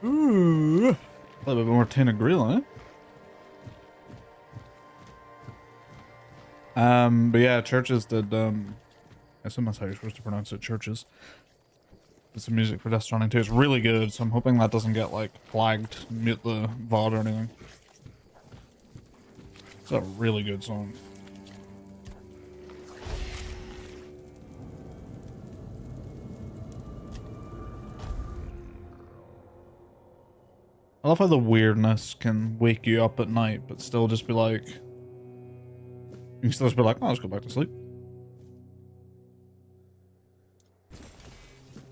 Ooh. A little bit more Tainted Grail, eh? But yeah, churches did, I assume that's how you're supposed to pronounce it, churches. Did some music for Death Stranding 2. It's really good, so I'm hoping that doesn't get, like, flagged, mute the VOD or anything. It's a really good song. I love how the weirdness can wake you up at night, but still just be like... You can still just be like, oh, let's go back to sleep.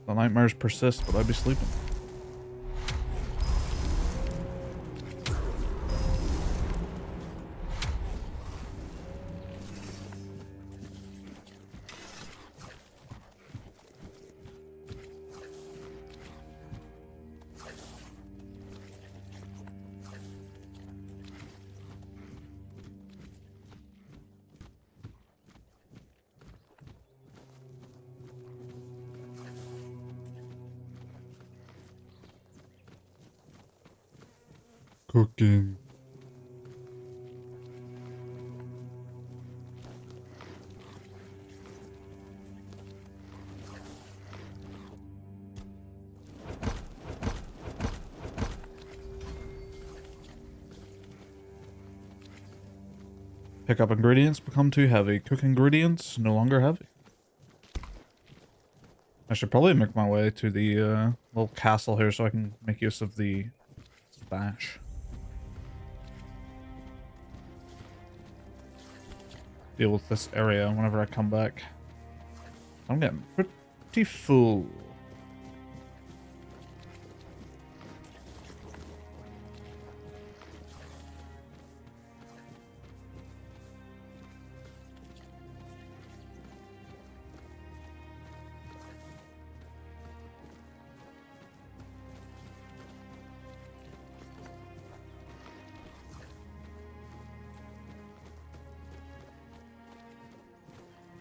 The nightmares persist, but I'd be sleeping. Cooking. Pick up ingredients become too heavy. Cook ingredients no longer heavy. I should probably make my way to the little castle here so I can make use of the stash. Deal with this area whenever I come back. I'm getting pretty full.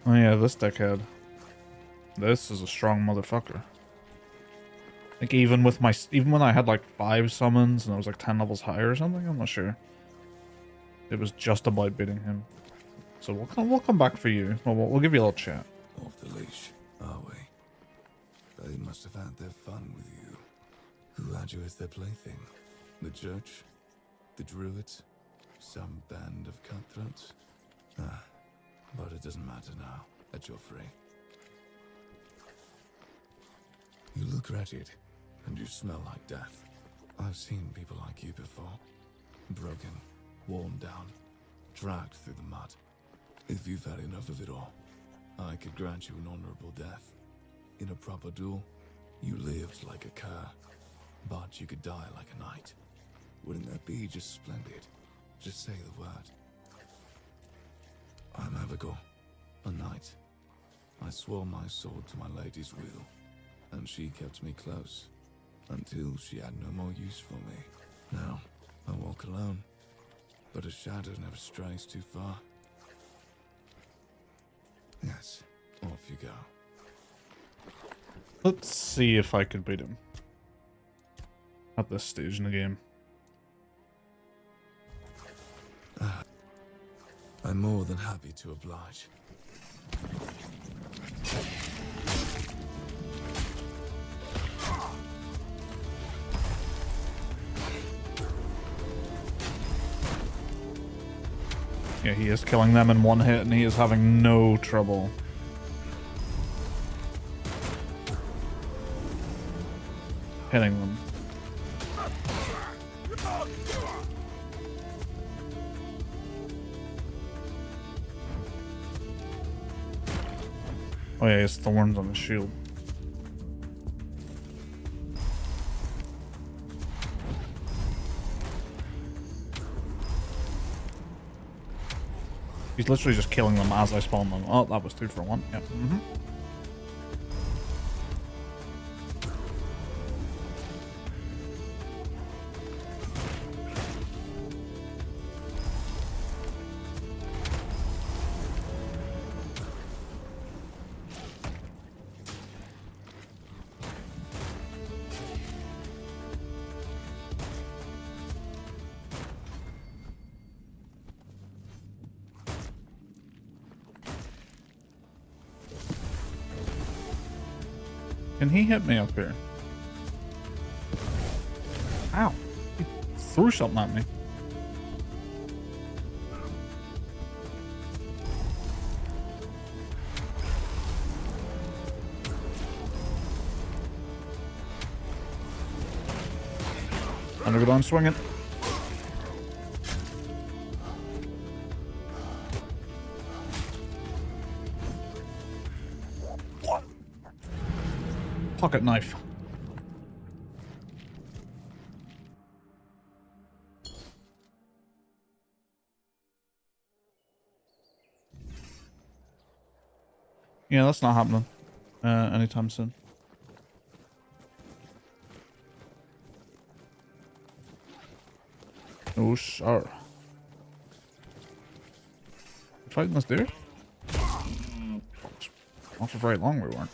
Oh yeah, this deckhead. This is a strong motherfucker. I think even with my, even when I had like 5 summons and I was like 10 levels higher or something, I'm not sure. It was just about beating him. So we'll come back for you. We'll give you a little chat. Off the leash, are we? They must have had their fun with you. Who had you as their plaything? The church? The druids? Some band of cutthroats? Ah, but it doesn't matter now that you're free. You look wretched, and you smell like death. I've seen people like you before. Broken, worn down, dragged through the mud. If you've had enough of it all, I could grant you an honorable death. In a proper duel, you lived like a cur, but you could die like a knight. Wouldn't that be just splendid? Just say the word. I'm Abigail, a knight. I swore my sword to my lady's will, and she kept me close, until she had no more use for me. Now, I walk alone, but a shadow never strays too far. Yes, off you go. Let's see if I could beat him. At this stage in the game. I'm more than happy to oblige. Yeah, he is killing them in one hit and he is having no trouble. Hitting them. Oh yeah, he has thorns on his shield. He's literally just killing them as I spawn them. Oh, that was 2 for 1. Yep. Can he hit me up here? Ow. He threw something at me. I'm gonna go down swinging. Pocket knife. Yeah, that's not happening anytime soon. Oh, sir. Fighting this dude? Not for very long we weren't.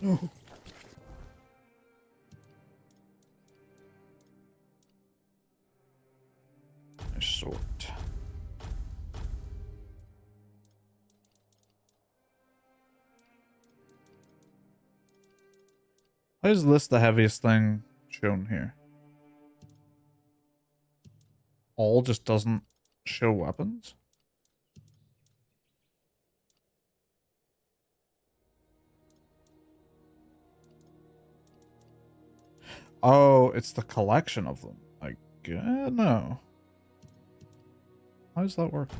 Oh. Nice sword. Why is this the heaviest thing shown here? All just doesn't show weapons? Oh, it's the collection of them. Like, no. How does that work?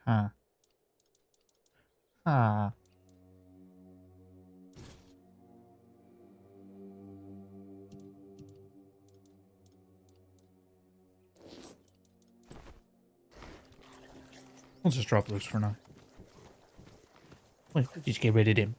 Huh. Huh. We'll just drop those for now. Well, just get rid of them.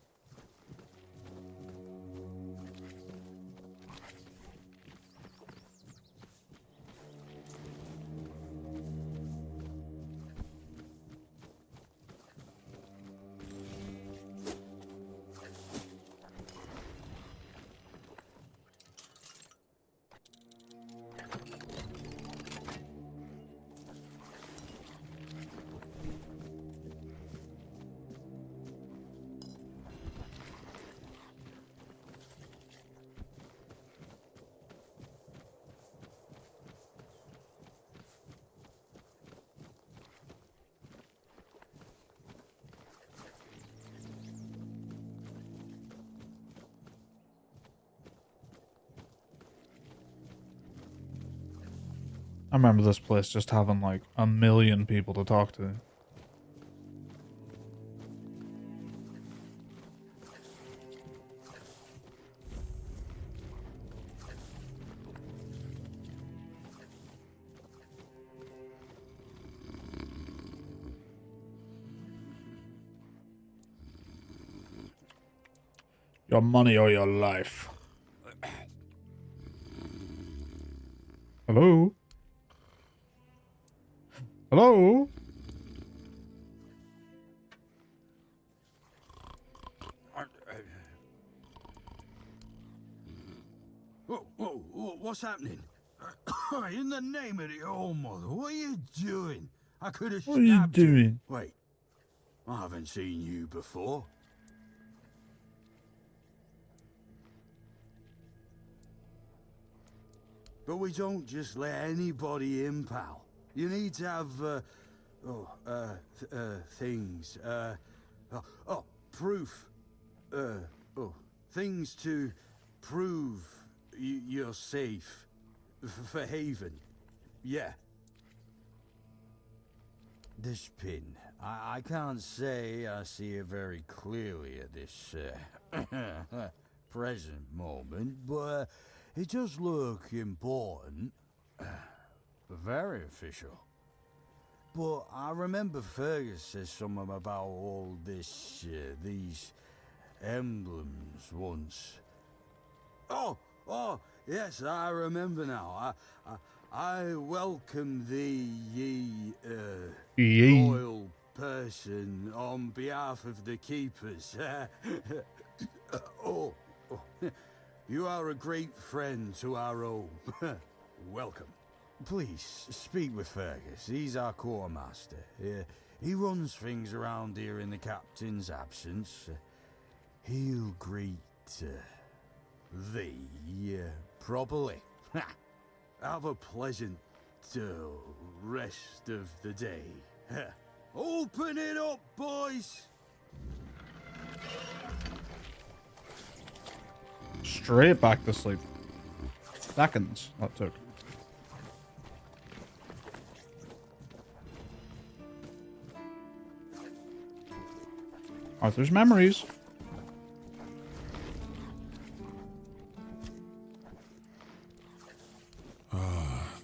I remember this place just having like a million people to talk to. Your money or your life. Hello? Hello? What's happening? In the name of the old mother, what are you doing? I could have What are you stabbed you. doing? Wait, I haven't seen you before. But we don't just let anybody in, pal. You need to have, things, proof. Things to prove you're safe. For Haven. Yeah. This pin. I can't say I see it very clearly at this, present moment, but it does look important. Very official. But I remember Fergus said something about all this, these emblems once. Oh, yes, I remember now. I welcome thee, Yee. royal person, on behalf of the keepers. oh, you are a great friend to our home. Welcome. Please, speak with Fergus. He's our quartermaster. He runs things around here in the captain's absence. He'll greet thee properly. Have a pleasant rest of the day. Open it up, boys! Straight back to sleep. Seconds that took. Arthur's memories.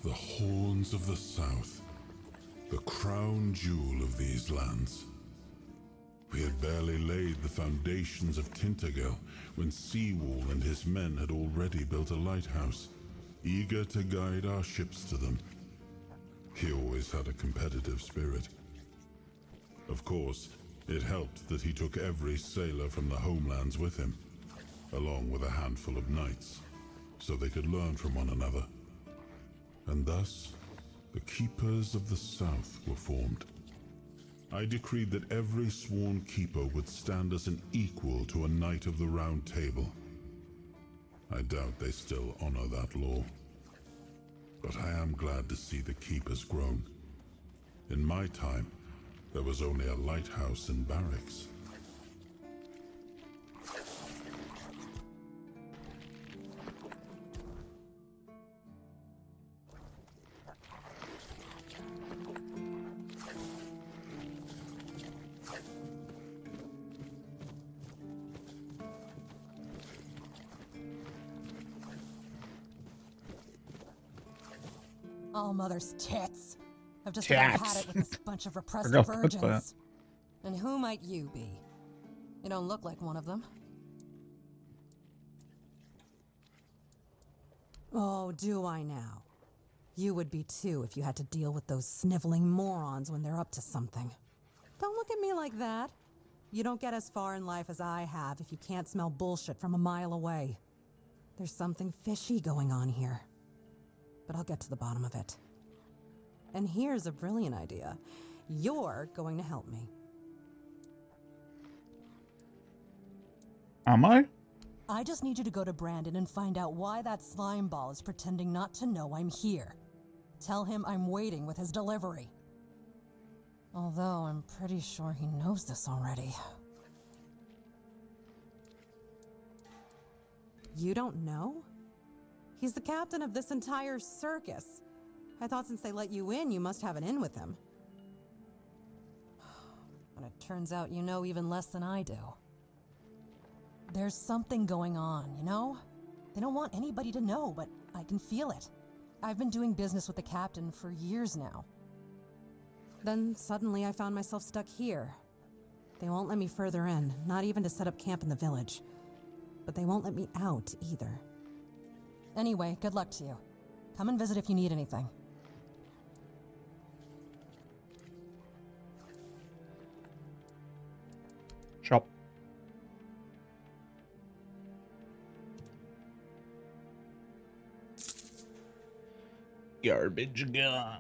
The horns of the south, the crown jewel of these lands. We had barely laid the foundations of Tintagel when Seawall and his men had already built a lighthouse, eager to guide our ships to them. He always had a competitive spirit. Of course, it helped that he took every sailor from the homelands with him, along with a handful of knights, so they could learn from one another. And thus, the Keepers of the South were formed. I decreed that every sworn keeper would stand as an equal to a Knight of the Round Table. I doubt they still honor that law. But I am glad to see the keepers grown. In my time, there was only a lighthouse and barracks. All mother's tits. I've just about had Tits. it with this bunch of repressed Forgot about that. virgins. And who might you be? You don't look like one of them. Oh, do I now? You would be too if you had to deal with those sniveling morons when they're up to something. Don't look at me like that. You don't get as far in life as I have if you can't smell bullshit from a mile away. There's something fishy going on here. But I'll get to the bottom of it. And here's a brilliant idea. You're going to help me. Am I? I just need you to go to Brandon and find out why that slime ball is pretending not to know I'm here. Tell him I'm waiting with his delivery. Although I'm pretty sure he knows this already. You don't know? He's the captain of this entire circus. I thought since they let you in, you must have an in with him. And it turns out you know even less than I do. There's something going on, you know? They don't want anybody to know, but I can feel it. I've been doing business with the captain for years now. Then suddenly I found myself stuck here. They won't let me further in, not even to set up camp in the village. But they won't let me out either. Anyway, good luck to you. Come and visit if you need anything. Shop. Garbage gun.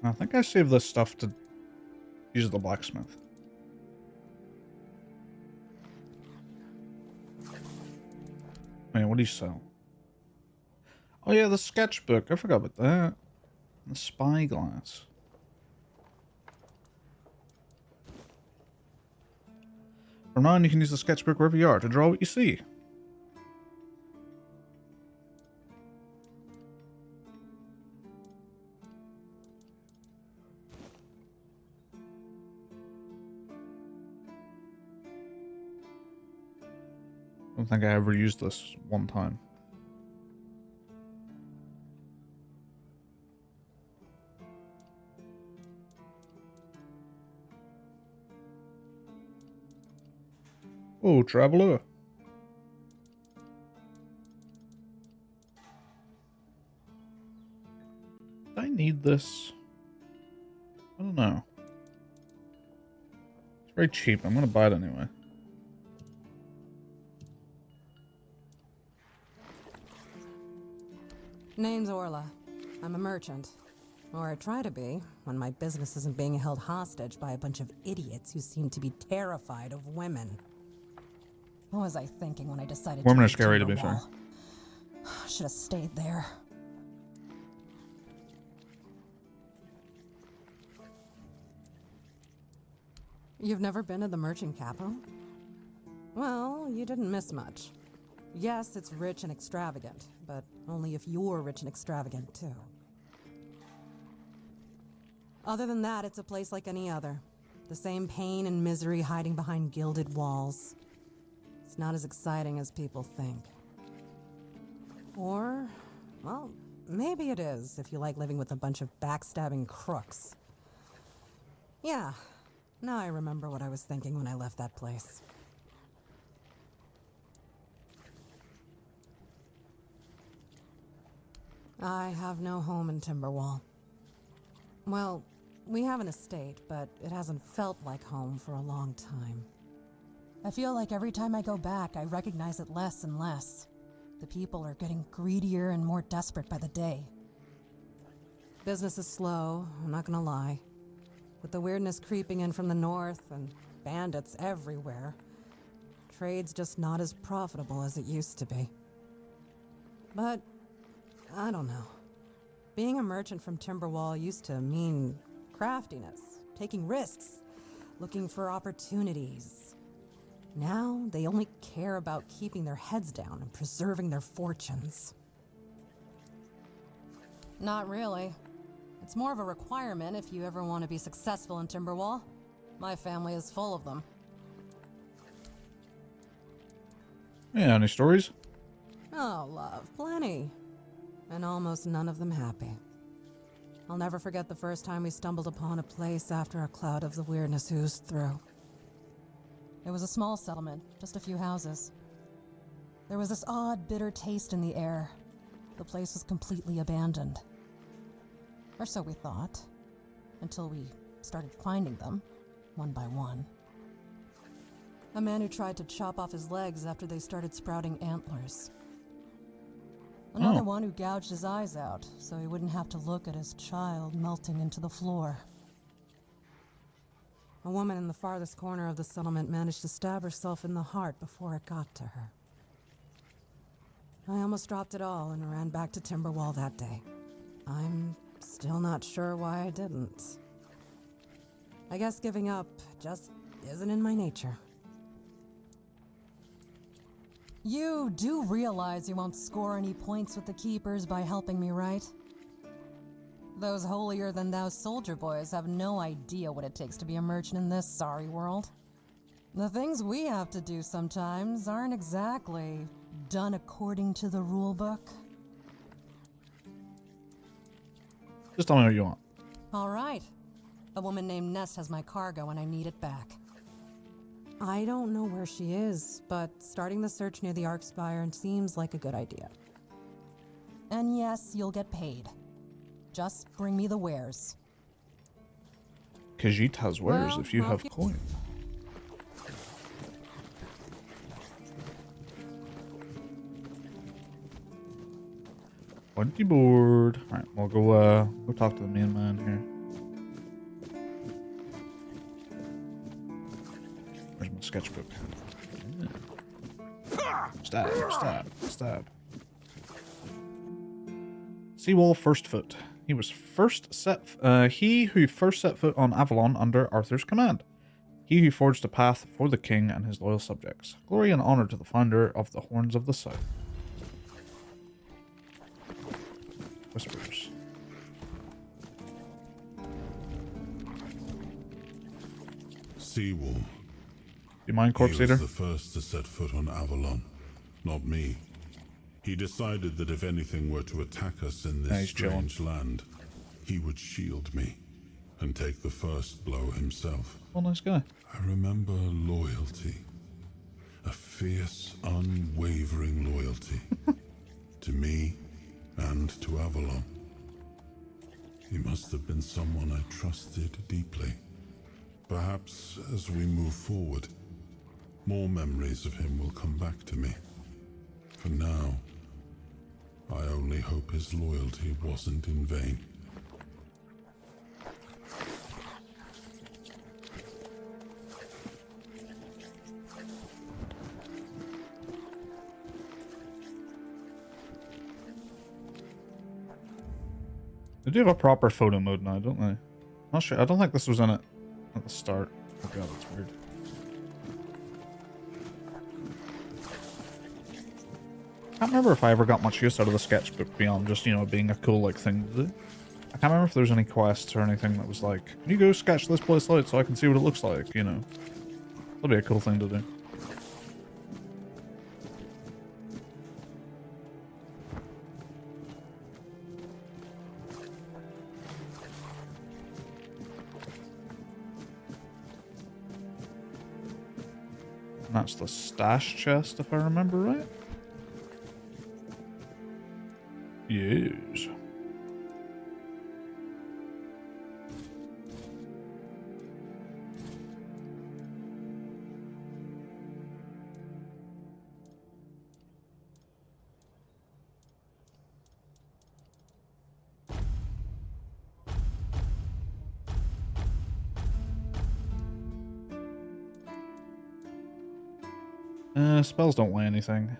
I think I saved this stuff to use at the blacksmith. Man, what do you sell? Oh yeah, the sketchbook. I forgot about that. The spyglass. From now on, you can use the sketchbook wherever you are to draw what you see. I don't think I ever used this one time. Oh, traveler. Do I need this? I don't know. It's very cheap. I'm gonna buy it anyway. Name's Orla. I'm a merchant. Or I try to be, when my business isn't being held hostage by a bunch of idiots who seem to be terrified of women. What was I thinking when I decided Women to are scary, to be fair. Should have stayed there. You've never been to the merchant capital? Well, you didn't miss much. Yes, it's rich and extravagant, but only if you're rich and extravagant, too. Other than that, it's a place like any other. The same pain and misery hiding behind gilded walls. It's not as exciting as people think. Or, well, maybe it is if you like living with a bunch of backstabbing crooks. Yeah, now I remember what I was thinking when I left that place. I have no home in Timberwall. Well, we have an estate, but it hasn't felt like home for a long time. I feel like every time I go back, I recognize it less and less. The people are getting greedier and more desperate by the day. Business is slow, I'm not gonna lie. With the weirdness creeping in from the north and bandits everywhere, trade's just not as profitable as it used to be. But, I don't know. Being a merchant from Timberwall used to mean craftiness, taking risks, looking for opportunities. Now, they only care about keeping their heads down and preserving their fortunes. Not really. It's more of a requirement if you ever want to be successful in Timberwall. My family is full of them. Yeah, any stories? Oh, love, plenty. And almost none of them happy. I'll never forget the first time we stumbled upon a place after a cloud of the weirdness oozed through. It was a small settlement, just a few houses. There was this odd, bitter taste in the air. The place was completely abandoned. Or so we thought, until we started finding them, one by one. A man who tried to chop off his legs after they started sprouting antlers. Another one who gouged his eyes out, so he wouldn't have to look at his child melting into the floor. A woman in the farthest corner of the settlement managed to stab herself in the heart before it got to her. I almost dropped it all and ran back to Timberwall that day. I'm still not sure why I didn't. I guess giving up just isn't in my nature. You do realize you won't score any points with the Keepers by helping me, right? Those holier-than-thou soldier boys have no idea what it takes to be a merchant in this sorry world. The things we have to do sometimes aren't exactly done according to the rulebook. Just tell me what you want. All right. A woman named Nest has my cargo and I need it back. I don't know where she is, but starting the search near the Arkspire seems like a good idea. And yes, you'll get paid. Just bring me the wares. Khajiit has wares if you have coin. Plenty board. Alright, we'll go talk to the main man here. Where's my sketchbook? Yeah. Stab. Seawall First Foot. He who first set foot on Avalon under Arthur's command. He who forged a path for the king and his loyal subjects. Glory and honor to the founder of the Horns of the South. Whispers. Seawall. You mind, Corpse He Eater? was the first to set foot on Avalon, not me. He decided that if anything were to attack us in this strange land, he would shield me and take the first blow himself. Oh, nice guy. I remember loyalty. A fierce, unwavering loyalty. To me and to Avalon. He must have been someone I trusted deeply. Perhaps as we move forward, more memories of him will come back to me. For now, I only hope his loyalty wasn't in vain. They do have a proper photo mode now, don't they? Not sure. I don't think this was in it at the start. Oh god, that's weird. I can't remember if I ever got much use out of the sketchbook beyond just, you know, being a cool, like, thing to do. I can't remember if there's any quests or anything that was like, can you go sketch this place out so I can see what it looks like, you know? That'd be a cool thing to do. And that's the stash chest, if I remember right. Yes. Spells don't weigh anything.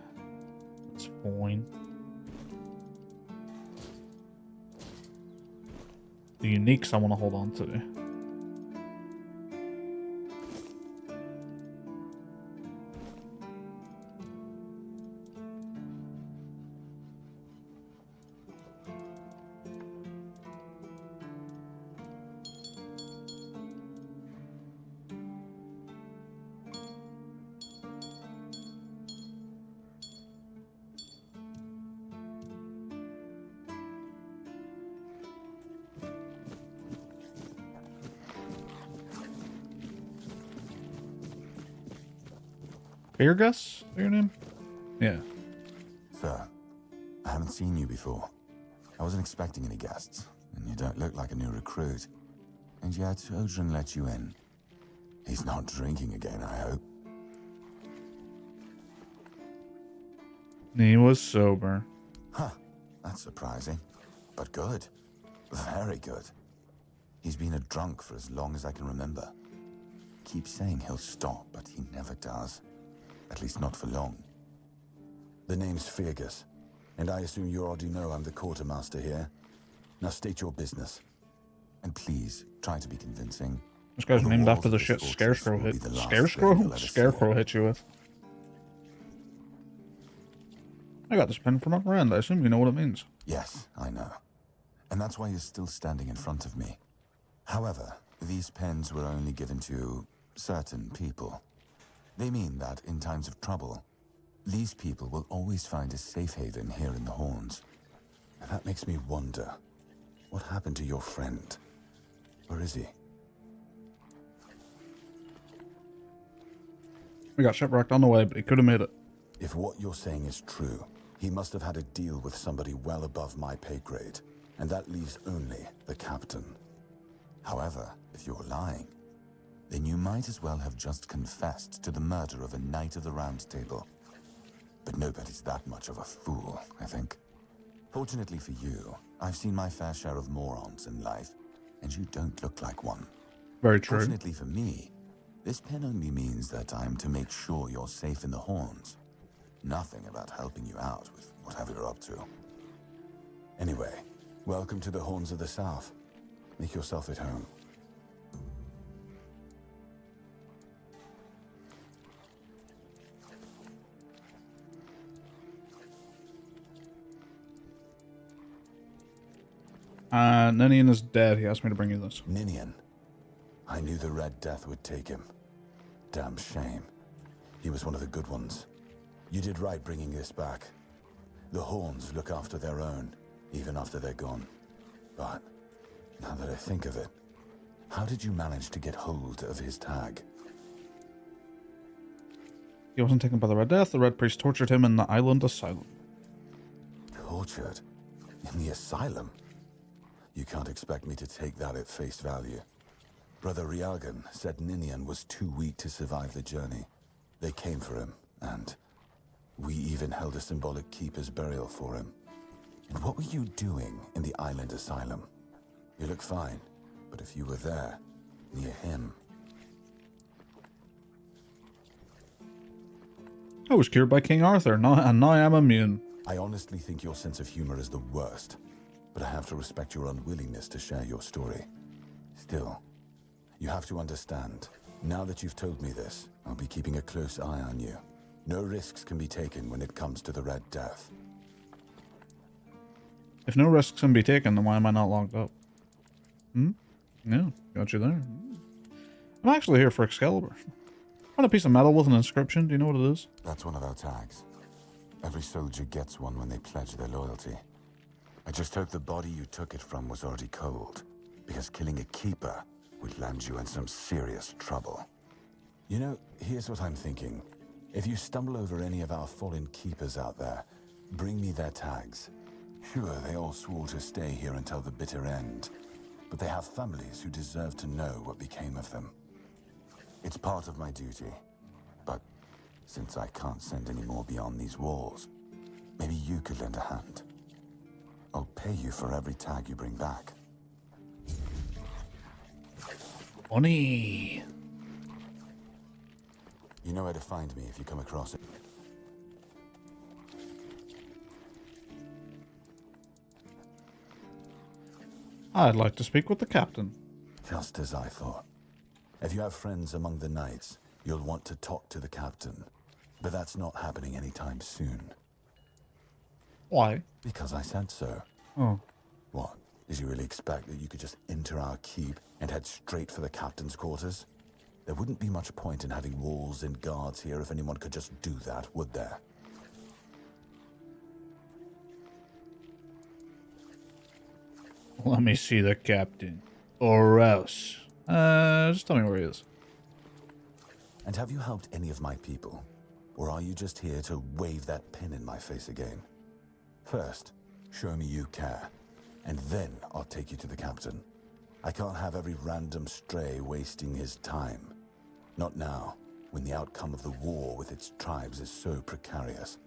It's fine. The uniques I want to hold on to. Beergus? Is that your name? Yeah. Sir, I haven't seen you before. I wasn't expecting any guests, and you don't look like a new recruit. And yet, Odrin let you in. He's not drinking again, I hope. He was sober. Huh, that's surprising. But good. Very good. He's been a drunk for as long as I can remember. Keeps saying he'll stop, but he never does. At least not for long. The name's Fergus, and I assume you already know I'm the quartermaster here. Now state your business. And please, try to be convincing. This guy's The named walls after of the this shit fortress Scarecrow will hit. be the last Scarecrow? thing you'll ever see. Scarecrow hit you with. I got this pin from a friend. I assume you know what it means. Yes, I know. And that's why you're still standing in front of me. However, these pens were only given to certain people. They mean that in times of trouble, these people will always find a safe haven here in the Horns. And that makes me wonder, what happened to your friend? Where is he? We got shipwrecked on the way, but he could have made it. If what you're saying is true, he must have had a deal with somebody well above my pay grade, and that leaves only the captain. However, if you're lying, then you might as well have just confessed to the murder of a Knight of the Round Table. But nobody's that much of a fool, I think. Fortunately for you, I've seen my fair share of morons in life, and you don't look like one. Very true. Fortunately for me, this pen only means that I'm to make sure you're safe in the Horns. Nothing about helping you out with whatever you're up to. Anyway, welcome to the Horns of the South. Make yourself at home. Ninian is dead. He asked me to bring you this. Ninian. I knew the Red Death would take him. Damn shame. He was one of the good ones. You did right bringing this back. The Horns look after their own, even after they're gone. But, now that I think of it, how did you manage to get hold of his tag? He wasn't taken by the Red Death. The Red Priest tortured him in the island asylum. Tortured? In the asylum? you can't expect me to take that at face value. Brother Riagan said Ninian was too weak to survive the journey. They came for him, and we even held a symbolic keeper's burial for him. And what were you doing in the island asylum? You look fine, but if you were there, near him... I was cured by King Arthur, and now I'm immune. I honestly think your sense of humor is the worst, but I have to respect your unwillingness to share your story. Still, you have to understand, now that you've told me this, I'll be keeping a close eye on you. No risks can be taken when it comes to the Red Death. If no risks can be taken, then why am I not locked up? Yeah, got you there. I'm actually here for Excalibur. Found a piece of metal with an inscription. Do you know what it is? That's one of our tags. Every soldier gets one when they pledge their loyalty. I just hope the body you took it from was already cold, because killing a keeper would land you in some serious trouble. You know, here's what I'm thinking. If you stumble over any of our fallen keepers out there, bring me their tags. Sure, they all swore to stay here until the bitter end, but they have families who deserve to know what became of them. It's part of my duty, but since I can't send any more beyond these walls, maybe you could lend a hand. I'll pay you for every tag you bring back. Money. You know where to find me if you come across it. I'd like to speak with the captain. Just as I thought. If you have friends among the knights, you'll want to talk to the captain. But that's not happening anytime soon. Why? Because I said so. Oh. What? Did you really expect that you could just enter our keep and head straight for the captain's quarters? There wouldn't be much point in having walls and guards here if anyone could just do that, would there? Let me see the captain. Or else. Just tell me where he is. And have you helped any of my people? Or are you just here to wave that pin in my face again? First, show me you care. And then I'll take you to the captain. I can't have every random stray wasting his time. Not now, when the outcome of the war with its tribes is so precarious.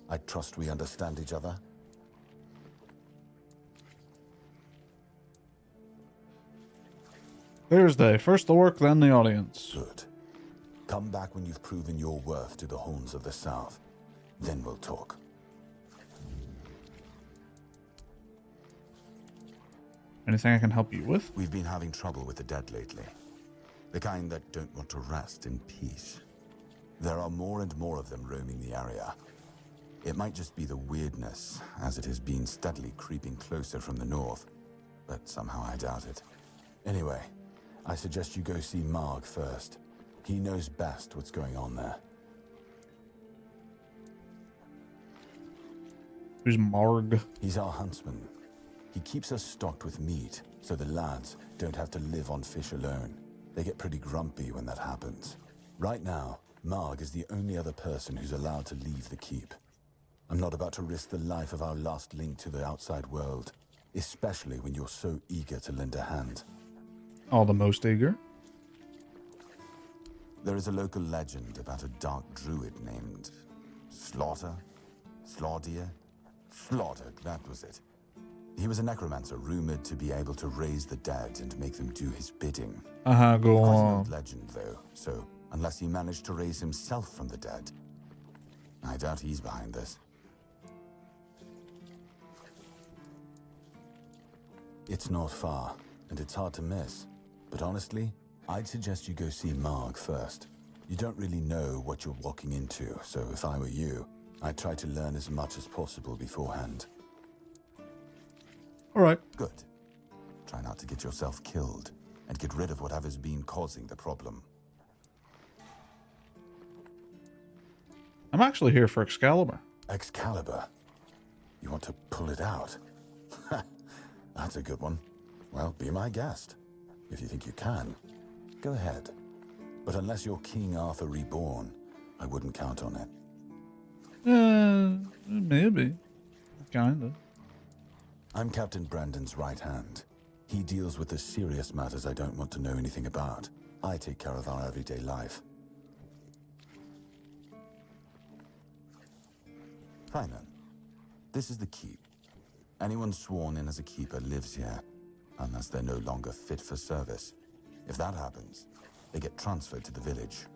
I trust we understand each other. Thursday. First the work, then the audience. Good. Come back when you've proven your worth to the Horns of the South. Then we'll talk. Anything I can help you with? We've been having trouble with the dead lately. The kind that don't want to rest in peace. There are more and more of them roaming the area. It might just be the weirdness, as it has been steadily creeping closer from the north. But somehow I doubt it. Anyway, I suggest you go see Marg first. He knows best what's going on there. Who's Marg? He's our huntsman. He keeps us stocked with meat, so the lads don't have to live on fish alone. They get pretty grumpy when that happens. Right now, Marg is the only other person who's allowed to leave the keep. I'm not about to risk the life of our last link to the outside world, especially when you're so eager to lend a hand. All the most eager. There is a local legend about a dark druid named Slaughter? Slaughter, that was it. He was a necromancer rumored to be able to raise the dead and make them do his bidding. Go Quite an on. old legend, though, so unless he managed to raise himself from the dead, I doubt he's behind this. It's not far, and it's hard to miss. But honestly, I'd suggest you go see Marg first. You don't really know what you're walking into, so if I were you, I'd try to learn as much as possible beforehand. Alright. Good. Try not to get yourself killed, and get rid of whatever's been causing the problem. I'm actually here for Excalibur. Excalibur? You want to pull it out? That's a good one. Well, be my guest. If you think you can, go ahead. But unless you're King Arthur reborn, I wouldn't count on it. Maybe. Kinda. I'm Captain Brandon's right hand. He deals with the serious matters I don't want to know anything about. I take care of our everyday life. Fine then. This is the keep. Anyone sworn in as a keeper lives here, unless they're no longer fit for service. If that happens, they get transferred to the village.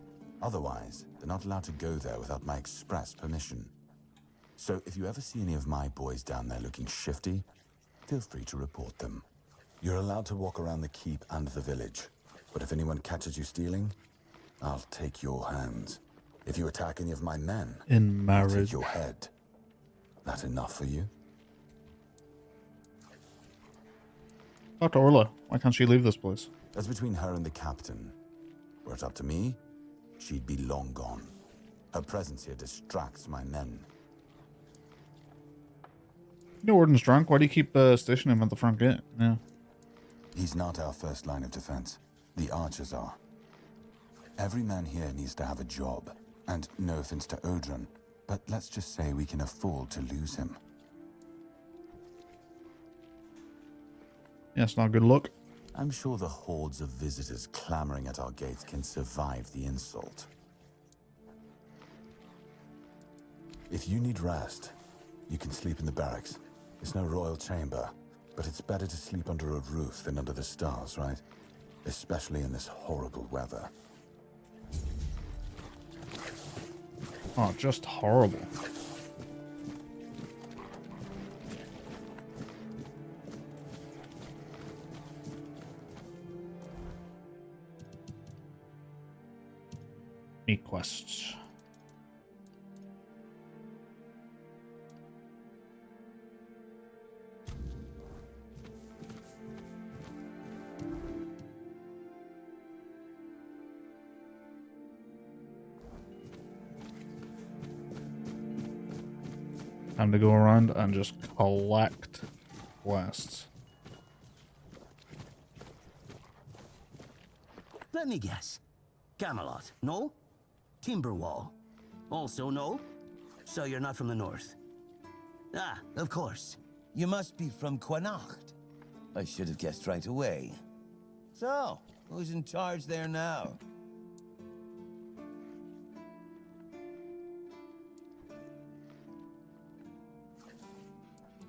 Otherwise, they're not allowed to go there without my express permission. So if you ever see any of my boys down there looking shifty, feel free to report them. You're allowed to walk around the keep and the village, but if anyone catches you stealing, I'll take your hands. If you attack any of my men, In I'll marriage. take your head. That enough for you? Dr. Orla, why can't she leave this place? That's between her and the captain. Were it up to me, she'd be long gone. Her presence here distracts my men. You know Warden's drunk. Why do you keep stationing him at the front gate? Yeah. He's not our first line of defense. The archers are. Every man here needs to have a job. And no offense to Odrin, but let's just say we can afford to lose him. Yeah, it's not a good look. I'm sure the hordes of visitors clamoring at our gates can survive the insult. If you need rest, you can sleep in the barracks. It's no royal chamber, but it's better to sleep under a roof than under the stars, right? Especially in this horrible weather. Oh, just horrible. Meat quests. Time to go around and just collect quests. Let me guess. Camelot, no? Timberwall, also no? So you're not from the north? Ah, of course. You must be from Quanacht. I should have guessed right away. So, who's in charge there now?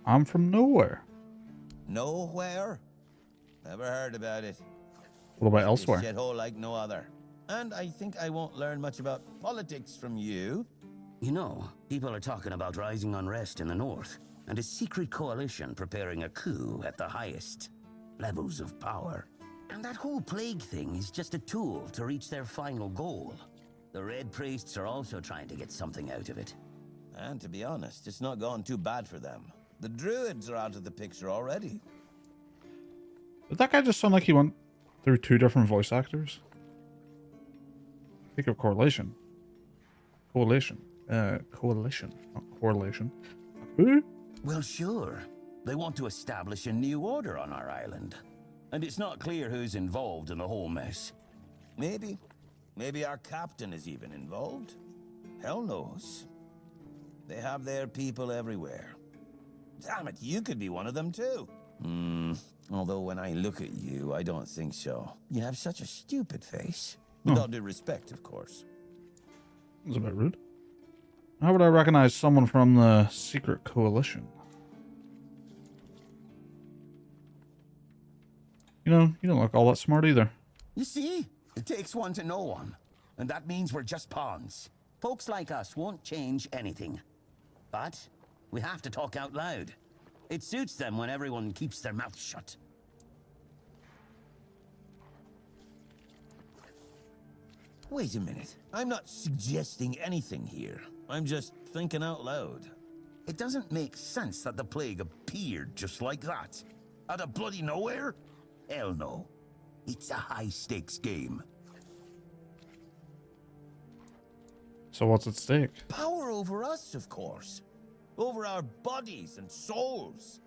I'm from nowhere. Nowhere? Never heard about it. What about This elsewhere? shithole like no other. And I think I won't learn much about politics from you. You know, people are talking about rising unrest in the north, and a secret coalition preparing a coup at the highest levels of power. And that whole plague thing is just a tool to reach their final goal. The Red Priests are also trying to get something out of it. And to be honest, it's not gone too bad for them. The druids are out of the picture already. Did that guy just sound like he went through two different voice actors? Think of correlation. Coalition. Coalition. Not correlation. Who? Well, sure. They want to establish a new order on our island. And it's not clear who's involved in the whole mess. Maybe. Maybe our captain is even involved. Hell knows. They have their people everywhere. Damn it, you could be one of them too. Although when I look at you, I don't think so. You have such a stupid face. With all due respect, of course. That's a bit rude. How would I recognize someone from the secret coalition? You know, you don't look all that smart either. You see? It takes one to know one. And that means we're just pawns. Folks like us won't change anything. But we have to talk out loud. It suits them when everyone keeps their mouth shut. Wait a minute. I'm not suggesting anything here. I'm just thinking out loud. It doesn't make sense that the plague appeared just like that. Out of bloody nowhere? Hell no. It's a high-stakes game. So what's at stake? Power over us, of course. Over our bodies and souls.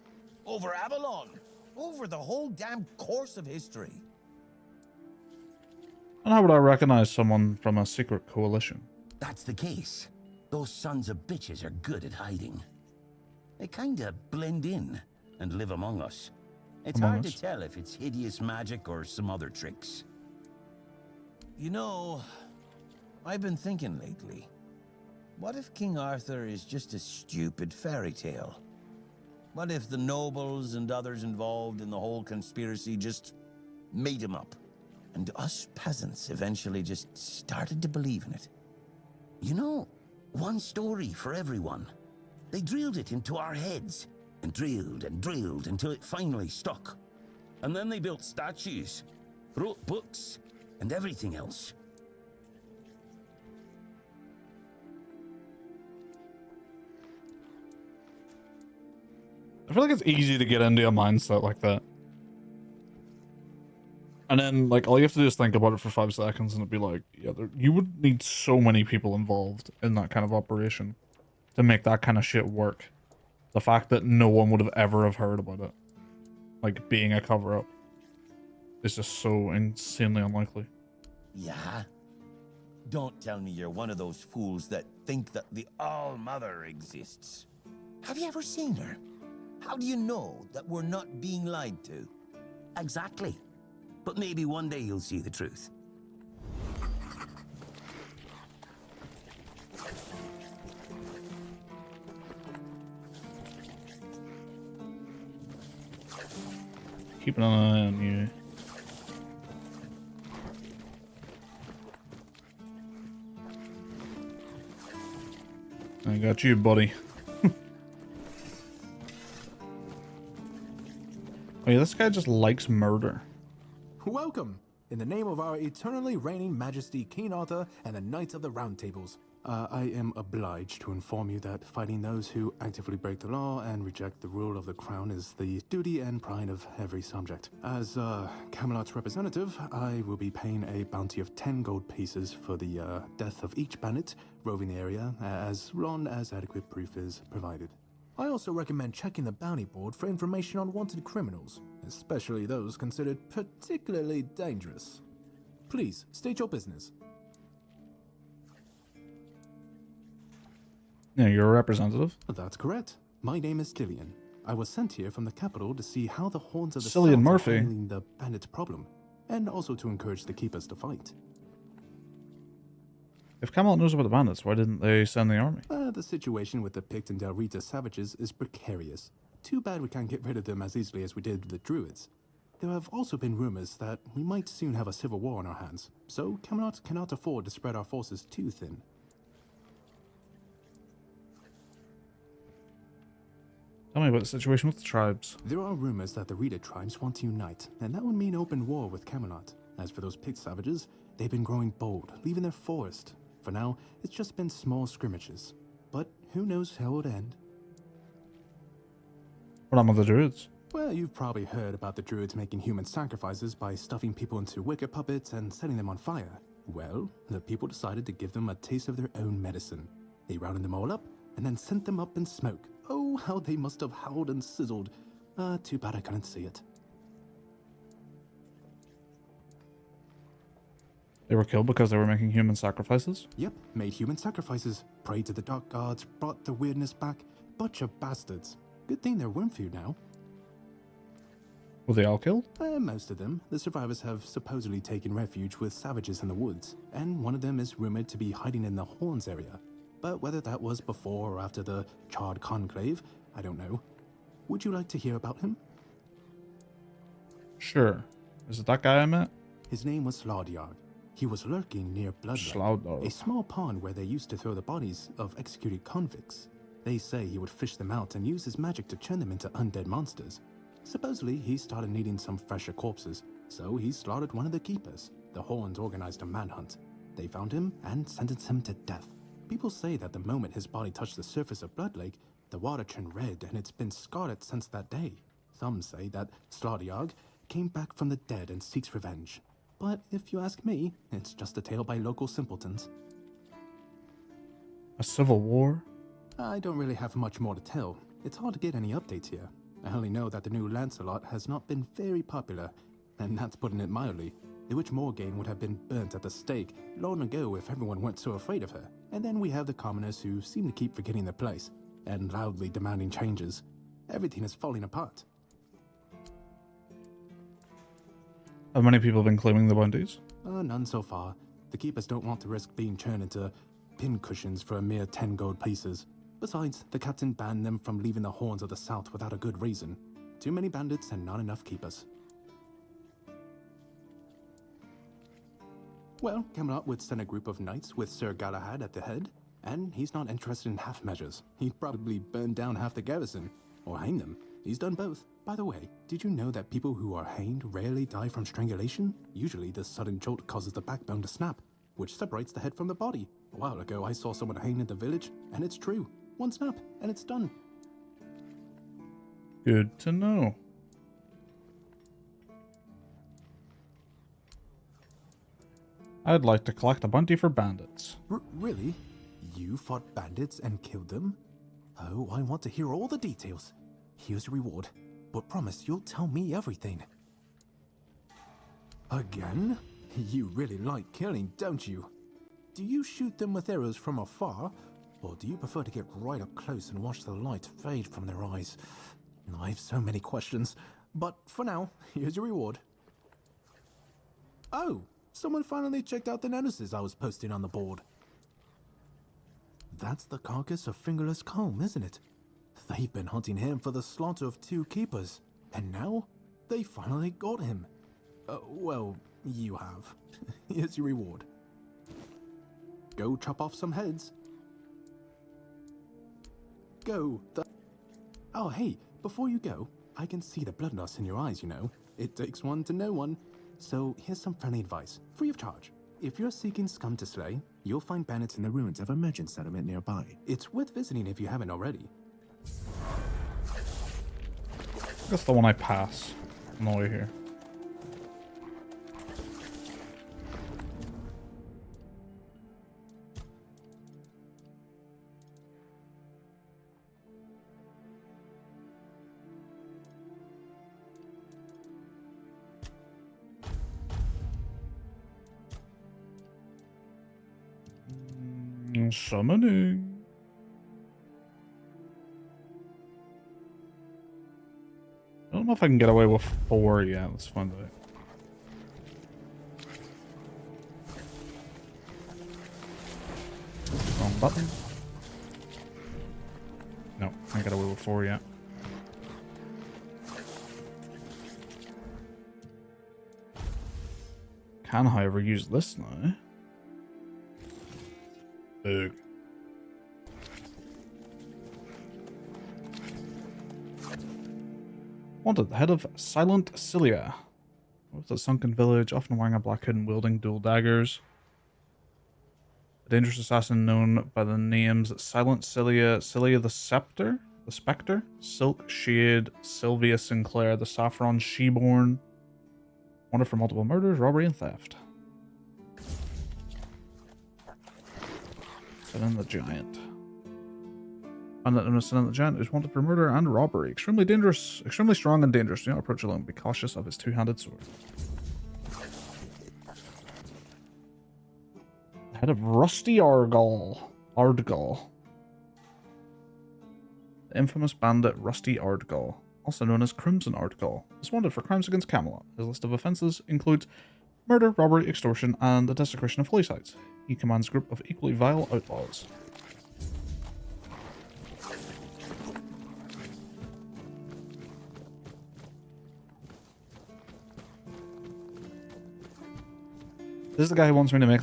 Over Avalon. Over the whole damn course of history. And how would I recognize someone from a secret coalition? That's the case. Those sons of bitches are good at hiding. They kinda blend in. and live among us. It's Among hard us. to tell if it's hideous magic or some other tricks. You know, I've been thinking lately. What if King Arthur is just a stupid fairy tale? What if the nobles and others involved in the whole conspiracy just made him up? And us peasants eventually just started to believe in it. You know, one story for everyone. They drilled it into our heads, and drilled until it finally stuck. And then they built statues, wrote books, and everything else. I feel like it's easy to get into a mindset like that. And then, like, all you have to do is think about it for 5 seconds and it'd be like, yeah, you would need so many people involved in that kind of operation to make that kind of shit work. The fact that no one would have ever have heard about it, like, being a cover-up, is just so insanely unlikely. Yeah? Don't tell me you're one of those fools that think that the All-Mother exists. Have you ever seen her? How do you know that we're not being lied to? Exactly. But maybe one day you'll see the truth. Keep an eye on you. I got you, buddy. Oh yeah, this guy just likes murder. Welcome! In the name of our eternally reigning majesty King Arthur and the Knights of the Round Tables, I am obliged to inform you that fighting those who actively break the law and reject the rule of the crown is the duty and pride of every subject. As Camelot's representative, I will be paying a bounty of 10 gold pieces for the death of each bandit roving the area, as long as adequate proof is provided. I also recommend checking the bounty board for information on wanted criminals, especially those considered particularly dangerous. Please, state your business. Yeah, you're a representative. That's correct. My name is Cillian. I was sent here from the capital to see how the horns of the Cillian South Murphy. are handling the bandits' problem, and also to encourage the keepers to fight. If Camelot knows about the bandits, why didn't they send the army? The situation with the Pict and Del Rita savages is precarious. Too bad we can't get rid of them as easily as we did the Druids. There have also been rumors that we might soon have a civil war on our hands, so Camelot cannot afford to spread our forces too thin. Tell me about the situation with the tribes. There are rumors that the Rita tribes want to unite, and that would mean open war with Camelot. As for those Pict savages, they've been growing bold, leaving their forest. For now, it's just been small scrimmages. But who knows how it'll end. What about the druids? Well, you've probably heard about the Druids making human sacrifices by stuffing people into wicker puppets and setting them on fire. Well, the people decided to give them a taste of their own medicine. They rounded them all up and then sent them up in smoke. Oh, how they must have howled and sizzled. Too bad I couldn't see it. They were killed because they were making human sacrifices? Yep, made human sacrifices, prayed to the dark gods, brought the weirdness back. Bunch of bastards. Good thing they're worm food now. Were they all killed? Most of them. The survivors have supposedly taken refuge with savages in the woods, and one of them is rumored to be hiding in the Horns area. But whether that was before or after the Charred Conclave, I don't know. Would you like to hear about him? Sure. Is it that guy I met? His name was Slaudyard. He was lurking near Bloodlake, Slaudyard. a small pond where they used to throw the bodies of executed convicts. They say he would fish them out and use his magic to turn them into undead monsters. Supposedly, he started needing some fresher corpses, so he slaughtered one of the keepers. The Horns organized a manhunt. They found him and sentenced him to death. People say that the moment his body touched the surface of Bloodlake, the water turned red and it's been scarred since that day. Some say that Slaudyard came back from the dead and seeks revenge. But if you ask me, it's just a tale by local simpletons. A civil war? I don't really have much more to tell. It's hard to get any updates here. I only know that the new Lancelot has not been very popular, and that's putting it mildly. The Witch Morgane would have been burnt at the stake long ago if everyone weren't so afraid of her. And then we have the commoners who seem to keep forgetting their place, and loudly demanding changes. Everything is falling apart. Have many people been claiming the bounties? None so far. The keepers don't want to risk being turned into pincushions for a mere 10 gold pieces. Besides, the captain banned them from leaving the horns of the south without a good reason. Too many bandits and not enough keepers. Well, Camelot would send a group of knights with Sir Galahad at the head, and he's not interested in half measures. He'd probably burn down half the garrison, or hang them. He's done both. By the way, did you know that people who are hanged rarely die from strangulation? Usually the sudden jolt causes the backbone to snap, which separates the head from the body. A while ago I saw someone hanged in the village, and it's true. One snap, and it's done. Good to know. I'd like to collect a bounty for bandits. Really? You fought bandits and killed them? Oh, I want to hear all the details. Here's your reward, but promise you'll tell me everything. Again? You really like killing, don't you? Do you shoot them with arrows from afar, or do you prefer to get right up close and watch the light fade from their eyes? I have so many questions, but for now, here's your reward. Oh, someone finally checked out the notices I was posting on the board. That's the carcass of Fingerless Calm, isn't it? They've been hunting him for the slaughter of 2 keepers, and now they finally got him. Well, you have. Here's your reward. Go chop off some heads. Go. Oh, hey, before you go, I can see the bloodlust in your eyes, you know. It takes one to know one. So here's some friendly advice, free of charge. If you're seeking scum to slay, you'll find bandits in the ruins of a merchant settlement nearby. It's worth visiting if you haven't already. That's the one I pass on the way here. Summoning. I don't know if I can get away with 4 yet. Let's find out. Wrong button. No, I can't get away with 4 yet. Can, however, use this now. Ugh. Wanted, the head of Silent Cilia. With a sunken village, often wearing a black hood and wielding dual daggers. A dangerous assassin known by the names Silent Cilia, Cilia the Scepter, the Spectre, Silk Shade, Sylvia Sinclair, the Saffron Sheborn. Wanted for multiple murders, robbery, and theft. Sin the Giant. And that Sin the Giant is wanted for murder and robbery. Extremely dangerous, extremely strong and dangerous. Do not approach alone. Be cautious of his two-handed sword. The head of Rusty Ardgal. The infamous bandit Rusty Ardgal, also known as Crimson Ardgal, is wanted for crimes against Camelot. His list of offences includes murder, robbery, extortion, and the desecration of holy sites. He commands a group of equally vile outlaws. This is the guy who wants me to make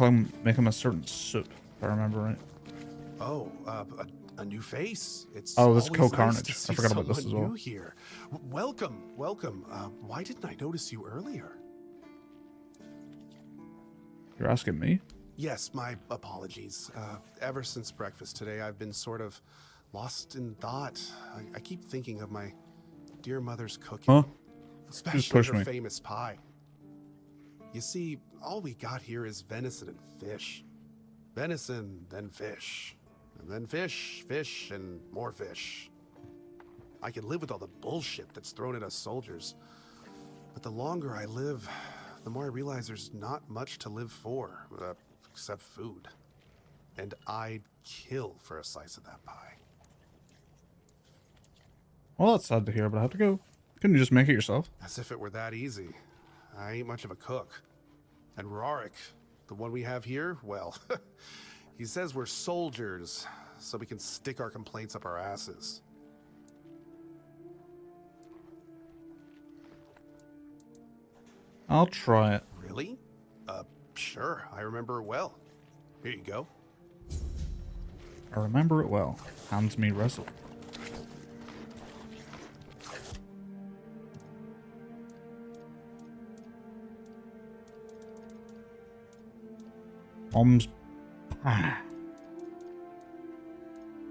him a certain soup, if I remember right. Oh, a new face. It's oh, this is always Co-Carnage. Nice to see I forgot about this as someone well. new here. Welcome. Why didn't I notice you earlier? You're asking me? Yes, my apologies. Ever since breakfast today, I've been sort of lost in thought. I keep thinking of my dear mother's cooking, Huh? especially her famous pie. You see, all we got here is venison and fish. Venison, then fish. And then fish, fish, and more fish. I can live with all the bullshit that's thrown at us soldiers. But the longer I live, the more I realize there's not much to live for, except food. And I'd kill for a slice of that pie. Well, that's sad to hear, but I have to go. Couldn't you just make it yourself? As if it were that easy. I ain't much of a cook. And Rorik, the one we have here, well, he says we're soldiers, so we can stick our complaints up our asses. I'll try it. Really? Sure, I remember it well. Here you go. I remember it well. Hands me wrestle.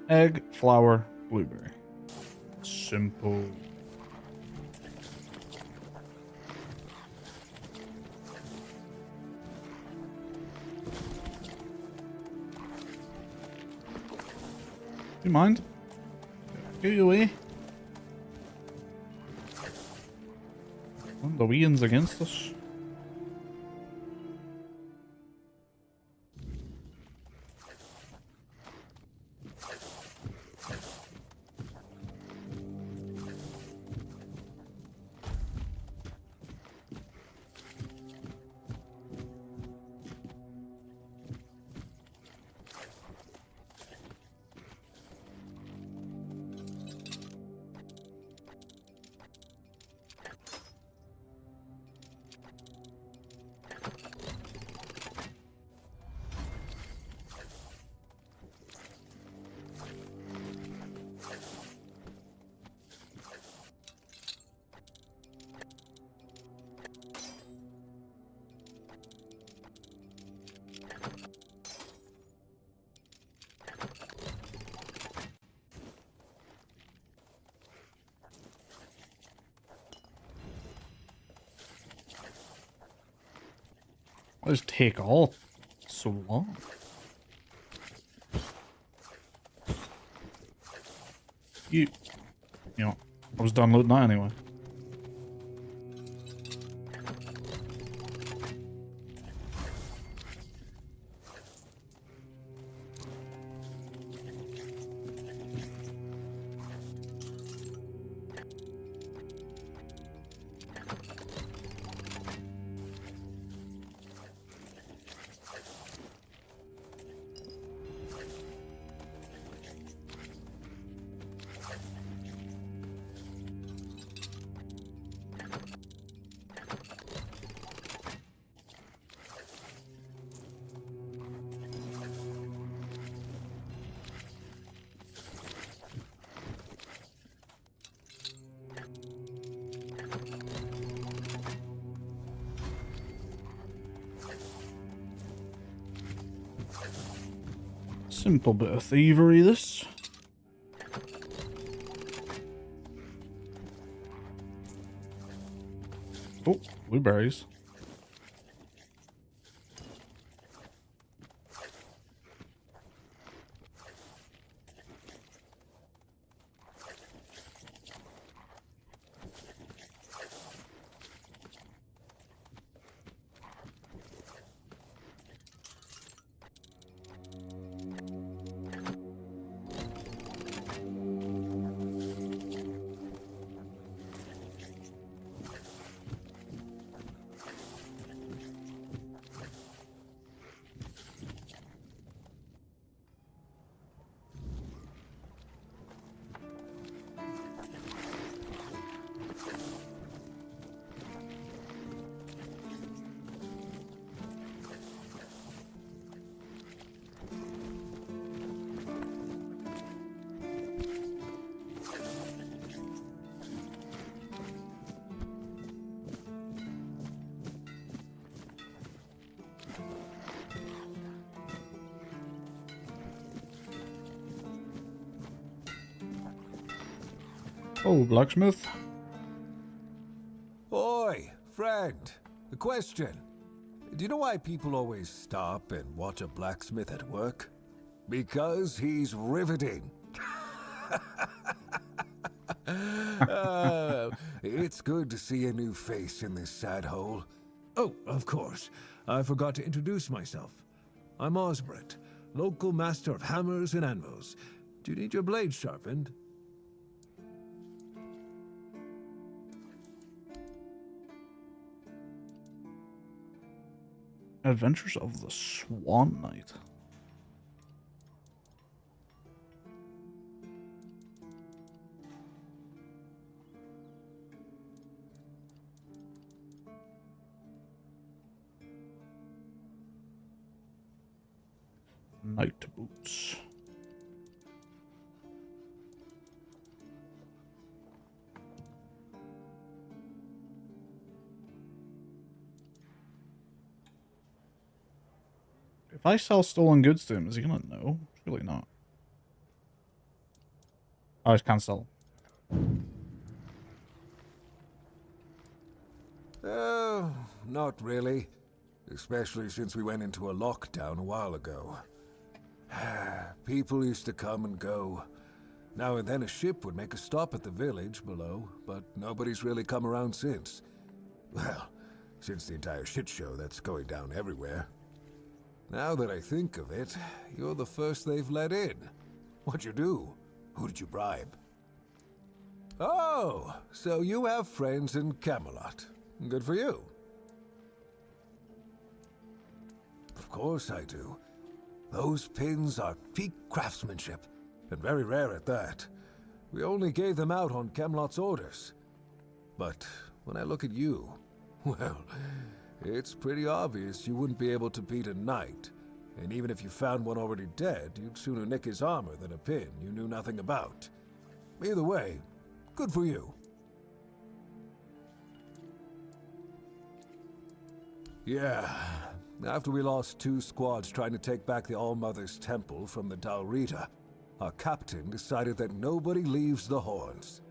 Egg, flour, blueberry. Simple. Do you mind? Get you away. The Wians against us. Why does it take all so long? You know, I was done looting that anyway. Simple bit of thievery, this. Oh, blueberries. Oh, blacksmith. Oi, friend. A question. Do you know why people always stop and watch a blacksmith at work? Because he's riveting. It's good to see a new face in this sad hole. Oh, of course. I forgot to introduce myself. I'm Osbert, local master of hammers and anvils. Do you need your blade sharpened? Adventures of the Swan Knight. Night boots. If I sell stolen goods to him, is he gonna know? Really not. Oh, I just can't sell. Not really. Especially since we went into a lockdown a while ago. People used to come and go. Now and then a ship would make a stop at the village below, but nobody's really come around since. Well, since the entire shit show that's going down everywhere. Now that I think of it, you're the first they've let in. What'd you do? Who did you bribe? Oh, so you have friends in Camelot. Good for you. Of course I do. Those pins are peak craftsmanship, and very rare at that. We only gave them out on Camelot's orders. But when I look at you, well, it's pretty obvious you wouldn't be able to beat a knight. And even if you found one already dead, you'd sooner nick his armor than a pin you knew nothing about. Either way, good for you. Yeah, after we lost 2 squads trying to take back the All-Mother's Temple from the Dalrita, our captain decided that nobody leaves the Horns.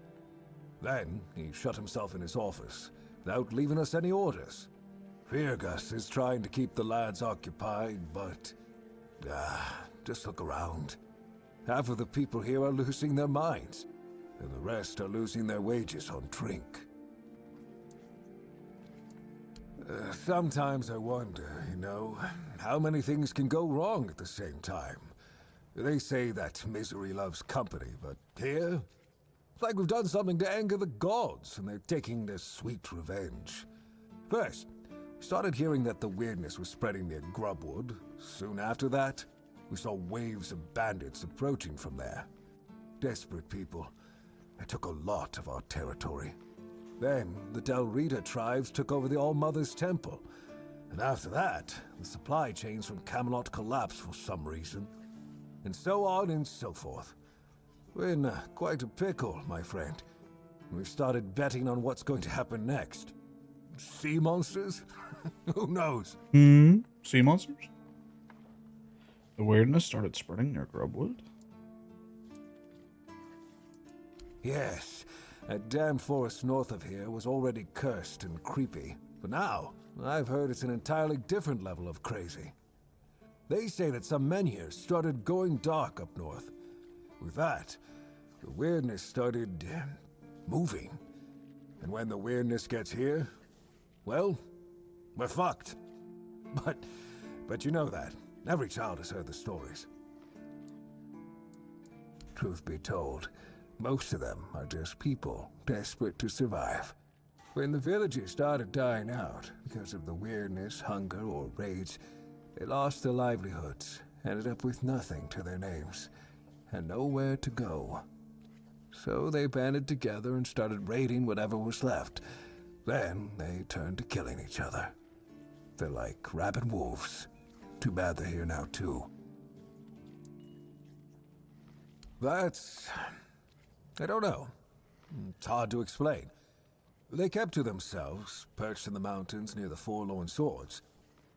Then, he shut himself in his office, without leaving us any orders. Fergus is trying to keep the lads occupied, but... just look around. Half of the people here are losing their minds, and the rest are losing their wages on drink. Sometimes I wonder, how many things can go wrong at the same time. They say that misery loves company, but here, it's like we've done something to anger the gods, and they're taking their sweet revenge. First, we started hearing that the weirdness was spreading near Grubwood. Soon after that, we saw waves of bandits approaching from there. Desperate people. They took a lot of our territory. Then, the Dalrita tribes took over the All-Mother's Temple. And after that, the supply chains from Camelot collapsed for some reason. And so on and so forth. We're in quite a pickle, my friend. We've started betting on what's going to happen next. Sea monsters? Who knows? Sea monsters? The weirdness started spreading near Grubwood? Yes. That damn forest north of here was already cursed and creepy. But now, I've heard it's an entirely different level of crazy. They say that some men here started going dark up north. With that, the weirdness started moving. And when the weirdness gets here, well, we're fucked. But you know that. Every child has heard the stories. Truth be told, most of them are just people desperate to survive. When the villages started dying out because of the weirdness, hunger, or raids, they lost their livelihoods, ended up with nothing to their names, and nowhere to go. So they banded together and started raiding whatever was left. Then they turned to killing each other. They're like rabid wolves. Too bad they're here now, too. That's... I don't know. It's hard to explain. They kept to themselves, perched in the mountains near the Forlorn Swords.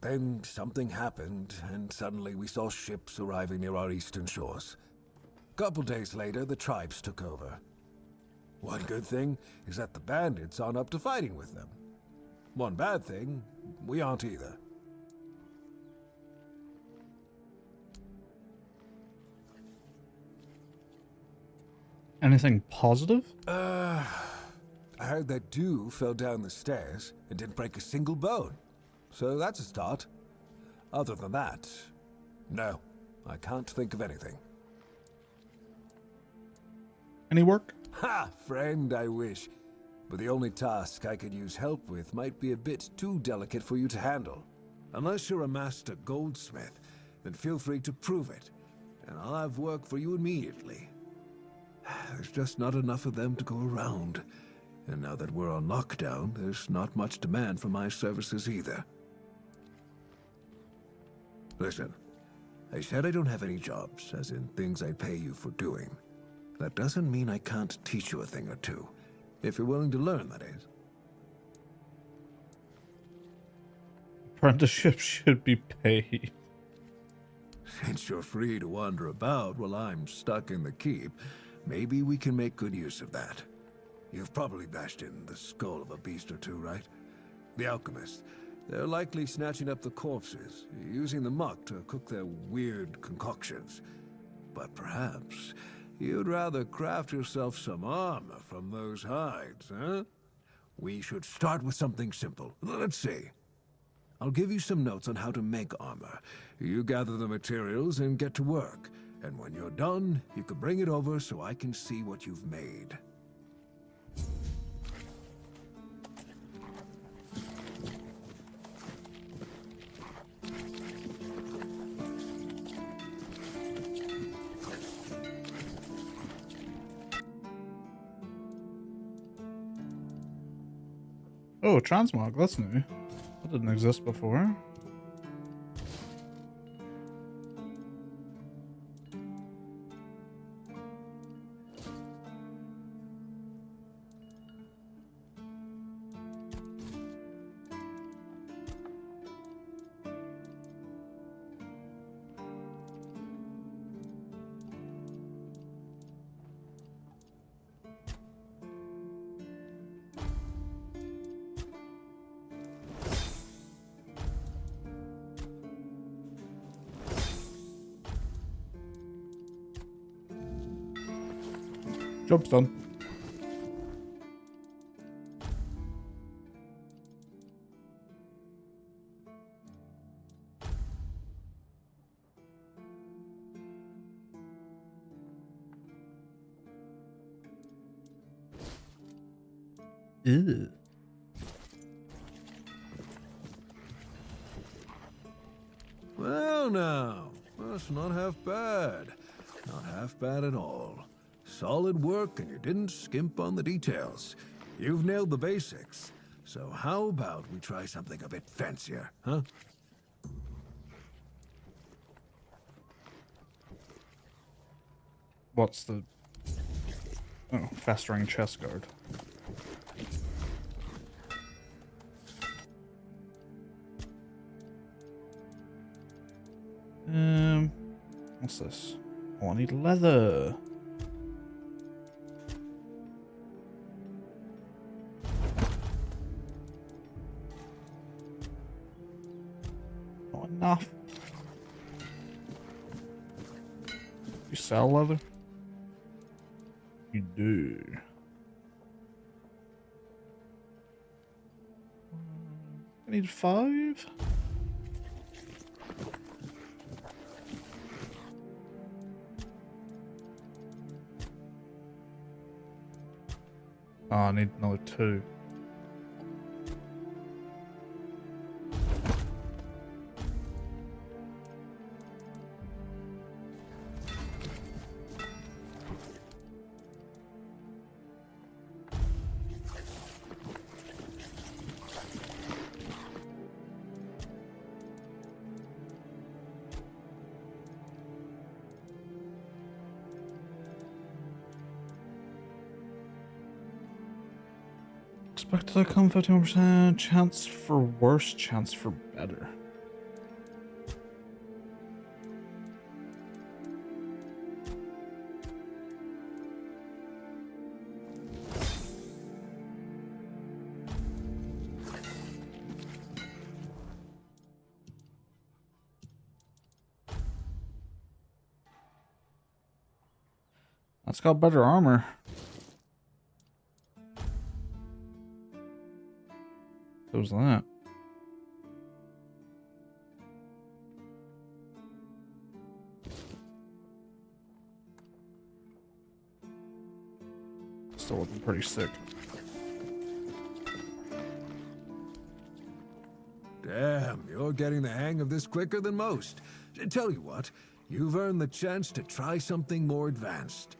Then something happened, and suddenly we saw ships arriving near our eastern shores. A couple days later, the tribes took over. One good thing is that the bandits aren't up to fighting with them. One bad thing, we aren't either. Anything positive? I heard that dew fell down the stairs and didn't break a single bone. So that's a start. Other than that, no, I can't think of anything. Any work? Ha! Friend, I wish. But the only task I could use help with might be a bit too delicate for you to handle. Unless you're a master goldsmith, then feel free to prove it, and I'll have work for you immediately. There's just not enough of them to go around, and now that we're on lockdown, there's not much demand for my services either. Listen, I said I don't have any jobs, as in things I'd pay you for doing. That doesn't mean I can't teach you a thing or two, if you're willing to learn, that is. Apprenticeship should be paid. Since you're free to wander about while I'm stuck in the keep, maybe we can make good use of that. You've probably bashed in the skull of a beast or two, right? The alchemists. They're likely snatching up the corpses, using the muck to cook their weird concoctions. But perhaps you'd rather craft yourself some armor from those hides, huh? We should start with something simple. Let's see. I'll give you some notes on how to make armor. You gather the materials and get to work. And when you're done, you can bring it over so I can see what you've made. Oh, transmog, that's new. That didn't exist before. Job's done. Ew. Well now, that's not half bad. Not half bad at all. Solid work, and you didn't skimp on the details. You've nailed the basics. So how about we try something a bit fancier, huh? What's the... Oh, festering chest guard. What's this? Oh, I need leather. Not enough. You sell leather? You do. I need 5. Oh, I need another 2. Expected outcome 51%, chance for worse, chance for better. That's got better armor. So was that. Still looking pretty sick. Damn, you're getting the hang of this quicker than most. Tell you what, you've earned the chance to try something more advanced.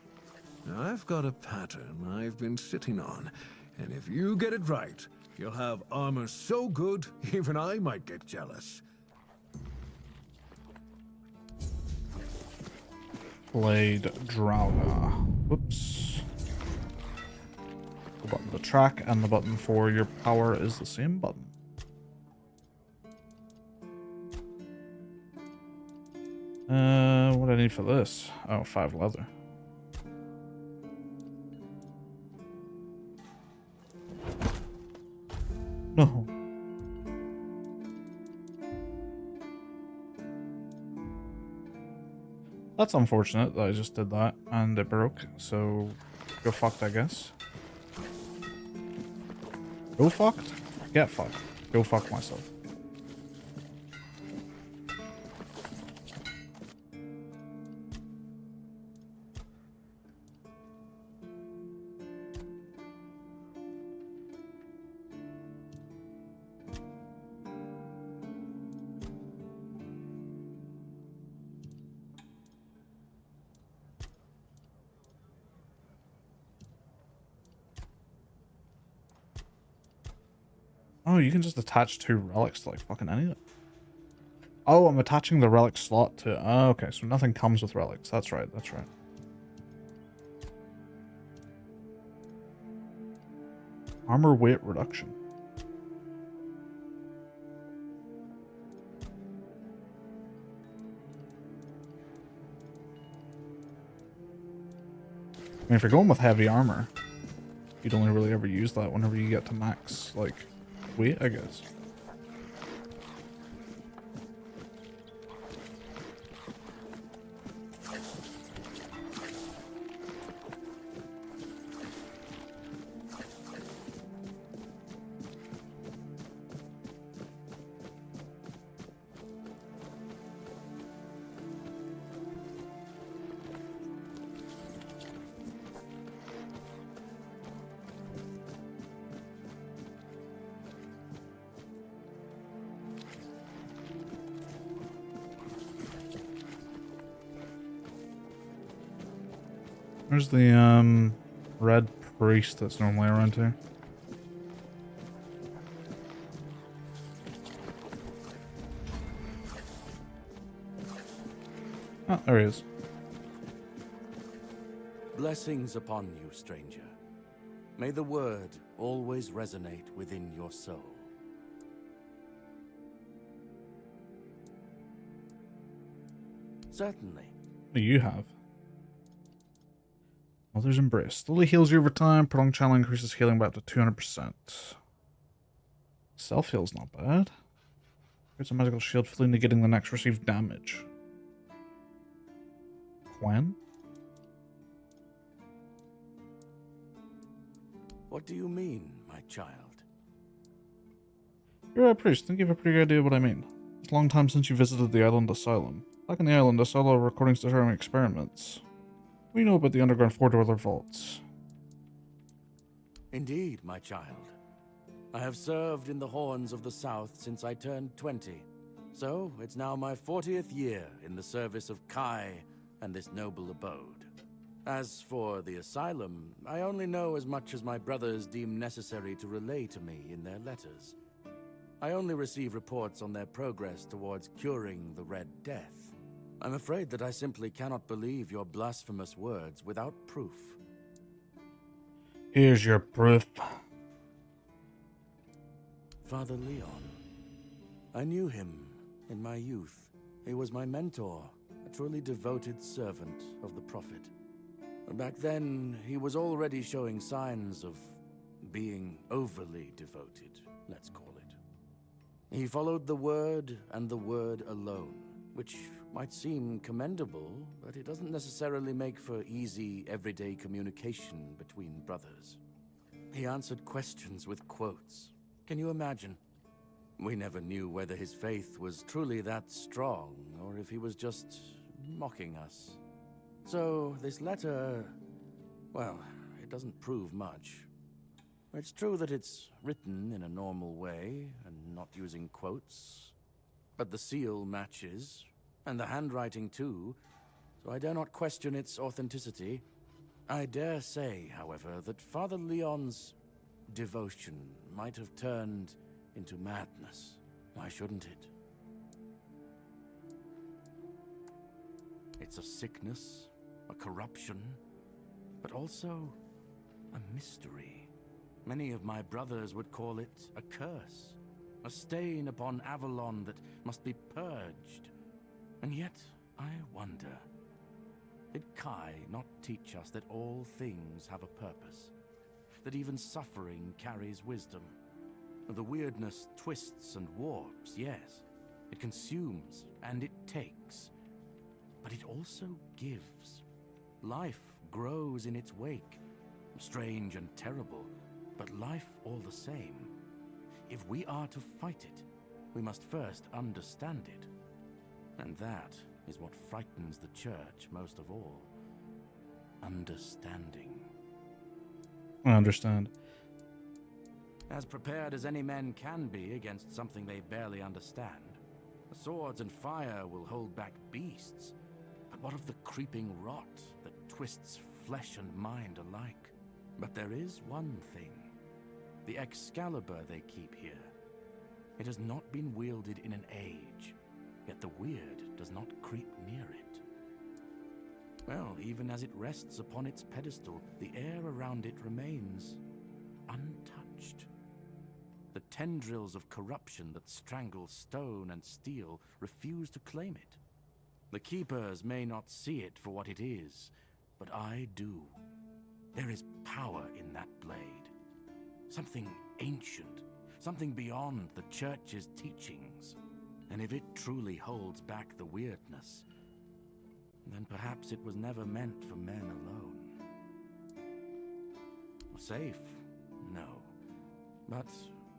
Now, I've got a pattern I've been sitting on, and if you get it right, you'll have armor so good, even I might get jealous. Blade Drauga. Whoops. The button to track and the button for your power is the same button. What do I need for this? Oh, 5 leather. No. That's unfortunate that I just did that and it broke, so go fucked, I guess. Go fucked? Get fucked. Go fuck myself. Oh, you can just attach 2 relics to like fucking anything. Oh, I'm attaching the relic slot to... Oh, okay, so nothing comes with relics. That's right, that's right. Armor weight reduction. I mean, if you're going with heavy armor, you'd only really ever use that whenever you get to max, like, weight, I guess. Where's the red priest that's normally around here? Oh, there he is. Blessings upon you, stranger. May the word always resonate within your soul. Certainly. What do you have? Mother's Embrace. Slowly heals you over time. Prolonged channel increases healing by up to 200%. Self-heal's not bad. Creates a magical shield, fully negating the next received damage. When? What do you mean, my child? You're a priest. I think you have a pretty good idea what I mean. It's a long time since you visited the island asylum. Back in the island, I saw recordings describing experiments. We know about the underground 4-dweller vaults. Indeed, my child. I have served in the Horns of the South since I turned 20. So, it's now my 40th year in the service of Kai and this noble abode. As for the asylum, I only know as much as my brothers deem necessary to relay to me in their letters. I only receive reports on their progress towards curing the Red Death. I'm afraid that I simply cannot believe your blasphemous words without proof. Here's your proof. Father Leon. I knew him in my youth. He was my mentor, a truly devoted servant of the Prophet. Back then, he was already showing signs of being overly devoted, let's call it. He followed the word and the word alone, which might seem commendable, but it doesn't necessarily make for easy, everyday communication between brothers. He answered questions with quotes. Can you imagine? We never knew whether his faith was truly that strong, or if he was just mocking us. So, this letter, well, it doesn't prove much. It's true that it's written in a normal way and not using quotes, but the seal matches, and the handwriting too, so I dare not question its authenticity. I dare say, however, that Father Leon's devotion might have turned into madness. Why shouldn't it? It's a sickness, a corruption, but also a mystery. Many of my brothers would call it a curse, a stain upon Avalon that must be purged. And yet, I wonder, did Kai not teach us that all things have a purpose? That even suffering carries wisdom? The weirdness twists and warps, yes. It consumes and it takes. But it also gives. Life grows in its wake. Strange and terrible, but life all the same. If we are to fight it, we must first understand it. And that is what frightens the Church most of all. Understanding. I understand. As prepared as any men can be against something they barely understand. The swords and fire will hold back beasts. But what of the creeping rot that twists flesh and mind alike? But there is one thing. The Excalibur they keep here. It has not been wielded in an age, yet the weird does not creep near it. Well, even as it rests upon its pedestal, the air around it remains untouched. The tendrils of corruption that strangle stone and steel refuse to claim it. The Keepers may not see it for what it is, but I do. There is power in that blade. Something ancient, something beyond the Church's teachings. And if it truly holds back the weirdness, then perhaps it was never meant for men alone. Safe? No. But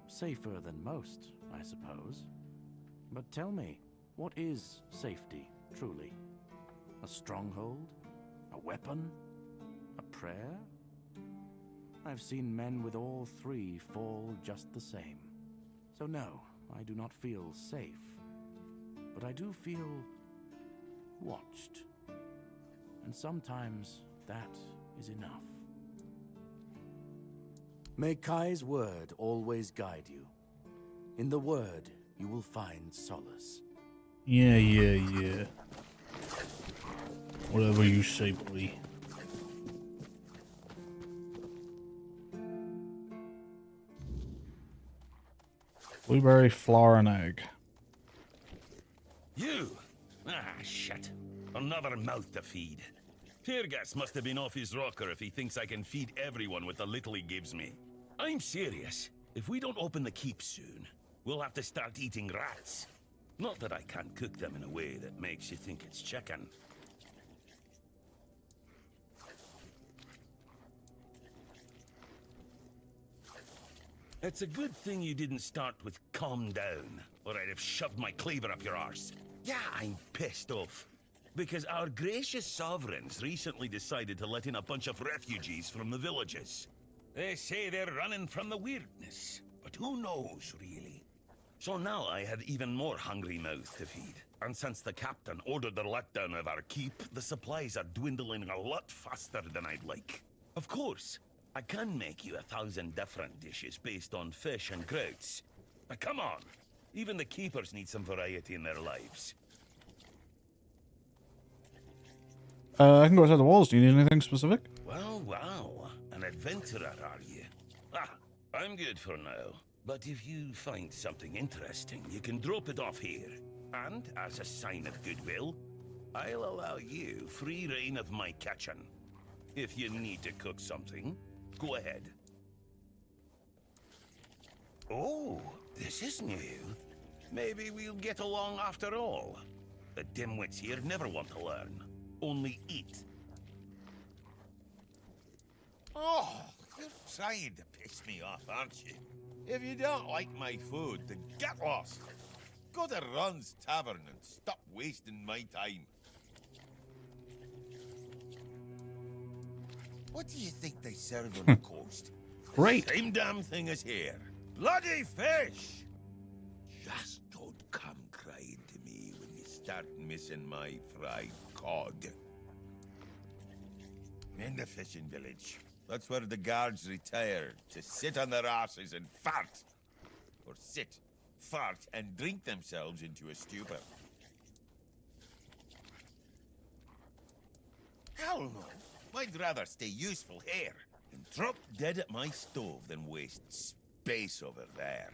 safer than most, I suppose. But tell me, what is safety, truly? A stronghold? A weapon? A prayer? I've seen men with all three fall just the same. So no, I do not feel safe. But I do feel watched. And sometimes that is enough. May Kai's word always guide you. In the word, you will find solace. Yeah. Whatever you say, buddy. Blueberry, flour, and egg. You? Ah, shit. Another mouth to feed. Fergus must have been off his rocker if he thinks I can feed everyone with the little he gives me. I'm serious. If we don't open the keep soon, we'll have to start eating rats. Not that I can't cook them in a way that makes you think it's chicken. It's a good thing you didn't start with calm down, or I'd have shoved my cleaver up your arse. Yeah, I'm pissed off. Because our gracious sovereigns recently decided to let in a bunch of refugees from the villages. They say they're running from the weirdness, but who knows, really? So now I had even more hungry mouths to feed. And since the captain ordered the letdown of our keep, the supplies are dwindling a lot faster than I'd like. Of course, I can make you 1,000 different dishes based on fish and grouts. But come on, even the keepers need some variety in their lives. I can go outside the walls. Do you need anything specific? Wow. An adventurer, are you? Ah, I'm good for now. But if you find something interesting, you can drop it off here. And, as a sign of goodwill, I'll allow you free reign of my kitchen. If you need to cook something, go ahead. Oh, this is new. Maybe we'll get along after all. The dimwits here never want to learn. Only eat. Oh, you're trying to piss me off, aren't you? If you don't like my food, then get lost. Go to Ron's Tavern and stop wasting my time. What do you think they serve on the coast? Great. Same damn thing as here. Bloody fish! Just don't come crying to me when you start missing my fried cod. In the fishing village. That's where the guards retire to sit on their asses and fart. Or sit, fart, and drink themselves into a stupor. Hell no. I'd rather stay useful here and drop dead at my stove than waste space over there.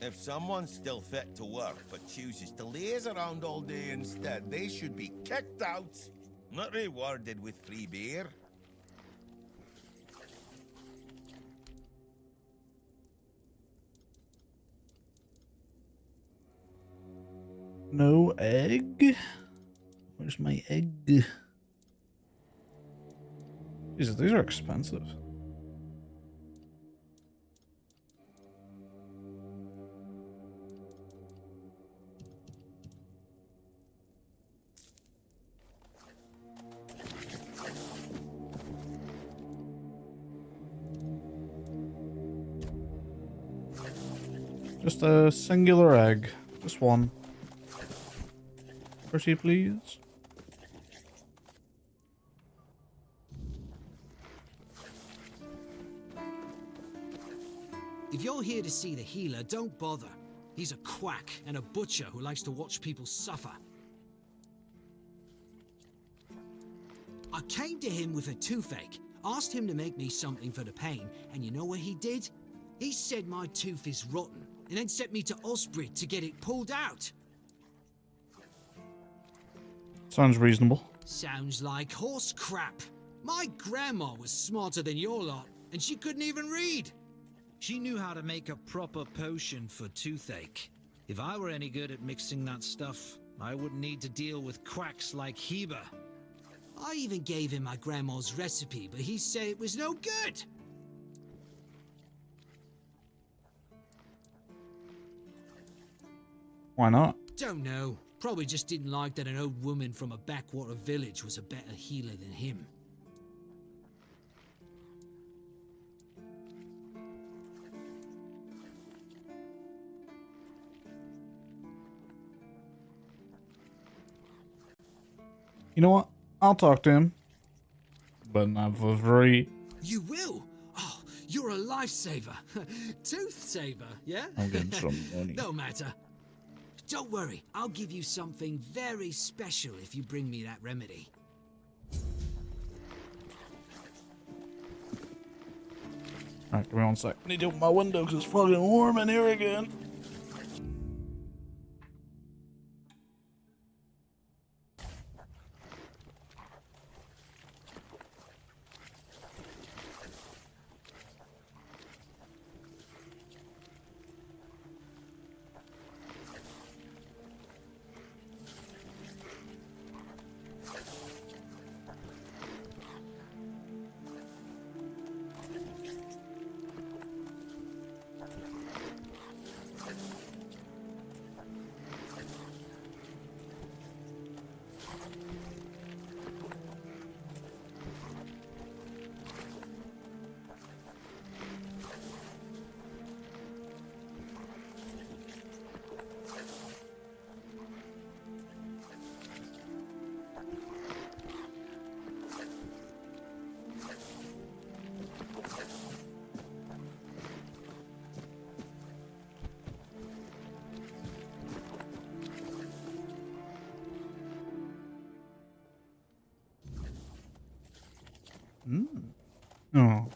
If someone's still fit to work but chooses to laze around all day instead, they should be kicked out, not rewarded with free beer. No egg? Where's my egg? Jesus, these are expensive. Just a singular egg. Just one. Pretty please. If you're here to see the healer, don't bother. He's a quack and a butcher who likes to watch people suffer. I came to him with a toothache, asked him to make me something for the pain, and you know what he did? He said my tooth is rotten, and then sent me to Osbrid to get it pulled out. Sounds reasonable. Sounds like horse crap. My grandma was smarter than your lot, and she couldn't even read. She knew how to make a proper potion for toothache. If I were any good at mixing that stuff, I wouldn't need to deal with quacks like Heber. I even gave him my grandma's recipe, but he said it was no good. Why not? Don't know. Probably just didn't like that an old woman from a backwater village was a better healer than him. You know what? I'll talk to him. But not for free. You will? Oh, you're a lifesaver. Tooth saver, yeah? I'm getting some money. No matter. Don't worry, I'll give you something very special if you bring me that remedy. Alright, give me 1 sec. I need to open my window because it's fucking warm in here again. Oh.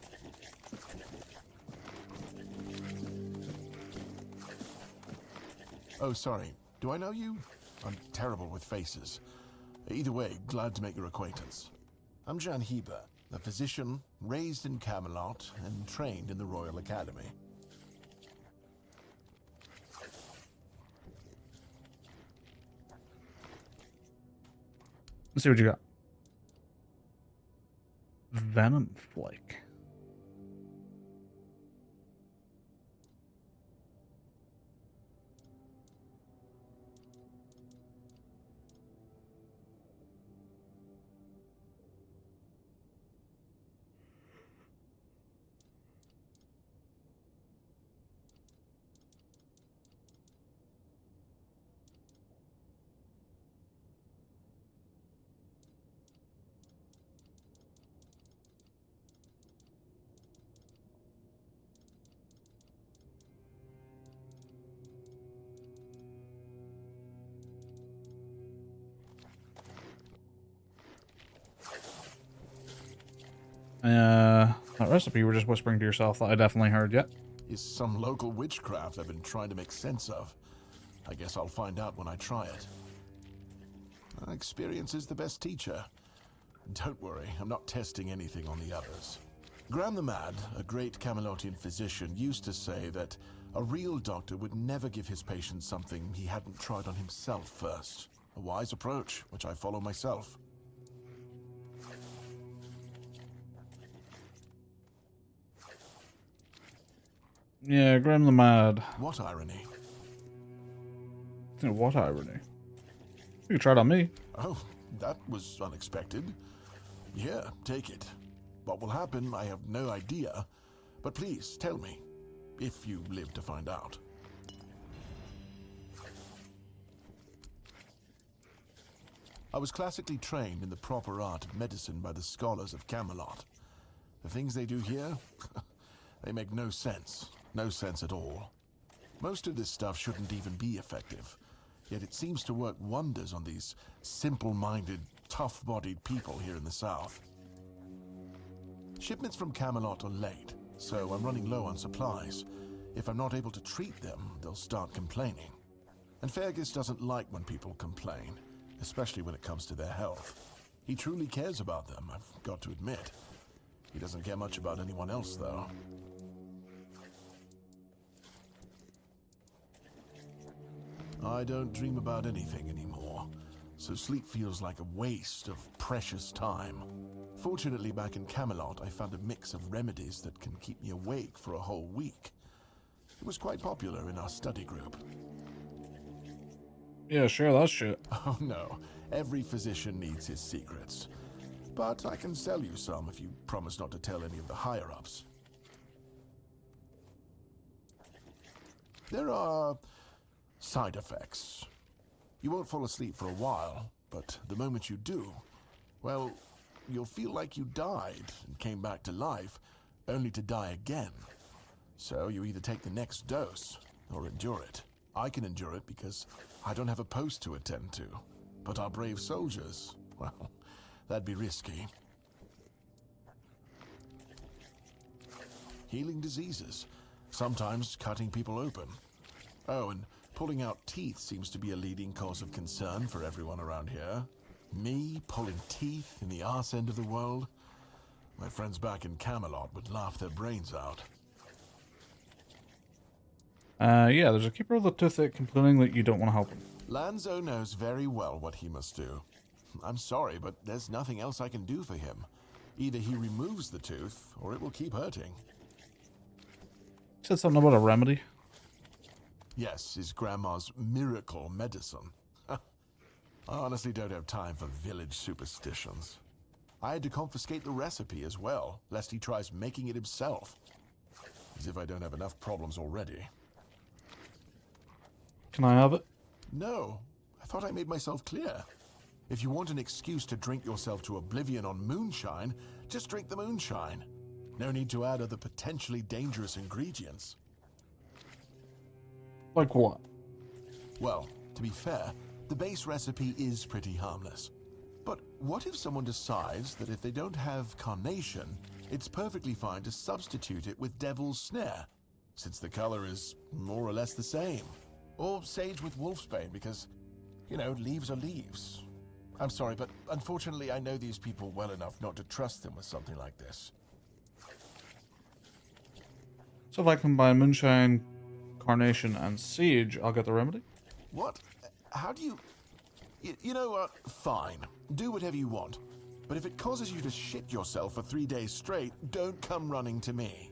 Oh, sorry. Do I know you? I'm terrible with faces. Either way, glad to make your acquaintance. I'm Jan Heber, a physician raised in Camelot and trained in the Royal Academy. Let's see what you got. Venom Flake. That recipe you were just whispering to yourself that I definitely heard, yeah. Is some local witchcraft I've been trying to make sense of. I guess I'll find out when I try it. Experience is the best teacher. Don't worry, I'm not testing anything on the others. Graham the Mad, a great Camelotian physician, used to say that a real doctor would never give his patient something he hadn't tried on himself first. A wise approach, which I follow myself. Yeah, Graham the Mad. What irony? What irony? You can try it on me. Oh, that was unexpected. Here, take it. What will happen, I have no idea. But please, tell me, if you live to find out. I was classically trained in the proper art of medicine by the scholars of Camelot. The things they do here, they make no sense. No sense at all. Most of this stuff shouldn't even be effective. Yet it seems to work wonders on these simple-minded, tough-bodied people here in the south. Shipments from Camelot are late, so I'm running low on supplies. If I'm not able to treat them, they'll start complaining. And Fergus doesn't like when people complain, especially when it comes to their health. He truly cares about them, I've got to admit. He doesn't care much about anyone else, though. I don't dream about anything anymore, so sleep feels like a waste of precious time. Fortunately, back in Camelot, I found a mix of remedies that can keep me awake for a whole week. It was quite popular in our study group. Yeah, share that shit. Oh no, every physician needs his secrets. But I can sell you some if you promise not to tell any of the higher-ups. There are side effects. You won't fall asleep for a while, but the moment you do, well, you'll feel like you died and came back to life, only to die again. So you either take the next dose, or endure it. I can endure it because I don't have a post to attend to. But our brave soldiers, well, that'd be risky. Healing diseases, sometimes cutting people open. Oh, and pulling out teeth seems to be a leading cause of concern for everyone around here. Me pulling teeth in the arse end of the world? My friends back in Camelot would laugh their brains out. Yeah, there's a keeper of the toothache complaining that you don't want to help him. Lanzo knows very well what he must do. I'm sorry, but there's nothing else I can do for him. Either he removes the tooth, or it will keep hurting. You said something about a remedy? Yes, his grandma's miracle medicine. I honestly don't have time for village superstitions. I had to confiscate the recipe as well, lest he tries making it himself. As if I don't have enough problems already. Can I have it? No, I thought I made myself clear. If you want an excuse to drink yourself to oblivion on moonshine, just drink the moonshine. No need to add other potentially dangerous ingredients. Like what? Well, to be fair, the base recipe is pretty harmless. But what if someone decides that if they don't have carnation, it's perfectly fine to substitute it with devil's snare, since the color is more or less the same? Or sage with wolfsbane, because, you know, leaves are leaves. I'm sorry, but unfortunately I know these people well enough not to trust them with something like this. So if I combine moonshine, carnation, and sage, I'll get the remedy? What? How do you... You know what? Fine. Do whatever you want. But if it causes you to shit yourself for 3 days straight, don't come running to me.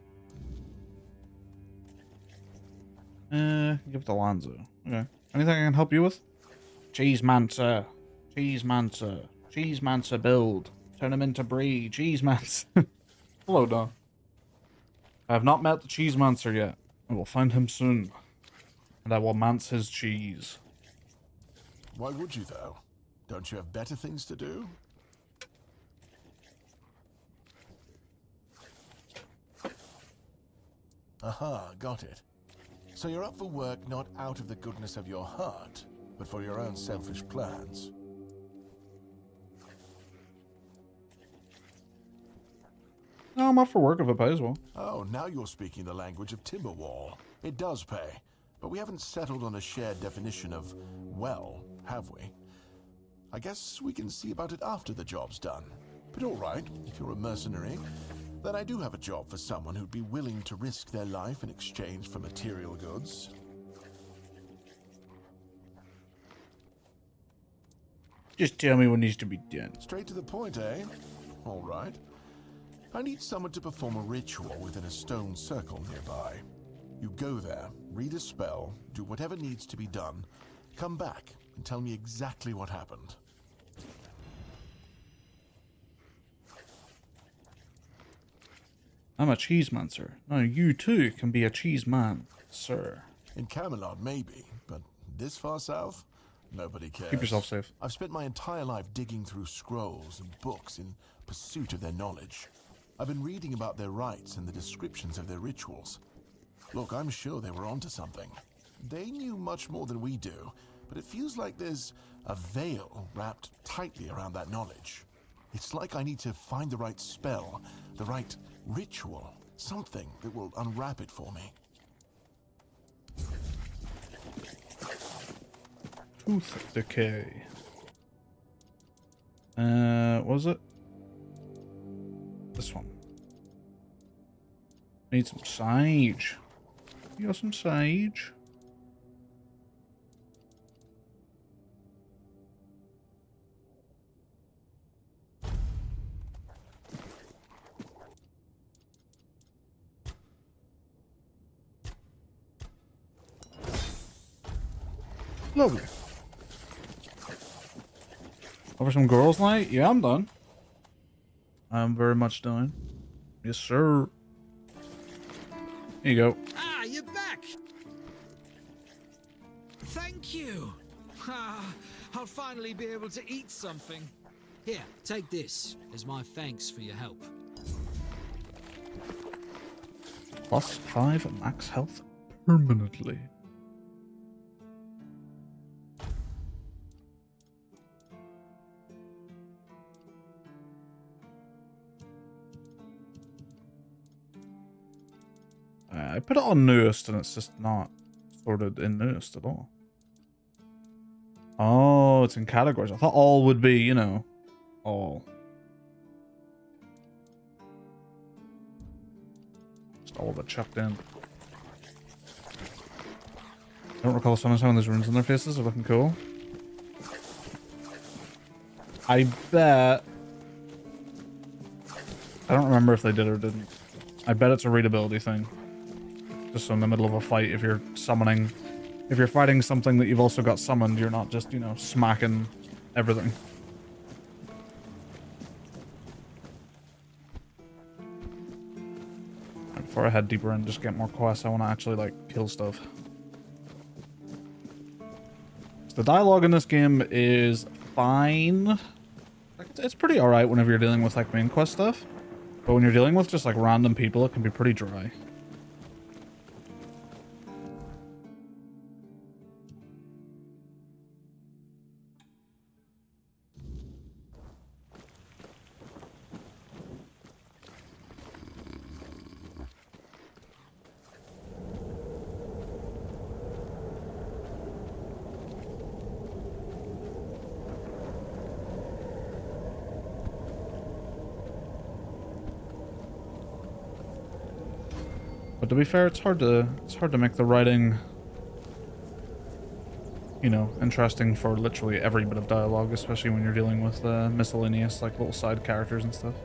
Give it to Lanzo. Okay. Anything I can help you with? Cheese Mancer. Cheese Mancer. Cheese Mancer build. Turn him into brie. Cheese Mancer. Hello, Don. I have not met the Cheese Mancer yet. I will find him soon. And I will mance his cheese. Why would you, though? Don't you have better things to do? Aha, got it. So you're up for work not out of the goodness of your heart, but for your own selfish plans. No, I'm up for work if it pays well. Oh, now you're speaking the language of Timberwall. It does pay, but we haven't settled on a shared definition of well, have we? I guess we can see about it after the job's done. But all right, if you're a mercenary, then I do have a job for someone who'd be willing to risk their life in exchange for material goods. Just tell me what needs to be done. Straight to the point, eh? All right. I need someone to perform a ritual within a stone circle nearby. You go there, read a spell, do whatever needs to be done, come back and tell me exactly what happened. I'm a cheese man, sir. Now you too can be a cheese man, sir. In Camelot, maybe, but this far south? Nobody cares. Keep yourself safe. I've spent my entire life digging through scrolls and books in pursuit of their knowledge. I've been reading about their rites and the descriptions of their rituals. Look, I'm sure they were onto something. They knew much more than we do, but it feels like there's a veil wrapped tightly around that knowledge. It's like I need to find the right spell, the right ritual, something that will unwrap it for me. Tooth decay. What was it? This one. Need some sage. You got some sage? Lovely. Over some girls' night? Yeah, I'm done. I'm very much done. Yes, sir. Here you go. Ah, you're back! Thank you! Ah, I'll finally be able to eat something. Here, take this as my thanks for your help. Plus 5 max health permanently. I put it on newest and it's just not sorted in newest at all. Oh, it's in categories. I thought all would be, you know, all. Just all of it chucked in. I don't recall someone having these runes on their faces. They're looking cool. I bet... I don't remember if they did or didn't. I bet it's a readability thing. Just so in the middle of a fight, if you're summoning... If you're fighting something that you've also got summoned, you're not just, you know, smacking everything. Before I head deeper and just get more quests, I want to actually, like, kill stuff. So the dialogue in this game is fine. It's pretty alright whenever you're dealing with, like, main quest stuff. But when you're dealing with just, like, random people, it can be pretty dry. But to be fair, it's hard to make the writing, you know, interesting for literally every bit of dialogue, especially when you're dealing with miscellaneous, like, little side characters and stuff.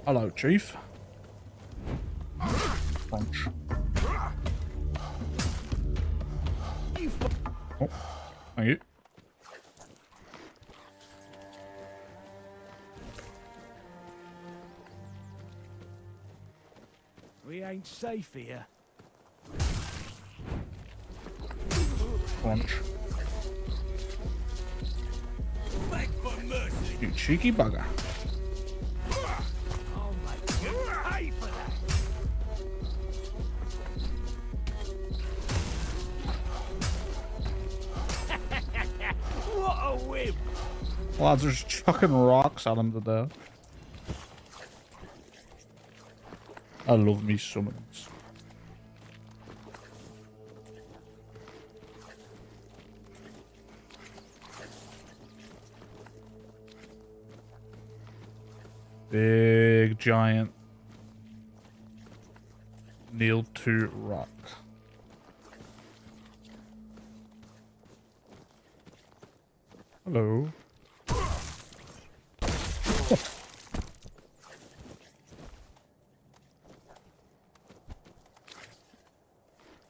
Hello, Chief. Punch. Oh, thank you. We ain't safe here. Punch. Beg for mercy. You cheeky bugger. Oh my God! Pay for that. Lads are just chucking rocks at him to death. I love me summons. Big giant nailed to rock. Hello.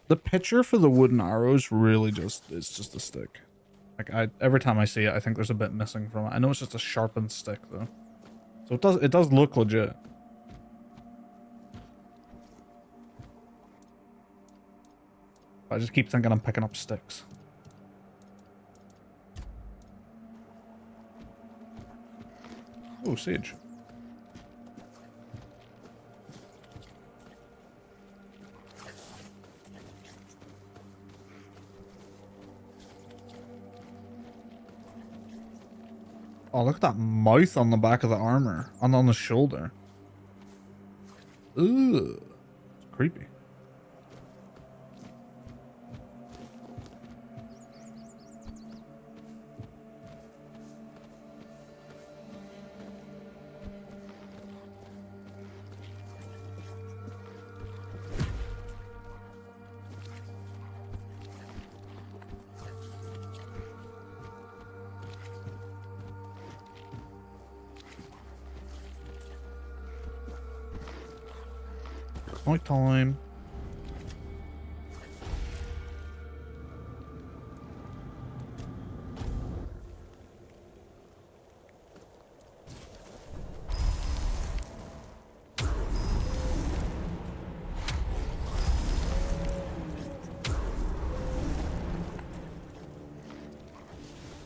The picture for the wooden arrows really it's just a stick. Like every time I see it, I think there's a bit missing from it. I know it's just a sharpened stick though. So it does look legit. I just keep thinking I'm picking up sticks. Oh, sage. Oh, look at that mouth on the back of the armor. And on the shoulder. Ooh. It's creepy. Night time.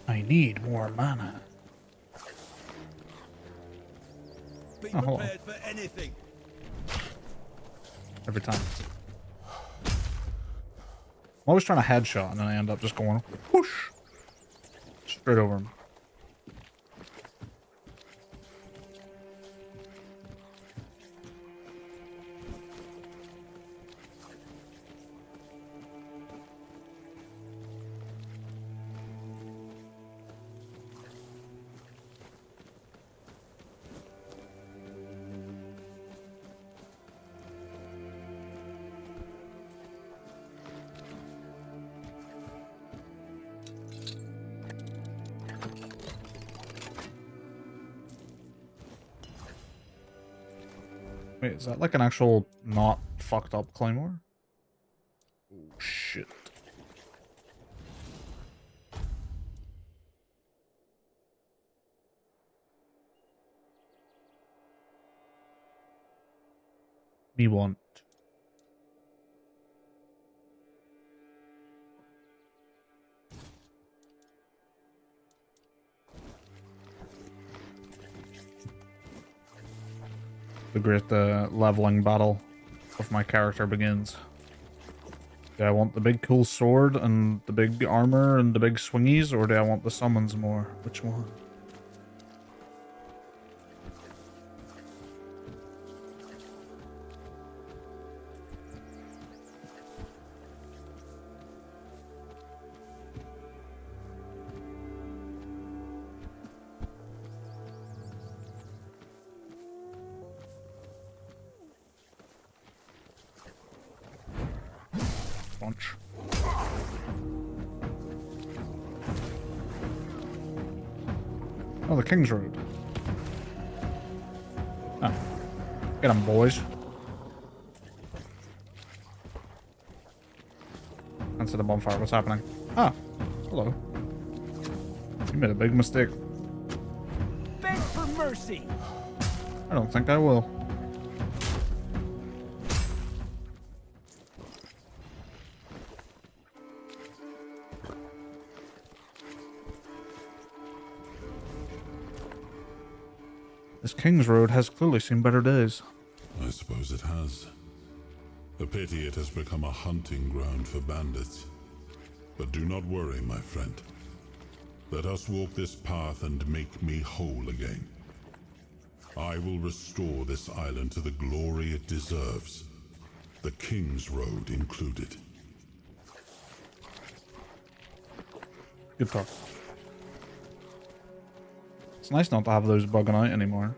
I need more mana. Be Oh, prepared for anything. every time. I'm always trying to headshot and then I end up just going whoosh straight over him. Wait, is that like an actual not fucked up claymore? Oh shit. Me want. The great leveling battle of my character begins. Do I want the big cool sword and the big armor and the big swingies, or do I want the summons more? Which one? Bunch. Oh, the King's Road. Oh. Get 'em, boys. Answer the bonfire. What's happening? Ah, hello. You made a big mistake. Beg for mercy. I don't think I will. This King's Road has clearly seen better days. I suppose it has. A pity it has become a hunting ground for bandits. But do not worry, my friend. Let us walk this path and make me whole again. I will restore this island to the glory it deserves, the King's Road included. Good talk. It's nice not to have those bugging out anymore.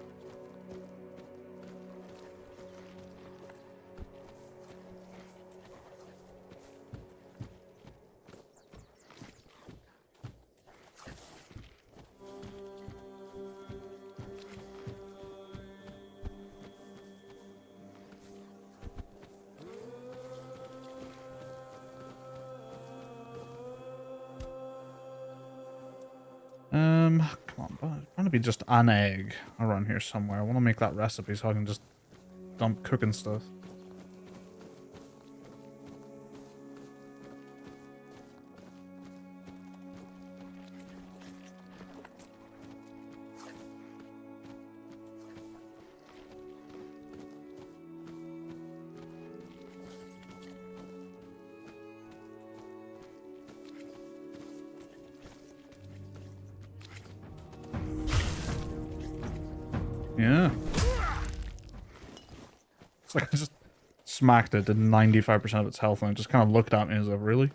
Come on, there's going to be just an egg around here somewhere. I want to make that recipe so I can just dump cooking stuff. Yeah. It's like I just smacked it, did 95% of its health, and it just kind of looked at me as if, really?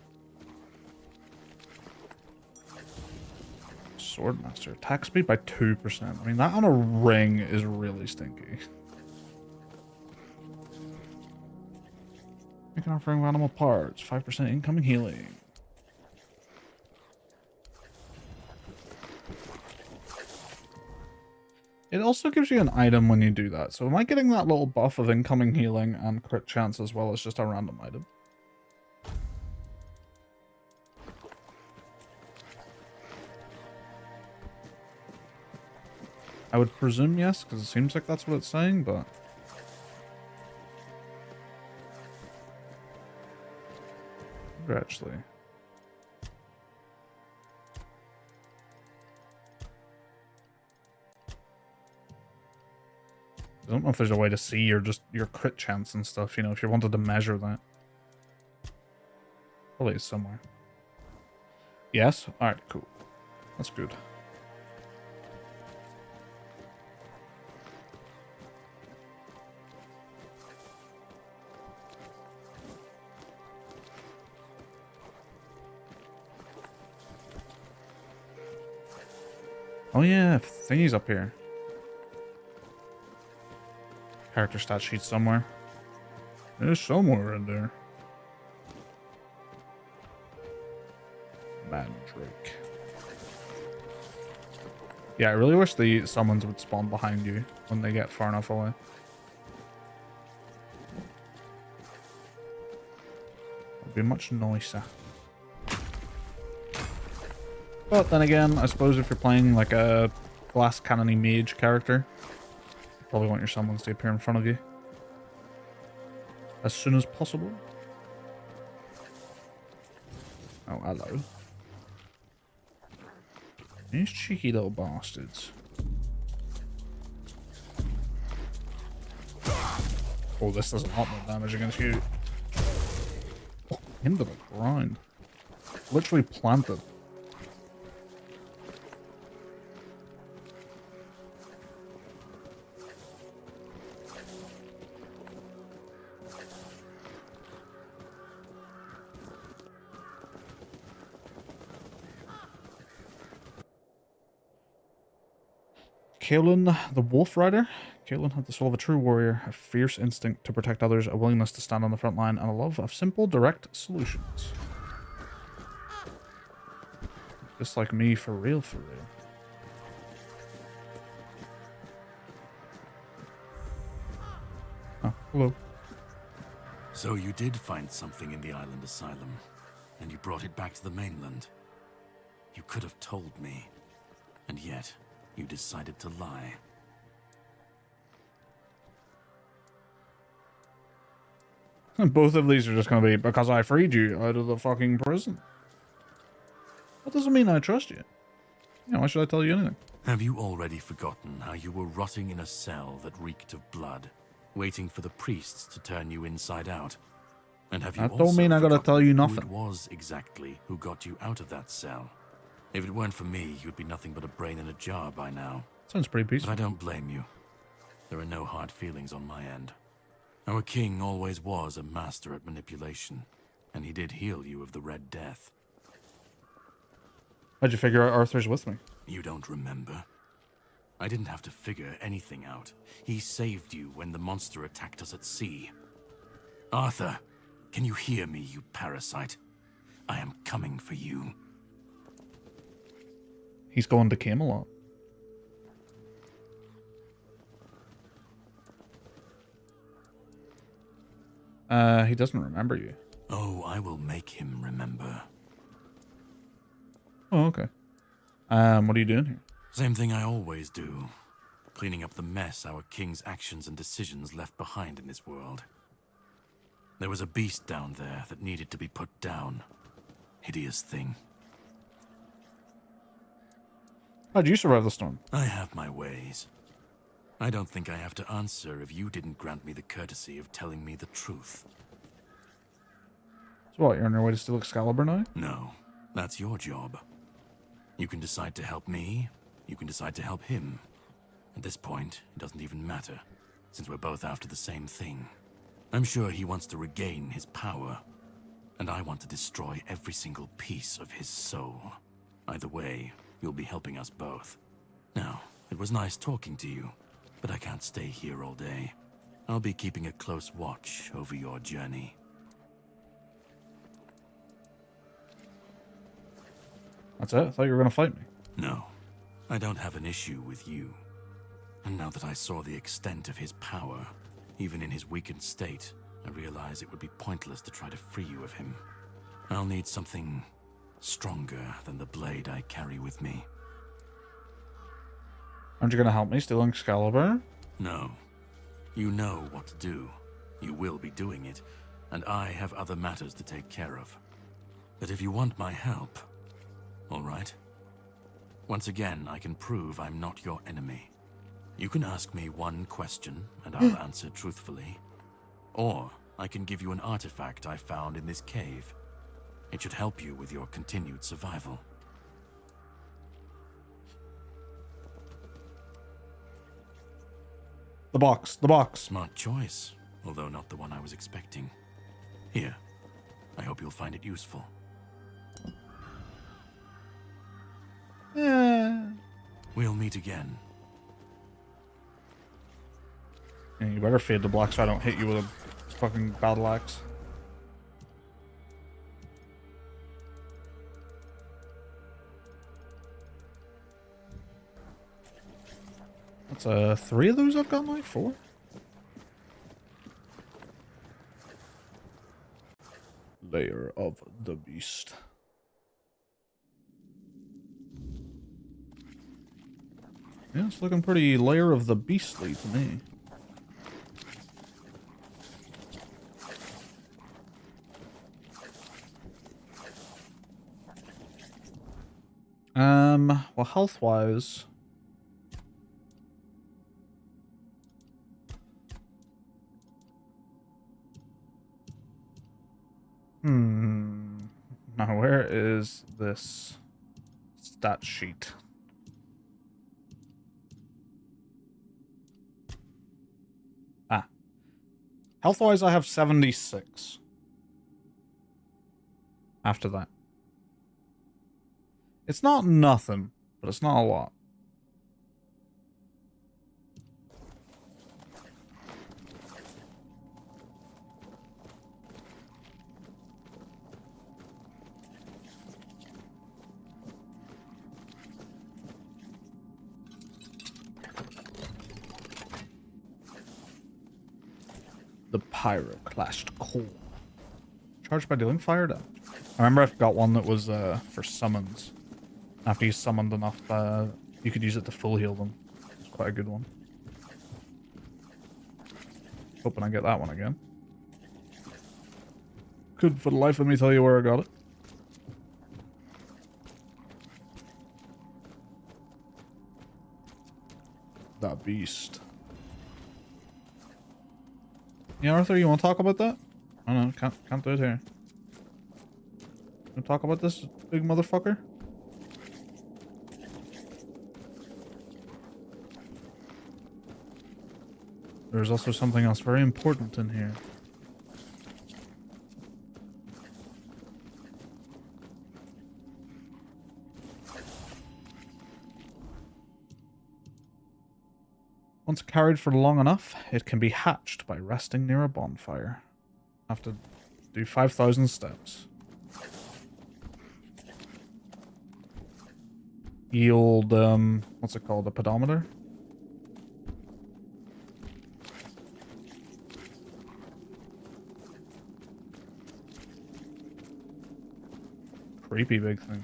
Swordmaster. Attack speed by 2%. I mean, that on a ring is really stinky. Make an offering of animal parts. 5% incoming healing. It also gives you an item when you do that. So am I getting that little buff of incoming healing and crit chance as well as just a random item? I would presume yes, because it seems like that's what it's saying, but... actually... I don't know if there's a way to see your crit chance and stuff, you know, if you wanted to measure that. Probably is somewhere. Yes? Alright, cool. That's good. Oh yeah, thingy's up here. Character stat sheet somewhere. There's somewhere in there. Mandrake. Yeah, I really wish the summons would spawn behind you when they get far enough away. It'd be much nicer. But then again, I suppose if you're playing like a glass cannony mage character, you probably want your summons to appear in front of you as soon as possible. Oh, hello. These cheeky little bastards. Oh, this does a lot more damage against you. Oh, into the ground. Literally planted. Kaelin, the Wolf Rider. Kaelin had the soul of a true warrior, a fierce instinct to protect others, a willingness to stand on the front line, and a love of simple, direct solutions. Just like me, for real, for real. Oh, hello. So you did find something in the island asylum, and you brought it back to the mainland. You could have told me, and yet you decided to lie. Both of these are just going to be because I freed you out of the fucking prison. That doesn't mean I trust you. Yeah, why should I tell you anything? Have you already forgotten how you were rotting in a cell that reeked of blood, waiting for the priests to turn you inside out? And have you That don't mean I gotta tell you nothing. Who it was exactly who got you out of that cell? If it weren't for me, you'd be nothing but a brain in a jar by now. Sounds pretty peaceful. But I don't blame you. There are no hard feelings on my end. Our king always was a master at manipulation, and he did heal you of the Red Death. How'd you figure out Arthur's with me? You don't remember? I didn't have to figure anything out. He saved you when the monster attacked us at sea. Arthur, can you hear me, you parasite? I am coming for you. He's going to Camelot. He doesn't remember you. Oh, I will make him remember. Oh, okay. What are you doing here? Same thing I always do. Cleaning up the mess our king's actions and decisions left behind in this world. There was a beast down there that needed to be put down. Hideous thing. How'd you survive the storm? I have my ways. I don't think I have to answer if you didn't grant me the courtesy of telling me the truth. So what, you're on your way to steal Excalibur now? No, that's your job. You can decide to help me, you can decide to help him. At this point, it doesn't even matter, since we're both after the same thing. I'm sure he wants to regain his power, and I want to destroy every single piece of his soul. Either way, you'll be helping us both. Now, it was nice talking to you, but I can't stay here all day. I'll be keeping a close watch over your journey. That's it? I thought you were going to fight me. No, I don't have an issue with you. And now that I saw the extent of his power, even in his weakened state, I realize it would be pointless to try to free you of him. I'll need something stronger than the blade I carry with me. Aren't you going to help me steal Excalibur? No. You know what to do. You will be doing it, and I have other matters to take care of. But if you want my help, all right. Once again, I can prove I'm not your enemy. You can ask me one question, and I'll answer truthfully. Or I can give you an artifact I found in this cave. It should help you with your continued survival. The box, the box. Smart choice, although not the one I was expecting. Here, I hope you'll find it useful. We'll meet again. Yeah, you better fade to black so I don't hit you with a fucking battle axe. That's 3 of those I've got now? 4? Layer of the Beast. Yeah, it's looking pretty Layer of the Beastly to me. Well, health-wise... Now, where is this stat sheet? Ah. Health-wise, I have 76. After that. It's not nothing, but it's not a lot. The Pyroclast Core. Charged by dealing fire damage. I remember I've got one that was for summons. After you summoned enough, you could use it to full heal them. It's quite a good one. Hoping I get that one again. Couldn't for the life of me tell you where I got it. That beast. Yeah, Arthur, you want to talk about that? Oh no, can't do it here. You want to talk about this big motherfucker? There's also something else very important in here. Once carried for long enough, it can be hatched by resting near a bonfire. Have to do 5,000 steps. Yield, what's it called? A pedometer? Creepy big thing.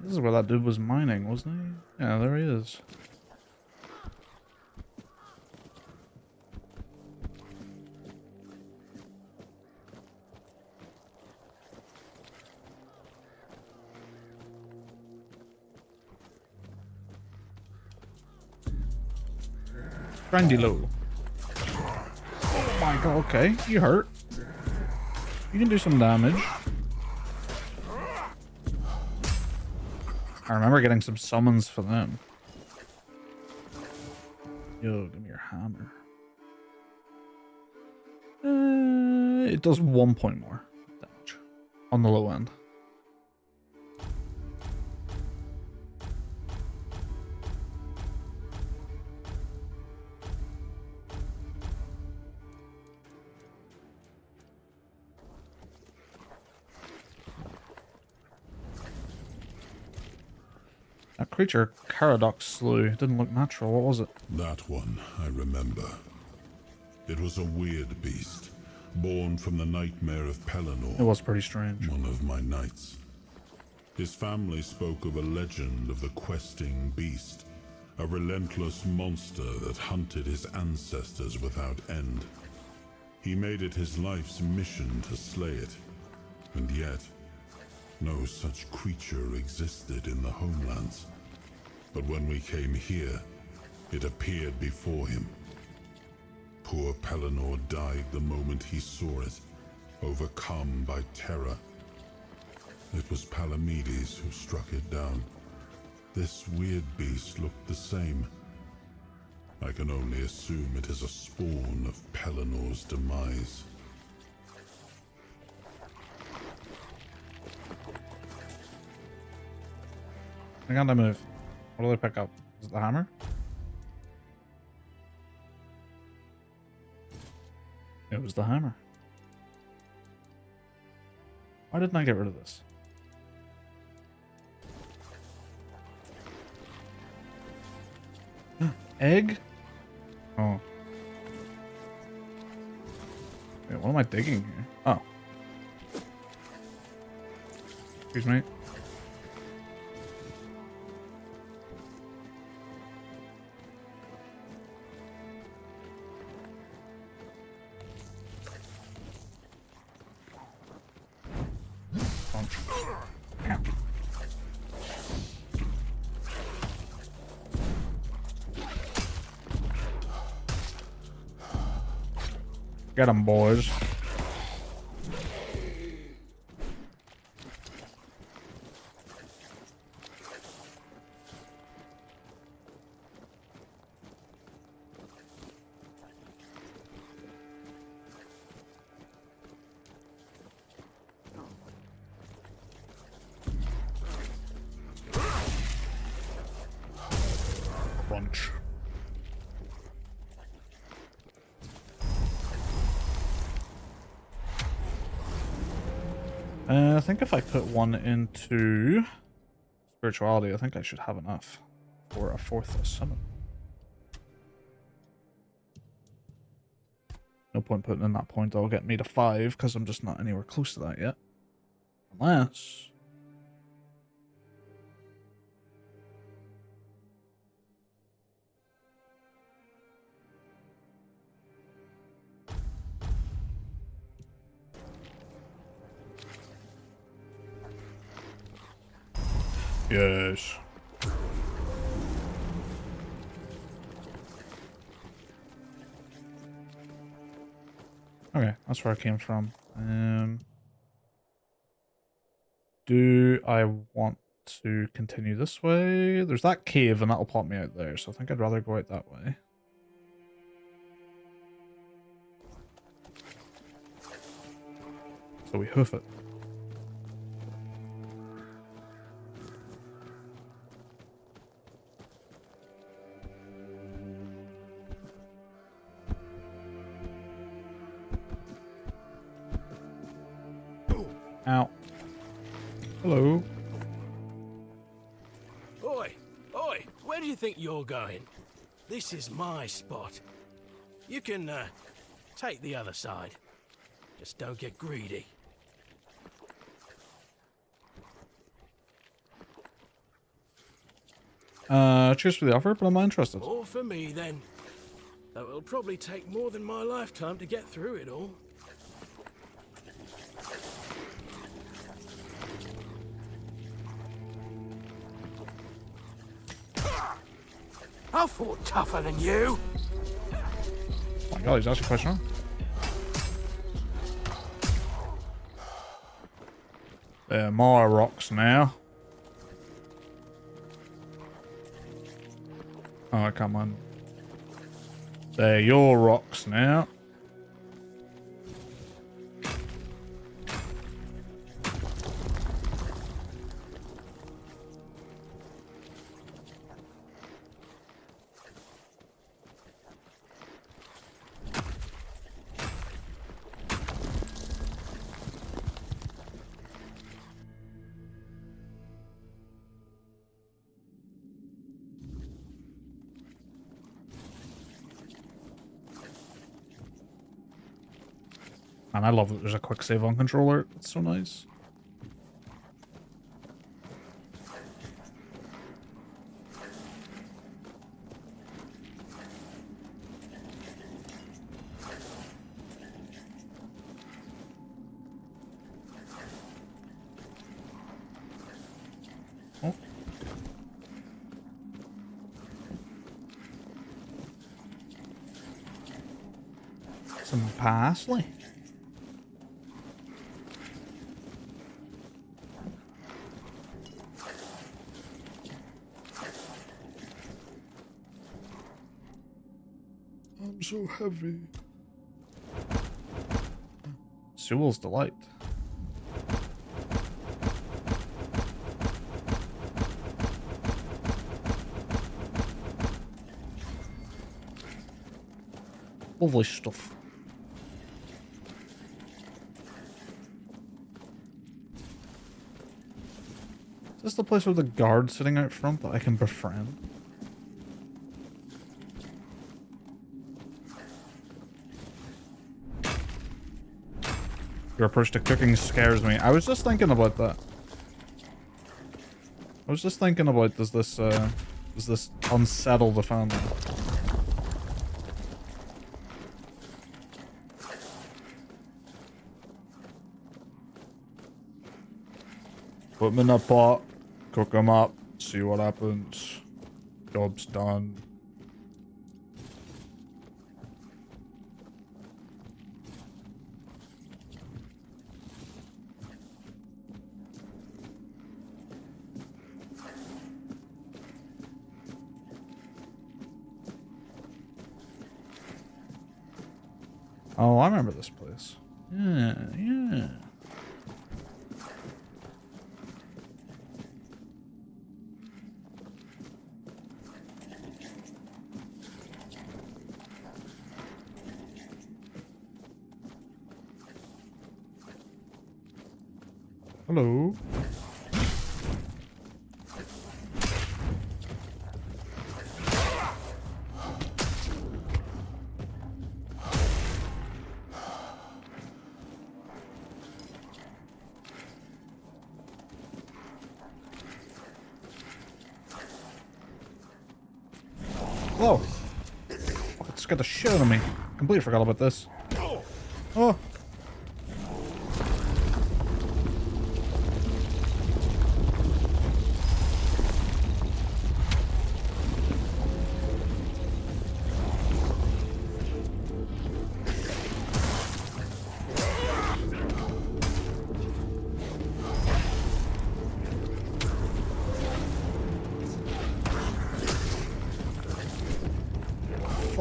This is where that dude was mining, wasn't he? Yeah, there he is. Brandy low. Oh my god, okay. You hurt. You can do some damage. I remember getting some summons for them. Yo, give me your hammer. It does 1 point more damage on the low end. That creature Caradox slew didn't look natural. What was it? That one, I remember. It was a weird beast, born from the nightmare of Pelennor. It was pretty strange. One of my knights. His family spoke of a legend of the questing beast, a relentless monster that hunted his ancestors without end. He made it his life's mission to slay it, and yet no such creature existed in the homelands. But when we came here, it appeared before him. Poor Pelennor died the moment he saw it, overcome by terror. It was Palamedes who struck it down. This weird beast looked the same. I can only assume it is a spawn of Pellennor's demise. I got to move. What do I pick up? Is it the hammer? It was the hammer. Why didn't I get rid of this? Egg? Oh. Wait, what am I digging here? Oh. Excuse me. Get 'em, boys. Crunch. I think if I put one into spirituality, I think I should have enough for a fourth summon. No point putting in that point. That'll get me to 5 because I'm just not anywhere close to that yet. Unless... Yes. Okay, that's where I came from. Do I want to continue this way? There's that cave and that'll pop me out there, so I think I'd rather go out that way. So we hoof it. Ow. Hello. Oi! Oi! Where do you think you're going? This is my spot. You can, take the other side. Just don't get greedy. Cheers for the offer, but I'm not interested. All for me, then. Though it'll probably take more than my lifetime to get through it all. I fought tougher than you. Oh my god, he's actually quite strong. They're my rocks now. Oh, come on. They're your rocks now. And I love that there's a quick save on controller. It's so nice. Oh. Some parsley. I'm so heavy. Sewell's Delight. Lovely stuff. Is this the place with the guard sitting out front that I can befriend? Your approach to cooking scares me. I was just thinking about that. I was just thinking about does this unsettle the family? Put them in a pot, cook them up, see what happens. Job's done. Oh, I remember this place. Yeah, yeah. Hello. Whoa. It scared the shit out of me. Completely forgot about this. Oh.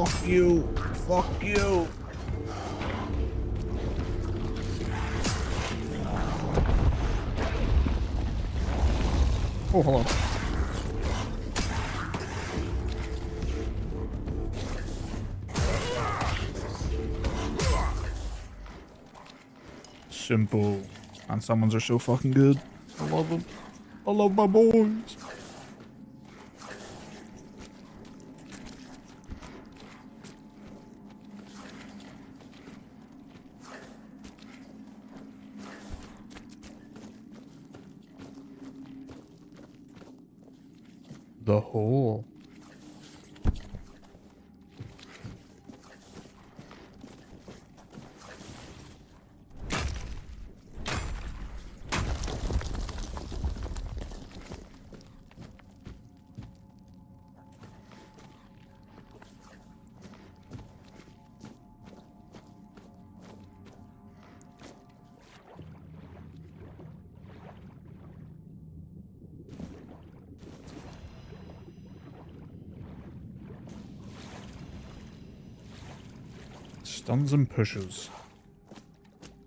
Fuck you. Fuck you. Oh, hello. Simple. And summons are so fucking good. I love them. I love my boys. The hole. Stuns and pushes.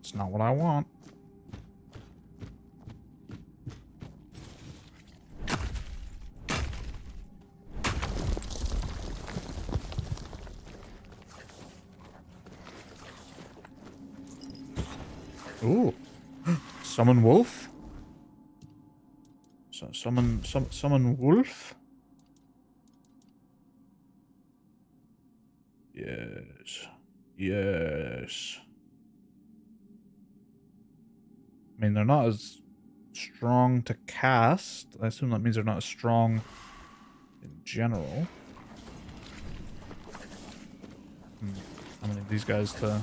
It's not what I want. Ooh. Summon wolf? So summon wolf? Yes. Yes. I mean, they're not as strong to cast. I assume that means they're not as strong in general. How many of these guys to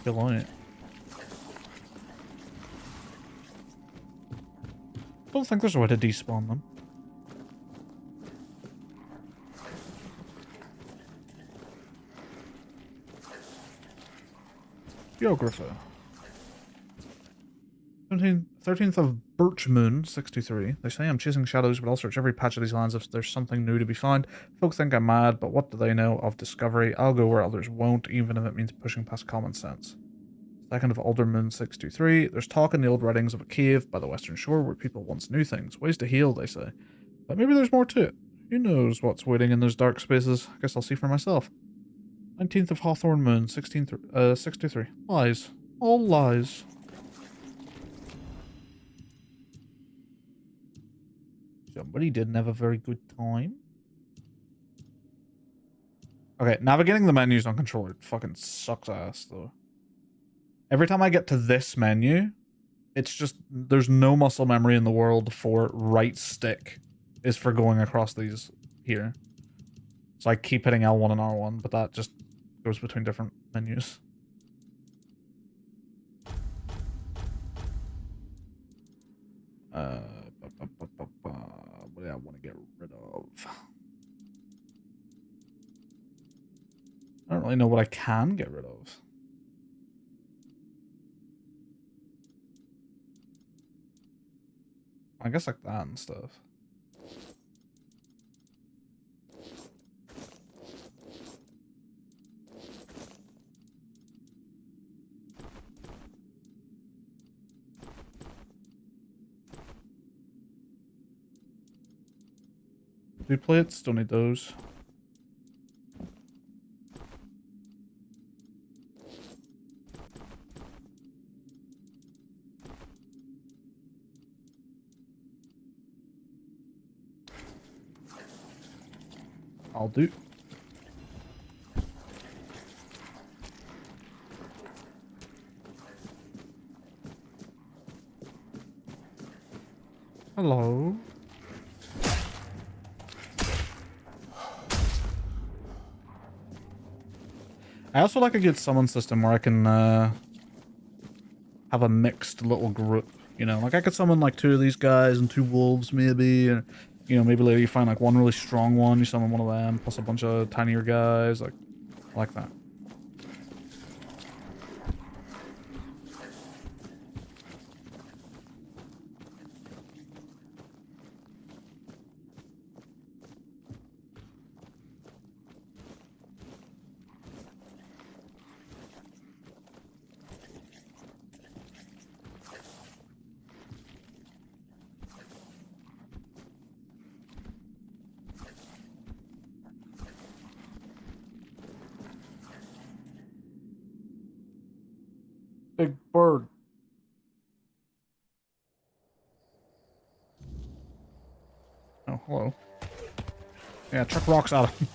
kill on it? I don't think there's a way to despawn them. Geographer. 13th of Birch Moon, 63. They say I'm chasing shadows, but I'll search every patch of these lands if there's something new to be found. Folks think I'm mad, but what do they know of discovery? I'll go where others won't, even if it means pushing past common sense. 2nd of Alder Moon, 63. There's talk in the old writings of a cave by the western shore where people once knew things. Ways to heal, they say. But maybe there's more to it. Who knows what's waiting in those dark spaces? I guess I'll see for myself. 19th of Hawthorn Moon, 63. Lies. All lies. Somebody didn't have a very good time. Okay, navigating the menus on controller fucking sucks ass, though. Every time I get to this menu, it's just, there's no muscle memory in the world for right stick is for going across these here. So I keep hitting L1 and R1, but that just goes between different menus. What do I want to get rid of? I don't really know what I can get rid of. I guess like that and stuff. Blue plates, don't need those. I'll do. Hello. I also like a good summon system where I can have a mixed little group, you know, like I could summon like 2 of these guys and 2 wolves maybe, and you know, maybe later you find like one really strong one, you summon one of them, plus a bunch of tinier guys, like, I like that. Bird. Oh, hello. Yeah, chuck rocks at him.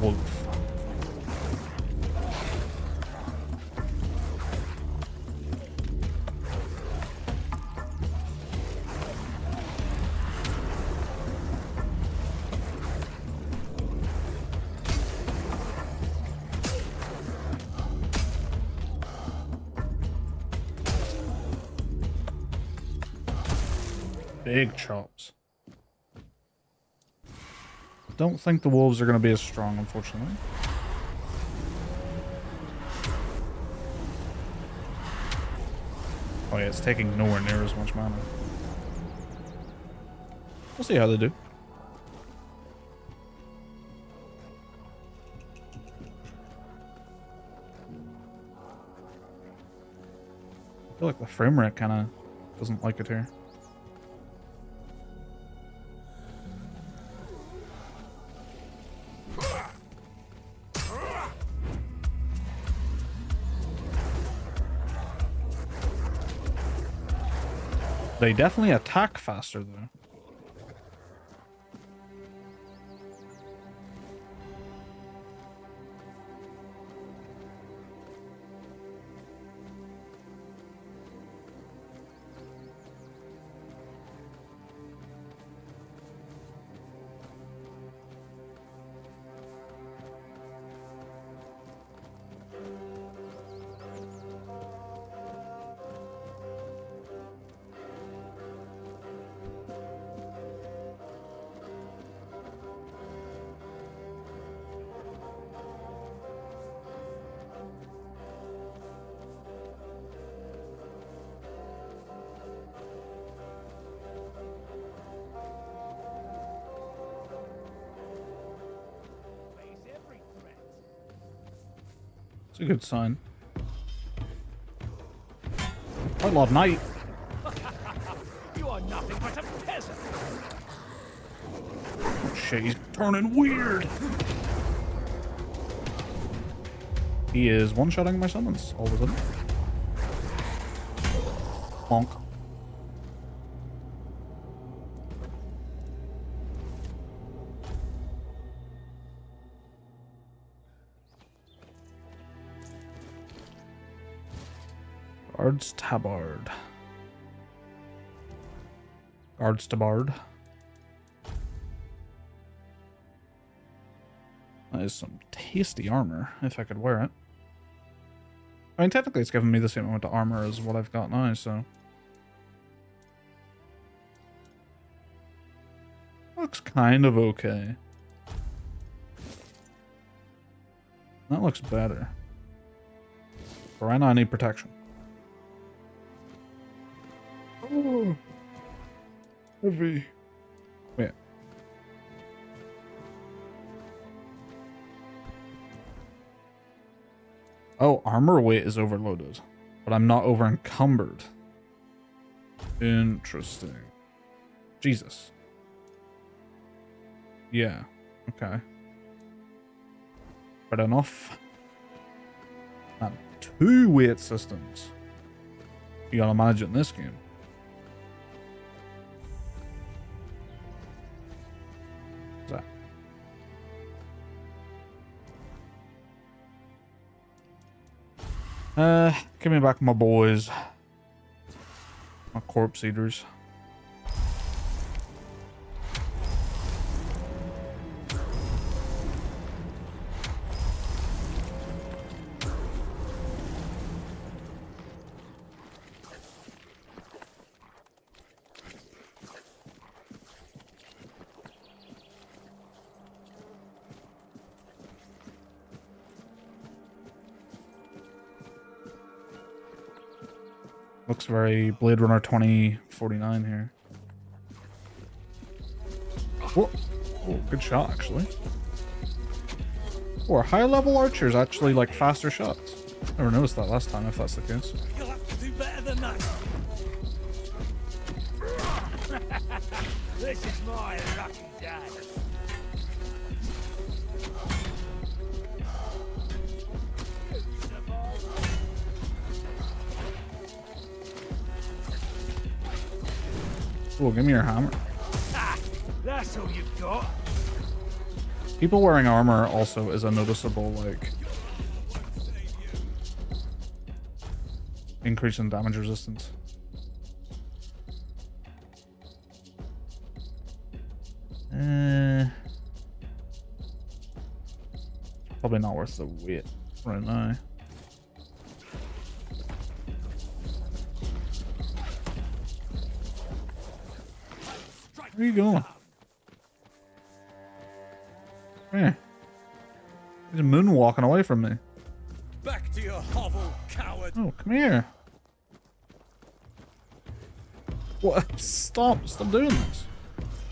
Wolf. Big chops. Don't think the wolves are going to be as strong, unfortunately. Oh yeah, it's taking nowhere near as much mana. We'll see how they do. I feel like the frame rate kind of doesn't like it here. They definitely attack faster, though. It's a good sign. Oh, Lord Knight. You are nothing but a peasant. Oh, shit, he's turning weird. He is one-shotting my summons all of a sudden. Bonk. Guard's Tabard. Guard's Tabard. That is some tasty armor, if I could wear it. I mean, technically it's giving me the same amount of armor as what I've got now, so... Looks kind of okay. That looks better. But right now I need protection. Oh, heavy. Wait. Oh, armor weight is overloaded, but I'm not over encumbered. Interesting. Jesus. Yeah. Okay. Fair enough. And 2 weight systems. You gotta manage it in this game. What's that? Give me back my boys. My corpse eaters. Looks very Blade Runner 2049 here. Whoa. Oh, good shot, actually. Or high level archers actually like faster shots. Never noticed that last time, if that's the case. You'll have to do better than that. This is my lucky day. Oh, give me your hammer. That's all you've got. People wearing armor also is a noticeable, like, increase in damage resistance. Probably not worth the wait right now. Where are you going? Here. He's moonwalking away from me. Back to your hovel, coward. Oh, come here. What? Stop doing this.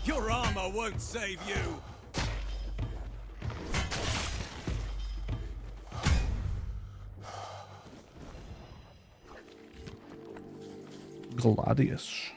Your armor won't save you. Gladius.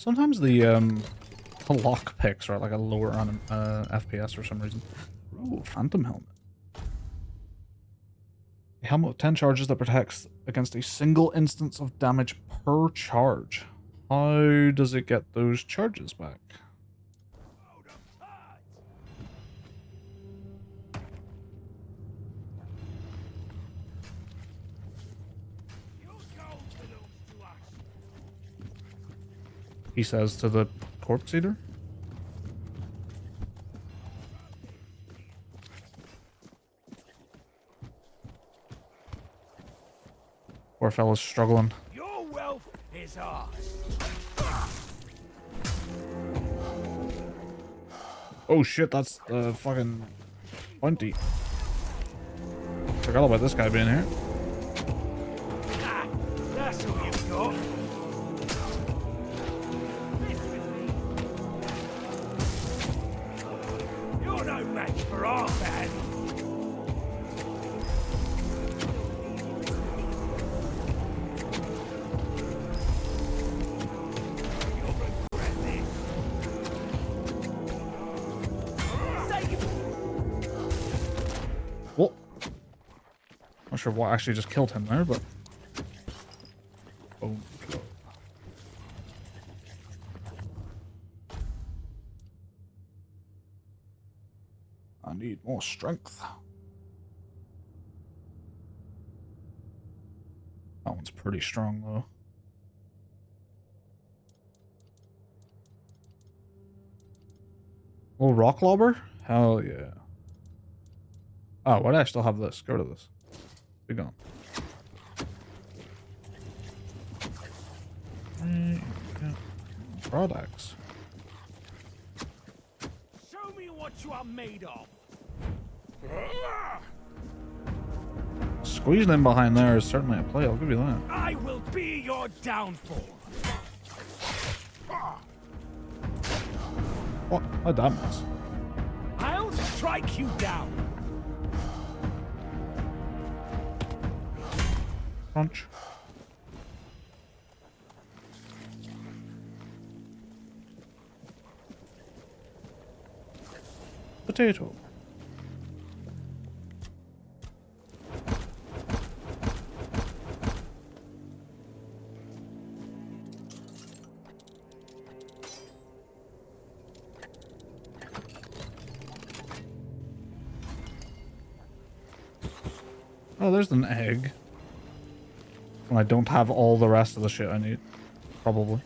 Sometimes the lock picks are at like a lower on FPS for some reason. Ooh, phantom helmet. A helmet with 10 charges that protects against a single instance of damage per charge. How does it get those charges back? He says to the corpse eater. Poor fella's struggling. Your wealth is ours. Oh shit, that's the fucking 20. Forgot about this guy being here. That's all you've got. You're no match for our band. What? Not sure what actually just killed him there, but. Oh. I need more strength. That one's pretty strong though. Oh, rock lobber? Hell yeah. Oh, why do I still have this? Go to this. Be gone. Broadaxe. Show me what you are made of. Squeezing in behind there is certainly a play, I'll give you that. I will be your downfall. What? How'd that miss? I'll strike you down. Crunch. Potato. Oh, there's an egg. When I don't have all the rest of the shit I need. Probably.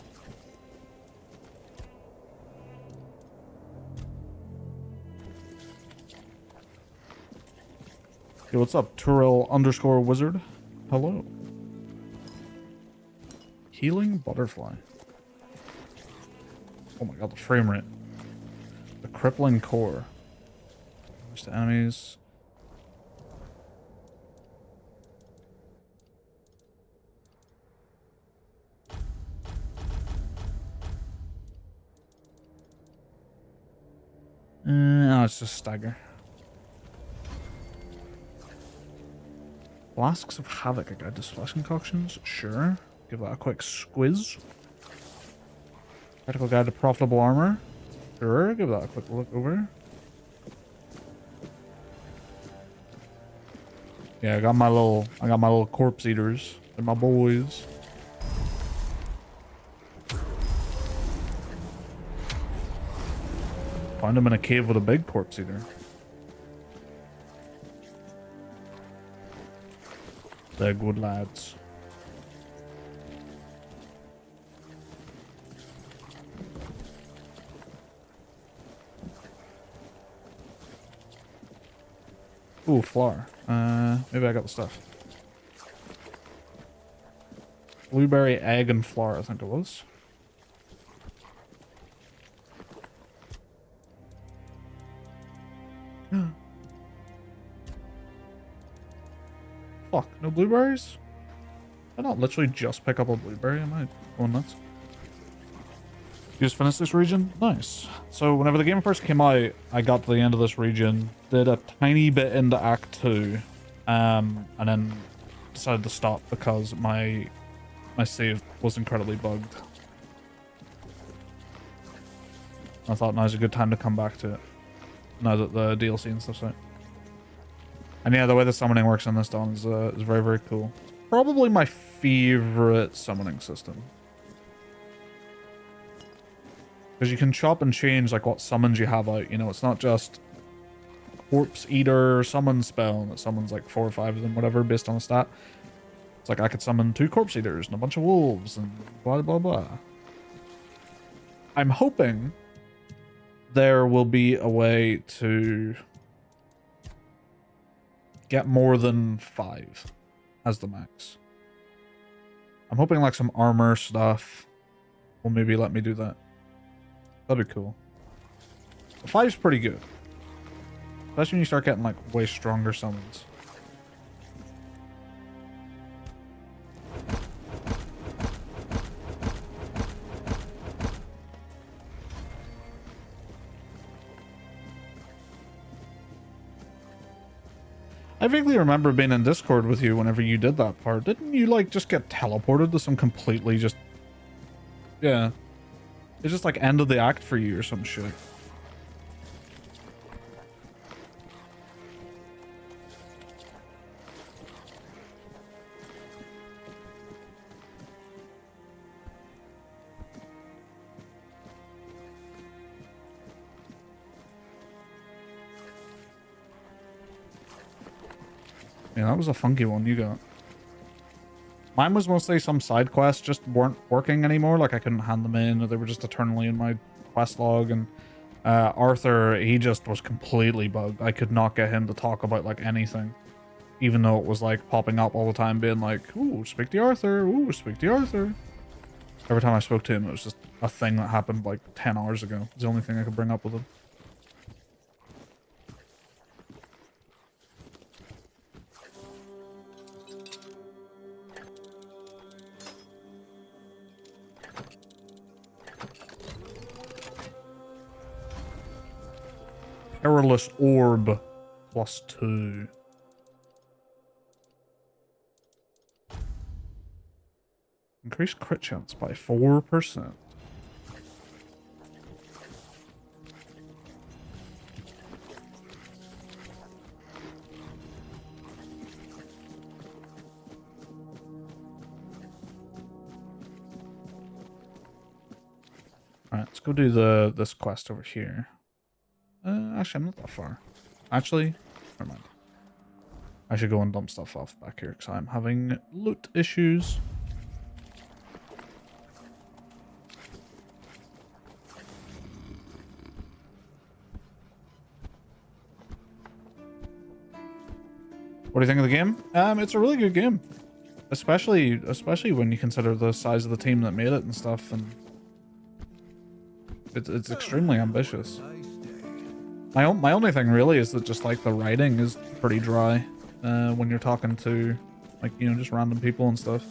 Yo, what's up? Turel_wizard. Hello. Healing butterfly. Oh my god, the frame rate. The crippling core. There's the enemies. No, it's just stagger. Flasks of Havoc, a guide to splash concoctions? Sure. Give that a quick squiz. Practical guide to profitable armor? Sure, give that a quick look over. Yeah, I got my little corpse eaters. They're my boys. Find them in a cave with a big corpse eater. They're good lads. Ooh, flower. Maybe I got the stuff. Blueberry, egg, and flower, I think it was. Fuck, no blueberries? Did I not literally just pick up a blueberry? Am I going nuts? You just finished this region? Nice. So whenever the game first came out, I got to the end of this region, did a tiny bit into Act 2, and then decided to stop because my save was incredibly bugged. I thought now's a good time to come back to it, now that the DLC and stuff's out. And yeah, the way the summoning works in this Dawn is very, very cool. It's probably my favorite summoning system. Because you can chop and change like what summons you have out, you know, it's not just Corpse Eater summon spell that summons like 4 or 5 of them, whatever, based on a stat. It's like I could summon 2 Corpse Eaters and a bunch of wolves and blah blah blah. I'm hoping there will be a way to get more than 5 as the max. I'm hoping like some armor stuff will maybe let me do that. That'd be cool. 5's pretty good. Especially when you start getting like way stronger summons. I vaguely remember being in Discord with you whenever you did that part. Didn't you like just get teleported to some completely just... Yeah. It's just like end of the act for you or some shit. Yeah, that was a funky one you got. Mine was mostly some side quests just weren't working anymore. Like I couldn't hand them in, or they were just eternally in my quest log. And Arthur, he just was completely bugged. I could not get him to talk about like anything, even though it was like popping up all the time, being like, "Ooh, speak to Arthur. Ooh, speak to Arthur." Every time I spoke to him, it was just a thing that happened like 10 hours ago. It's the only thing I could bring up with him. Perilous Orb +2. Increase crit chance by 4%. Alright, let's go do this quest over here. Actually, I'm not that far. Actually, never mind. I should go and dump stuff off back here because I'm having loot issues. What do you think of the game? It's a really good game, especially when you consider the size of the team that made it and stuff, and it's extremely ambitious. My only thing really is that just like the writing is pretty dry when you're talking to, like, you know, just random people and stuff.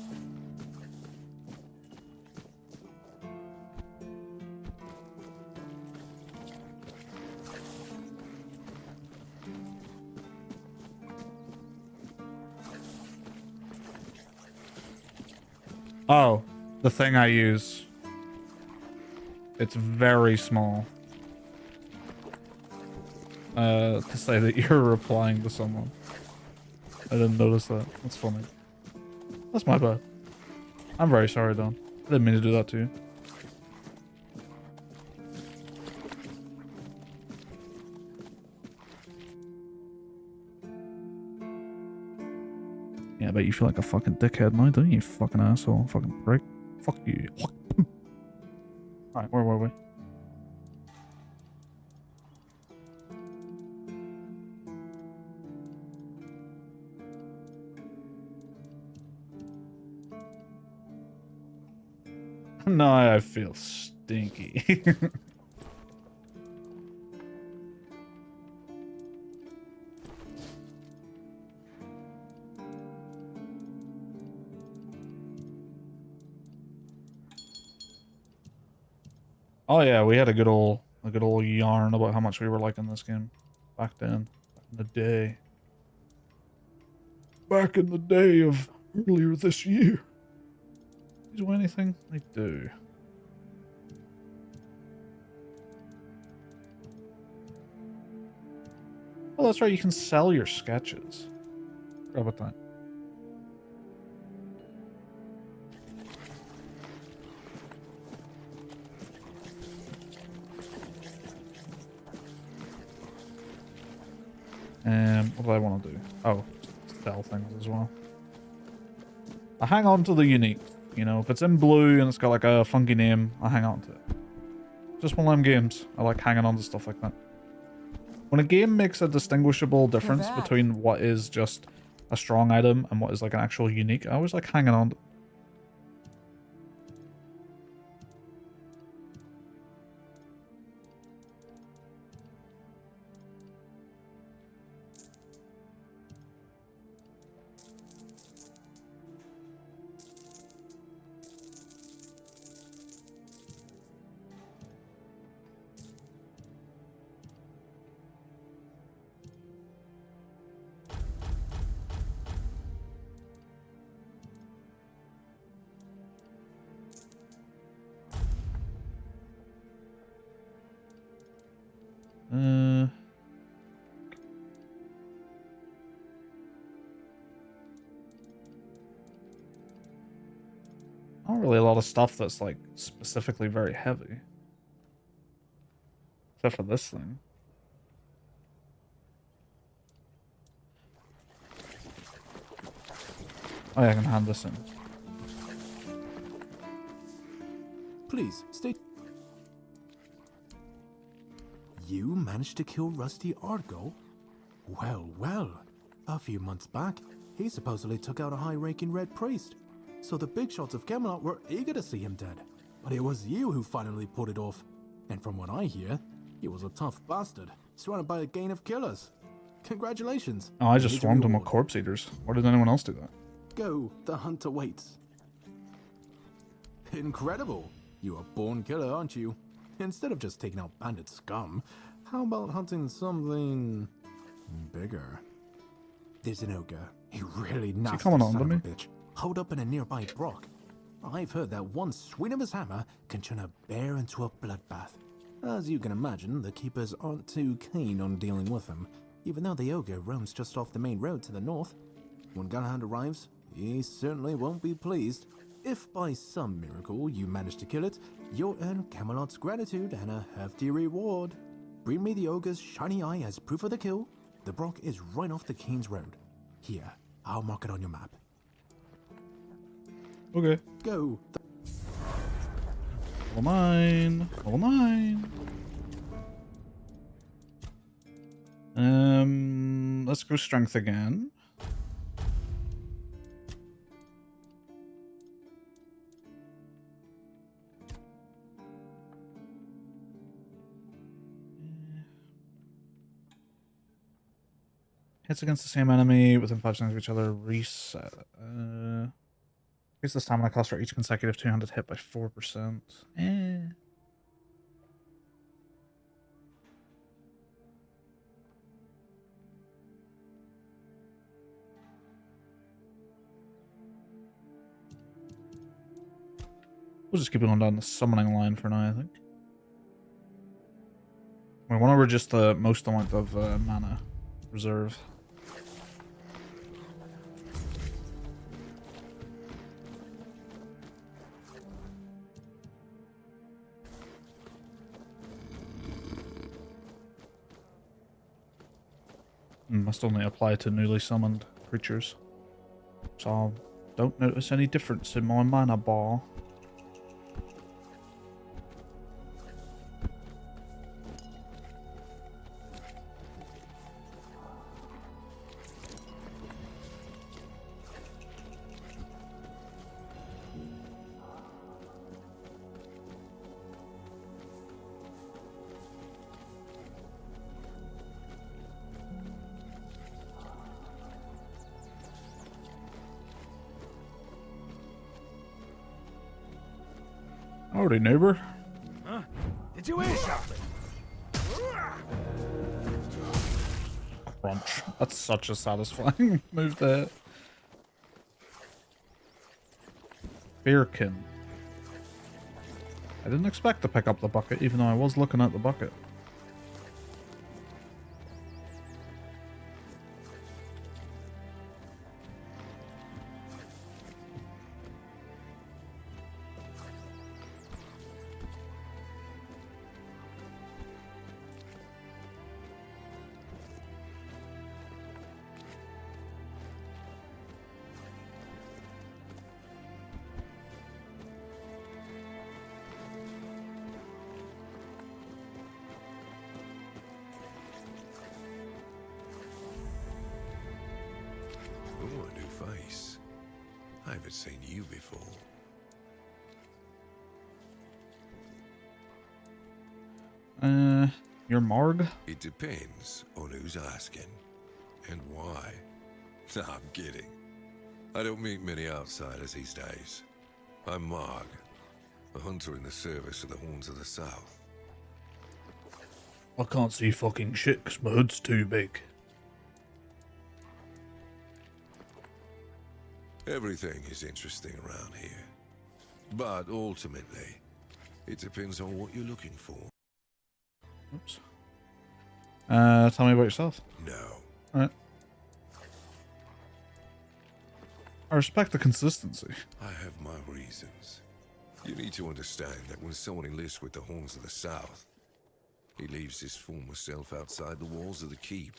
Oh, the thing I use. It's very small. To say that you're replying to someone. I didn't notice that. That's funny. That's my bad. I'm very sorry, Don. I didn't mean to do that to you. Yeah, I bet you feel like a fucking dickhead now, don't you, you fucking asshole, fucking prick. Fuck you. Alright, where were we? No, I feel stinky. Oh yeah, we had a good old yarn about how much we were liking this game back then, back in the day. Back in the day of earlier this year. Do anything? They do. Oh, that's right. You can sell your sketches. Forgot about that. What do I want to do? Oh, sell things as well. I hang on to the unique. You know, if it's in blue and it's got like a funky name, I hang on to it. Just one of them games. I like hanging on to stuff like that. When a game makes a distinguishable difference between what is just a strong item and what is like an actual unique, I always like hanging on to. Not really a lot of stuff that's like specifically very heavy. Except for this thing. Oh yeah, I can hand this in. Please, stay. You managed to kill Rusty Argo? Well, well. A few months back, he supposedly took out a high-ranking red priest. So the big shots of Camelot were eager to see him dead. But it was you who finally pulled it off. And from what I hear, he was a tough bastard, surrounded by a gang of killers. Congratulations. Oh, I just swarmed him with corpse eaters. Why did anyone else do that? Go, the hunter waits. Incredible. You're a born killer, aren't you? Instead of just taking out bandit scum, how about hunting something bigger? There's an ogre. He really nasty son of a bitch. Hold up in a nearby brook. I've heard that one swing of his hammer can turn a bear into a bloodbath. As you can imagine, the keepers aren't too keen on dealing with him, even though the ogre roams just off the main road to the north. When Galahad arrives, he certainly won't be pleased. If by some miracle you manage to kill it, you'll earn Camelot's gratitude and a hefty reward. Bring me the ogre's shiny eye as proof of the kill. The brook is right off the King's Road. Here, I'll mark it on your map. Okay. Go. Level 9. Level 9. Let's go strength again. Hits against the same enemy within 5 seconds of each other. Reset. Increase the stamina cost for each consecutive two-handed hit by 4%. We'll just keep going down the summoning line for now, I think. We want to reduce the most amount of mana reserve. Must only apply to newly summoned creatures. So I don't notice any difference in my mana bar. Howdy, neighbor. Huh? Did you hear something? Crunch. That's such a satisfying move there. Bearkin. I didn't expect to pick up the bucket, even though I was looking at the bucket. Oh, a new face. I haven't seen you before. You're Marg? It depends on who's asking and why. Nah, I'm kidding. I don't meet many outsiders these days. I'm Marg, a hunter in the service of the Horns of the South. I can't see fucking shit because my hood's too big. Everything is interesting around here. But ultimately, it depends on what you're looking for. Oops. Tell me about yourself. No. Alright. I respect the consistency. I have my reasons. You need to understand that when someone enlists with the Horns of the South, he leaves his former self outside the walls of the keep.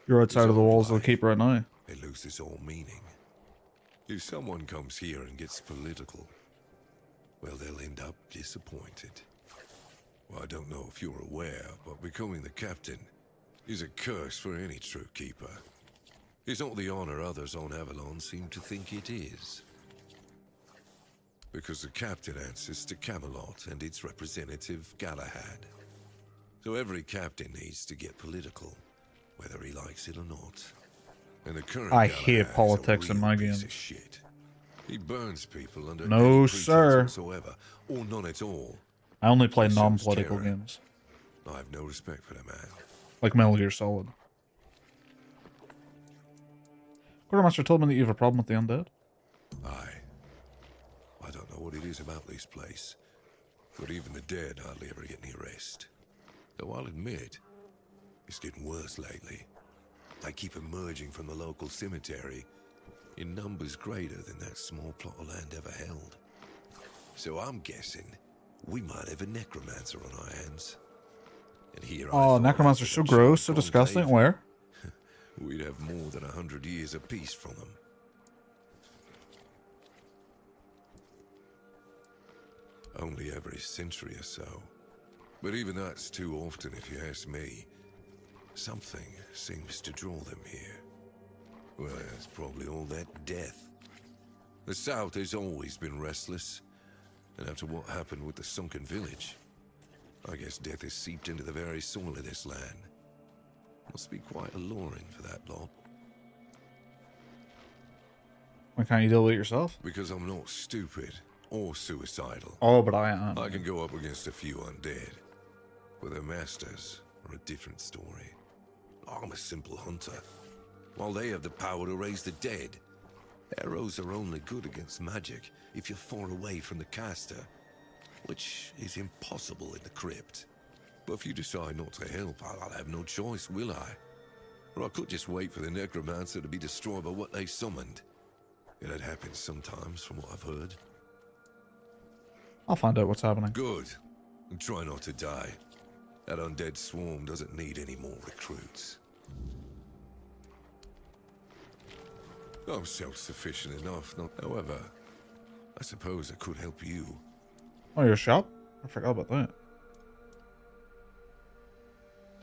You're outside of the walls of the keep right now. It loses all meaning. If someone comes here and gets political, well, they'll end up disappointed. Well, I don't know if you're aware, but becoming the captain is a curse for any true keeper. It's not the honor others on Avalon seem to think it is. Because the captain answers to Camelot and its representative, Galahad. So every captain needs to get political, whether he likes it or not. And the current I Galahad hate politics in my piece games. of shit. He burns people under No, any pretense sir. whatsoever, or none at all. I only play He shows non-political terror. games. I have no respect for the man. Like Metal Gear Solid. Quartermaster told me that you have a problem with the undead. I don't know what it is about this place, but even the dead hardly ever get any rest. Though I'll admit, it's getting worse lately. They keep emerging from the local cemetery in numbers greater than that small plot of land ever held. So I'm guessing we might have a necromancer on our hands. And here I Oh, thought necromancers I'd so put a gross, so conclave disgusting. Where? we'd have more than 100 years apiece from them. Only every century or so. But even that's too often if you ask me. Something seems to draw them here. Well, it's probably all that death. The South has always been restless. And after what happened with the sunken village, I guess death has seeped into the very soil of this land. Must be quite alluring for that lot. Why can't you deal with it yourself? Because I'm not stupid or suicidal. Oh, but I am. I can go up against a few undead. But their masters are a different story. I'm a simple hunter, while they have the power to raise the dead. Arrows are only good against magic if you're far away from the caster, which is impossible in the crypt. But if you decide not to help, I'll have no choice, will I? Or I could just wait for the necromancer to be destroyed by what they summoned. It happens sometimes, from what I've heard. I'll find out what's happening. Good. And try not to die. That undead swarm doesn't need any more recruits. I'm self-sufficient enough. However, I suppose I could help you. Oh, your shop? I forgot about that.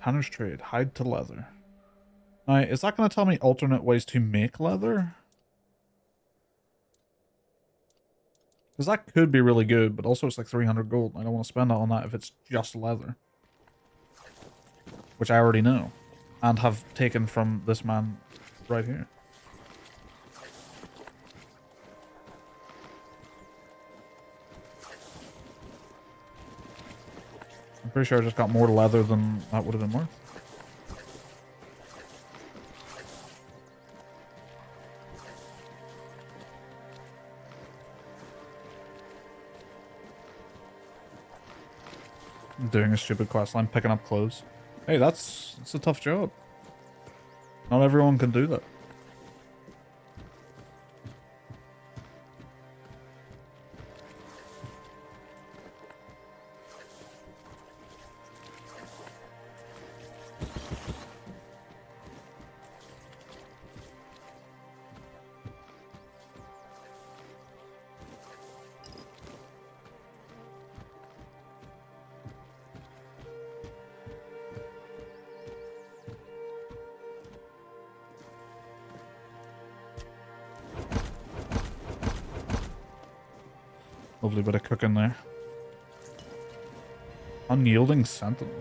Tanner's trade. Hide to leather. Alright, is that going to tell me alternate ways to make leather? Because that could be really good, but also it's like 300 gold. I don't want to spend it on that if it's just leather. Which I already know. And have taken from this man right here. I'm pretty sure I just got more leather than that would have been worth. I'm doing a stupid quest line, picking up clothes. Hey, that's a tough job. Not everyone can do that. Lovely bit of cooking there. Unyielding Sentinel.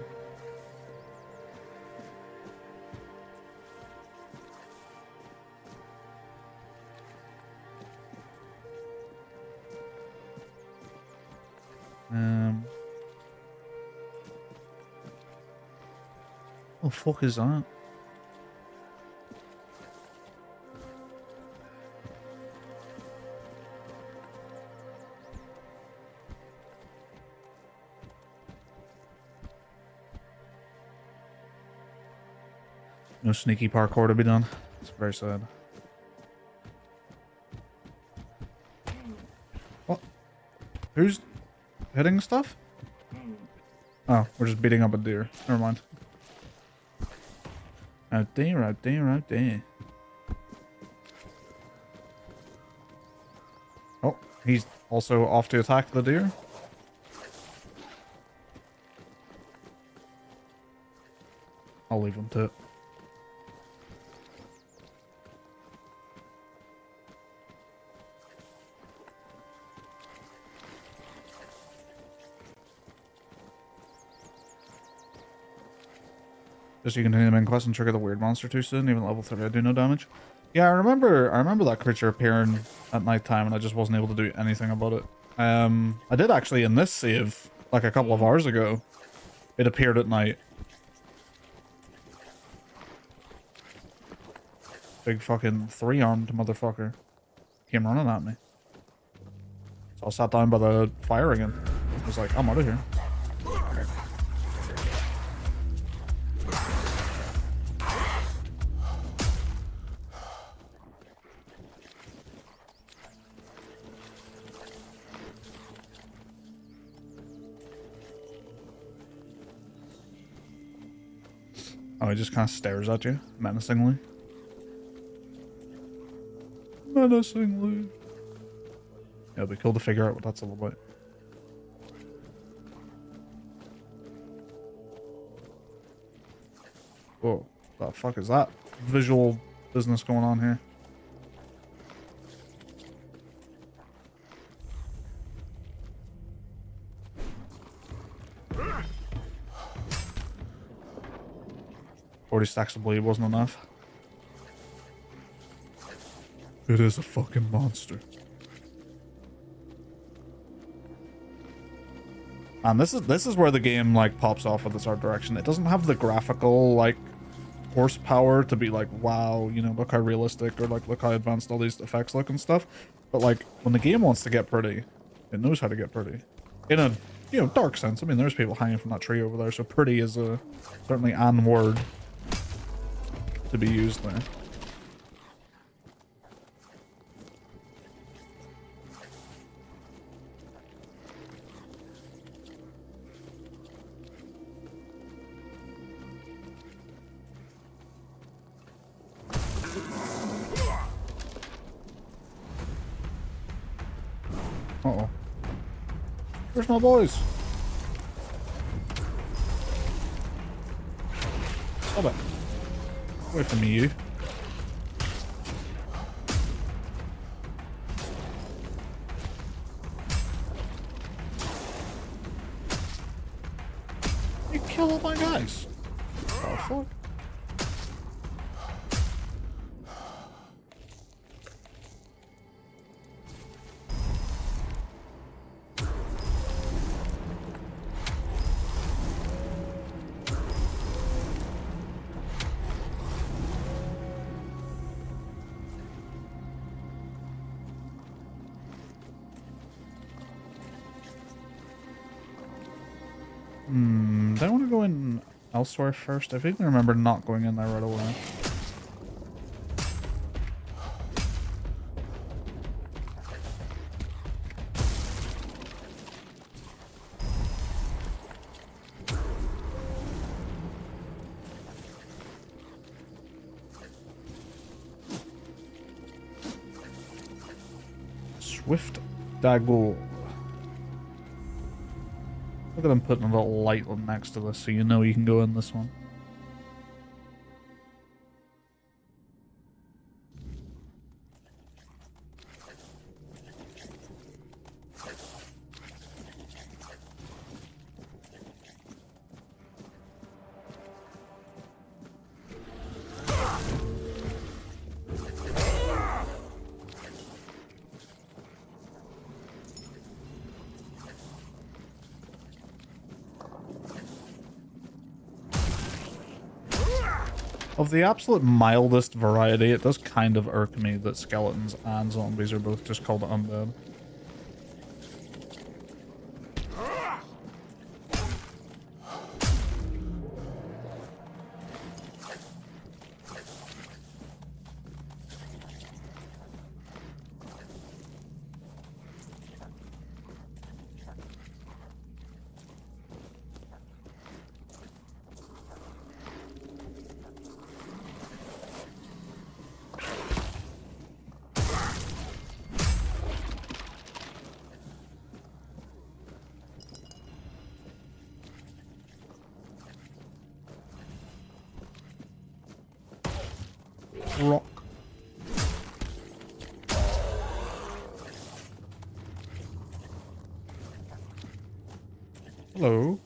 What the fuck is that? No sneaky parkour to be done. It's very sad. What? Who's hitting stuff? Oh, we're just beating up a deer. Never mind. Out there, out there, out there. Oh, he's also off to attack the deer. I'll leave him to it. Just you continue the main quest and trigger the weird monster too soon. Even level 30, I do no damage. Yeah, I remember that creature appearing at nighttime, and I just wasn't able to do anything about it. I did actually in this save, like a couple of hours ago. It appeared at night. Big fucking 3-armed motherfucker came running at me. So I sat down by the fire again. I was like, I'm out of here. Oh, he just kind of stares at you menacingly. Menacingly. Yeah, it'd be cool to figure out what that's all about. Whoa, the fuck is that visual business going on here? $40 stacks of bleed wasn't enough. It is a fucking monster. And this is where the game like pops off with its art direction. It doesn't have the graphical like horsepower to be like, wow, you know, look how realistic, or like look how advanced all these effects look and stuff. But like when the game wants to get pretty, it knows how to get pretty. In a, you know, dark sense. I mean, there's people hanging from that tree over there, so pretty is a certainly an word to be used there. Uh-oh. Where's my boys? Stop it. Away from me, you. You kill all my guys. Oh, fuck. Do I want to go in elsewhere first? I vaguely remember not going in there right away. Swift Daggle. Look at them putting a little light on next to this so you know you can go in this one. Of the absolute mildest variety, it does kind of irk me that skeletons and zombies are both just called undead. Rock. Hello.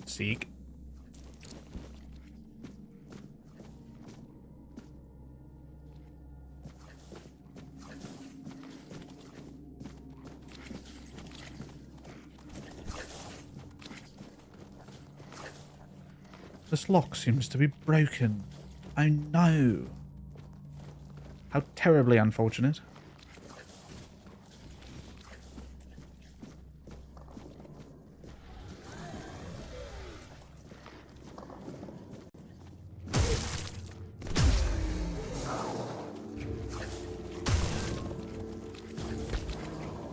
Seek. This lock seems to be broken. Oh no. How terribly unfortunate.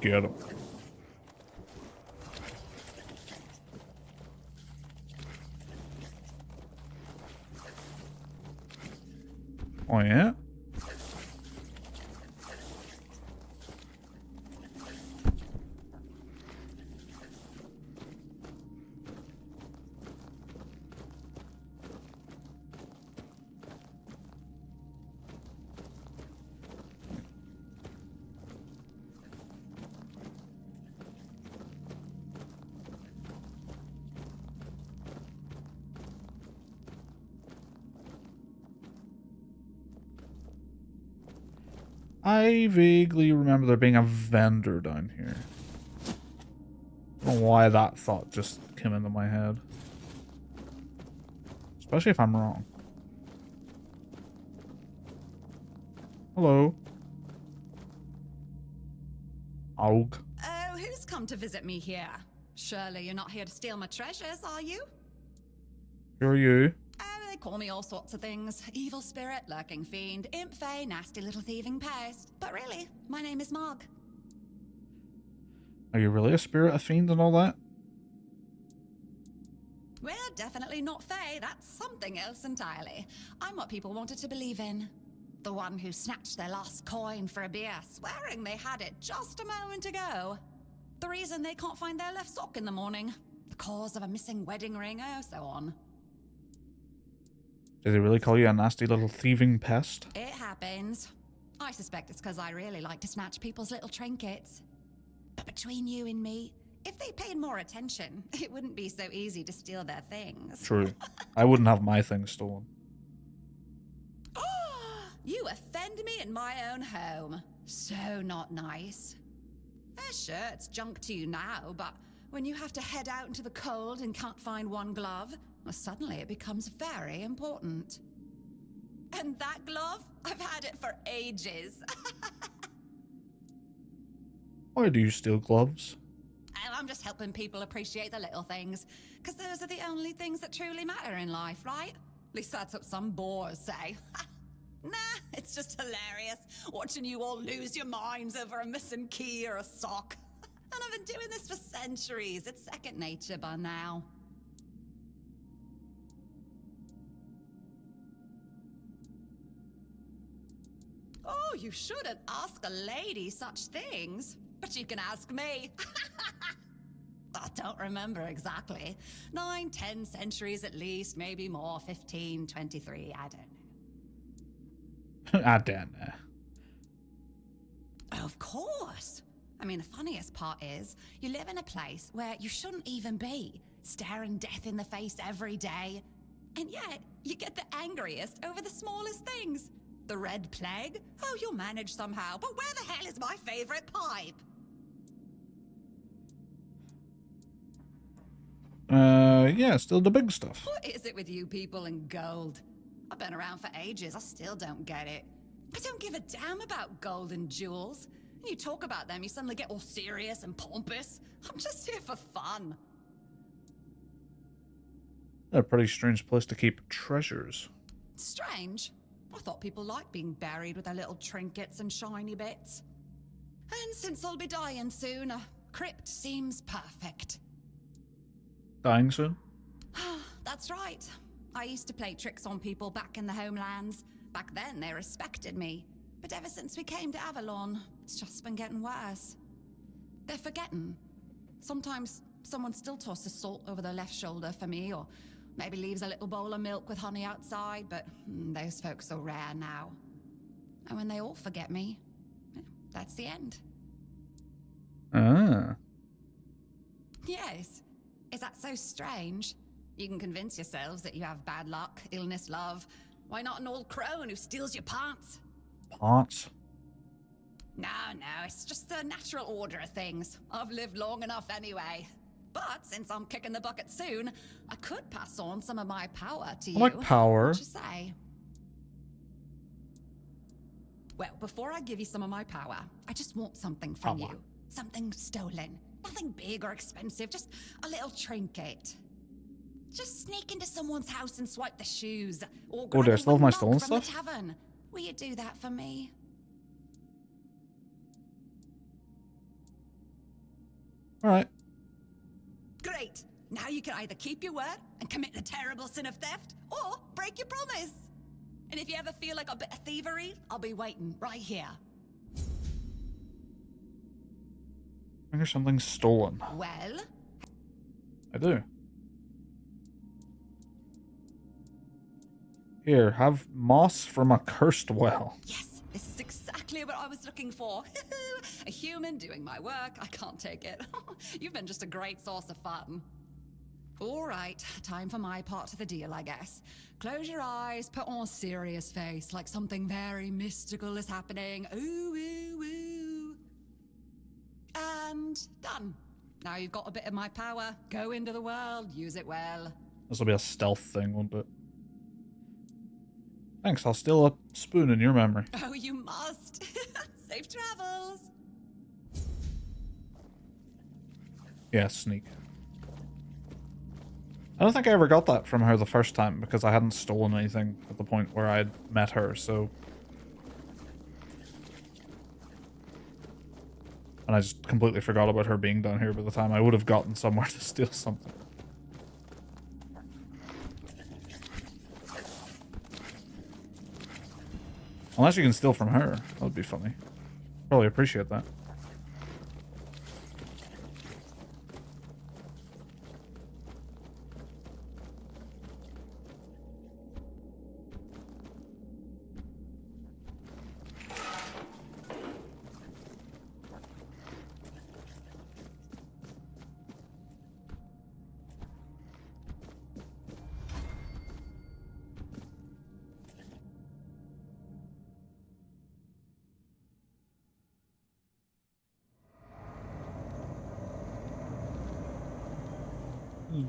get him. Oh yeah? I vaguely remember there being a vendor down here. I don't know why that thought just came into my head. Especially if I'm wrong. Hello. Aug. Oh, who's come to visit me here? Surely you're not here to steal my treasures, are you? Who are you? Oh, they call me all sorts of things. Evil spirit, lurking fiend, imp fae, nasty little thieving pest. But really, my name is Marg. Are you really a spirit, a fiend, and all that? We're definitely not fae. That's something else entirely. I'm what people wanted to believe in. The one who snatched their last coin for a beer, swearing they had it just a moment ago. The reason they can't find their left sock in the morning. The cause of a missing wedding ring, oh, so on. Did they really call you a nasty little thieving pest? It happens. I suspect it's because I really like to snatch people's little trinkets. But between you and me, if they paid more attention, it wouldn't be so easy to steal their things. True. I wouldn't have my things stolen. You offend me in my own home. So not nice. Sure, it's junk to you now, but when you have to head out into the cold and can't find one glove, well, suddenly it becomes very important. And that glove? I've had it for ages. Why do you steal gloves? And I'm just helping people appreciate the little things, because those are the only things that truly matter in life, right? At least that's what some bores say. Nah, it's just hilarious, watching you all lose your minds over a missing key or a sock. And I've been doing this for centuries. It's second nature by now. Oh, you shouldn't ask a lady such things. But you can ask me. I don't remember exactly. 9, 10 centuries at least, maybe more, 15, 23, I don't know. I don't know. Of course. I mean, the funniest part is, you live in a place where you shouldn't even be, staring death in the face every day. And yet, you get the angriest over the smallest things. The Red Plague? Oh, you'll manage somehow, but where the hell is my favorite pipe? Yeah, still the big stuff. What is it with you people and gold? I've been around for ages, I still don't get it. I don't give a damn about gold and jewels. You talk about them, you suddenly get all serious and pompous. I'm just here for fun. A pretty strange place to keep treasures. Strange? I thought people liked being buried with their little trinkets and shiny bits. And since I'll be dying soon, a crypt seems perfect. Dying soon? That's right. I used to play tricks on people back in the homelands. Back then, they respected me. But ever since we came to Avalon, it's just been getting worse. They're forgetting. Sometimes someone still tosses salt over their left shoulder for me, or maybe leaves a little bowl of milk with honey outside, but those folks are rare now. And when they all forget me, that's the end. Ah. Yes. Is that so strange? You can convince yourselves that you have bad luck, illness, love. Why not an old crone who steals your pants? Pants? No, it's just the natural order of things. I've lived long enough anyway. But since I'm kicking the bucket soon, I could pass on some of my power to you. I like power. What you say? Well, before I give you some of my power, I just want something from you. Something stolen. Nothing big or expensive, just a little trinket. Just sneak into someone's house and swipe the shoes. Or Oh, do I still have my stolen from the stuff? tavern. Will you do that for me? Alright. Great. Now you can either keep your word and commit the terrible sin of theft, or break your promise. And if you ever feel like a bit of thievery, I'll be waiting right here. I think something's stolen. Well? I do. Here, have moss from a cursed well. Yes, this is exactly what I was looking for. A human doing my work. I can't take it. You've been just a great source of fun. All right, time for my part of the deal, I guess. Close your eyes, put on a serious face, like something very mystical is happening. Ooh, ooh, ooh. And done. Now you've got a bit of my power. Go into the world, use it well. This will be a stealth thing, won't it? Thanks, I'll steal a spoon in your memory. Oh, you must. Safe travels. Yeah, sneak. I don't think I ever got that from her the first time because I hadn't stolen anything at the point where I'd met her, so... And I just completely forgot about her being down here by the time I would have gotten somewhere to steal something. Unless you can steal from her. That would be funny. Probably appreciate that.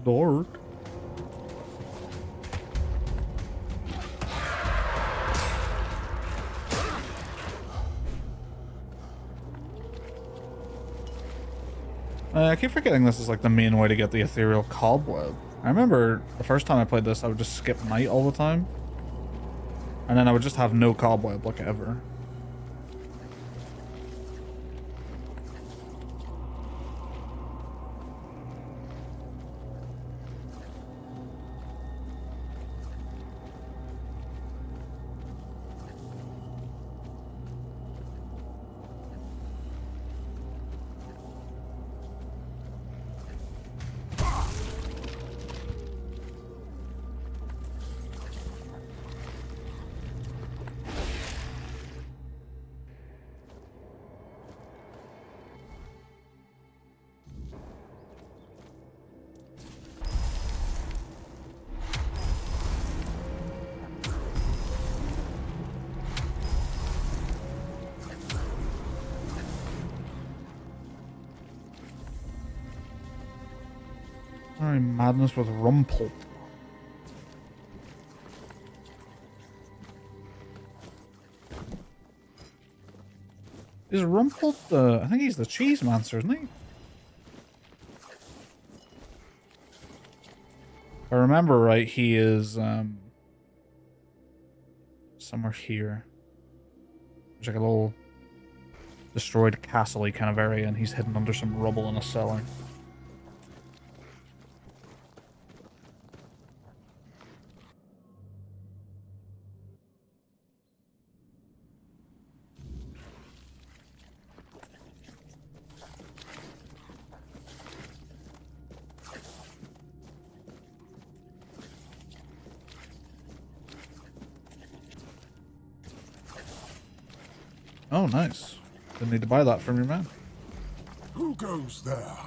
Dark. I keep forgetting this is like the main way to get the ethereal cobweb. I remember the first time I played this, I would just skip night all the time. And then I would just have no cobweb, like, ever. Alright, madness with Rumpel. Is Rumpel the... I think he's the cheese monster, isn't he? If I remember right, he is, somewhere here. There's like a little destroyed castle-y kind of area, and he's hidden under some rubble in a cellar. Oh, nice. Didn't need to buy that from your man. Who goes there?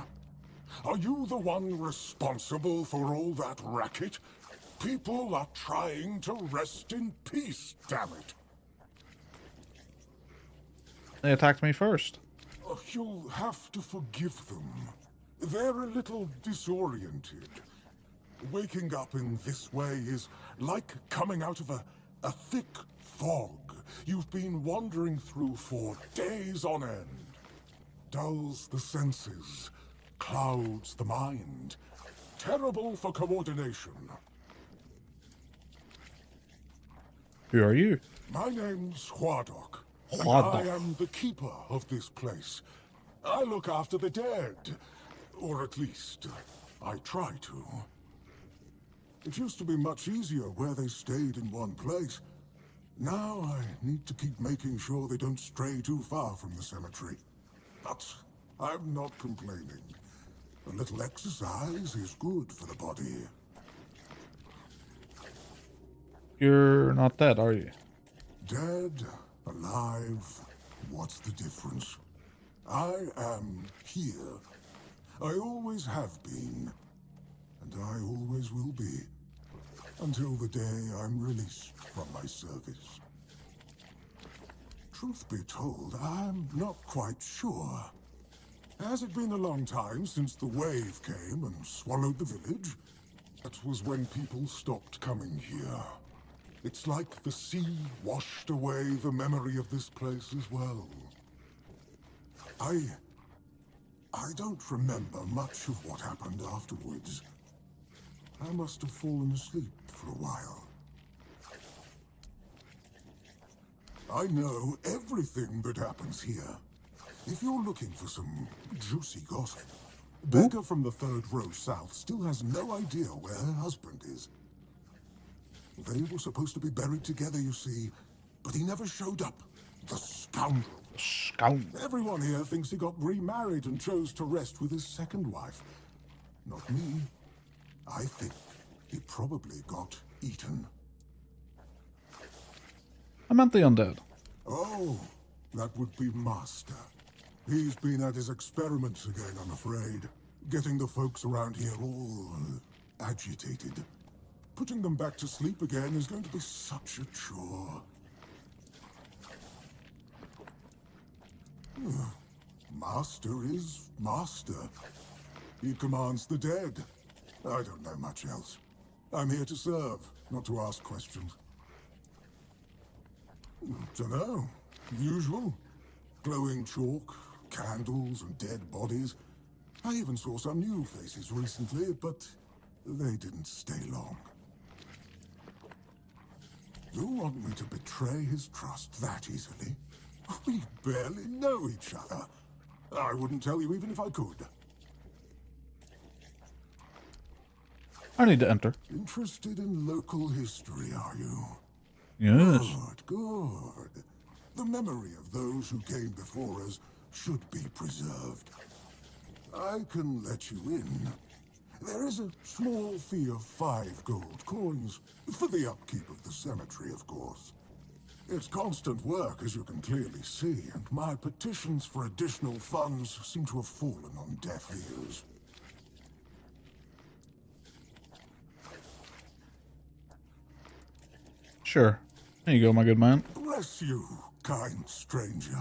Are you the one responsible for all that racket? People are trying to rest in peace, damn it. They attacked me first. You'll have to forgive them. They're a little disoriented. Waking up in this way is like coming out of a thick fog you've been wandering through for days on end. Dulls the senses, clouds the mind. Terrible for coordination. Who are you? My name's Huardok. Huardok. I am the keeper of this place. I look after the dead. Or at least, I try to. It used to be much easier where they stayed in one place. Now I need to keep making sure they don't stray too far from the cemetery. But I'm not complaining. A little exercise is good for the body. You're not dead, are you? Dead, alive, what's the difference? I am here. I always have been. And I always will be. Until the day I'm released from my service. Truth be told, I'm not quite sure. Has it been a long time since the wave came and swallowed the village? That was when people stopped coming here. It's like the sea washed away the memory of this place as well. I don't remember much of what happened afterwards. I must have fallen asleep for a while. I know everything that happens here. If you're looking for some juicy gossip, Becca from the third row south still has no idea where her husband is. They were supposed to be buried together, you see, but he never showed up. The scoundrel. Scoundrel. Everyone here thinks he got remarried and chose to rest with his second wife. Not me. I think he probably got eaten. I meant the undead. Oh, that would be Master. He's been at his experiments again, I'm afraid. Getting the folks around here all agitated. Putting them back to sleep again is going to be such a chore. Master is Master. He commands the dead. I don't know much else. I'm here to serve, not to ask questions. Dunno. Usual. Glowing chalk, candles and dead bodies. I even saw some new faces recently, but they didn't stay long. You want me to betray his trust that easily? We barely know each other. I wouldn't tell you even if I could. I need to enter. Interested in local history, are you? Yes. Good, good. The memory of those who came before us should be preserved. I can let you in. There is a small fee of 5 gold coins, for the upkeep of the cemetery, of course. It's constant work, as you can clearly see, and my petitions for additional funds seem to have fallen on deaf ears. Sure. There you go, my good man. Bless you, kind stranger.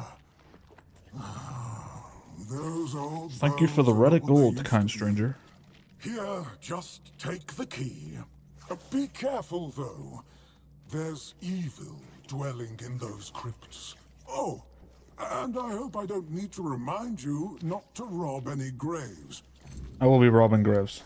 Those old Thank you for the bones are Reddit what they gold, used kind to be. stranger. Here, just take the key. Be careful, though. There's evil dwelling in those crypts. Oh, and I hope I don't need to remind you not to rob any graves. I will be robbing graves.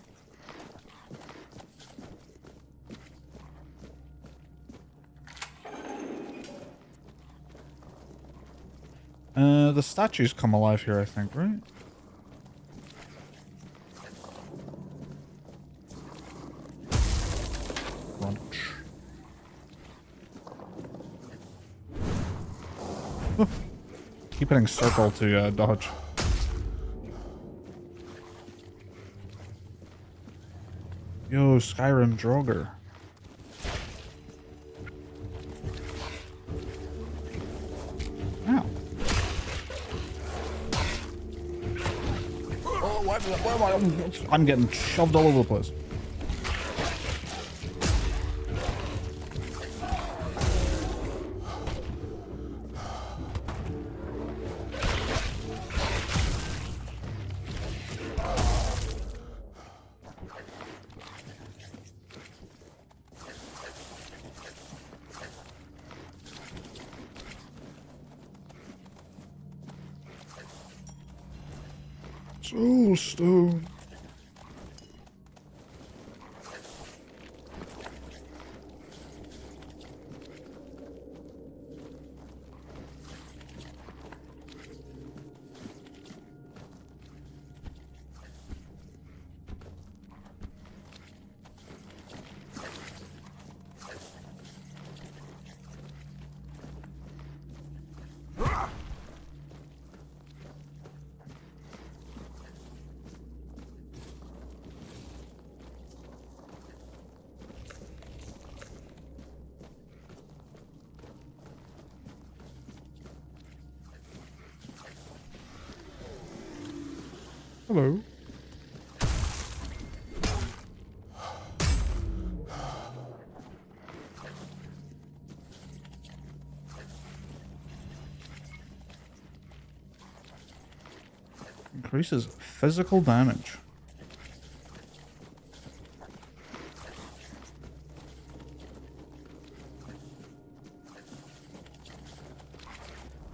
The statues come alive here, I think, right? Crunch. Keep hitting circle to dodge. Yo, Skyrim Droger. Ow. Oh, where am I? I'm getting shoved all over the place. Soulstone. Hello. Increases physical damage.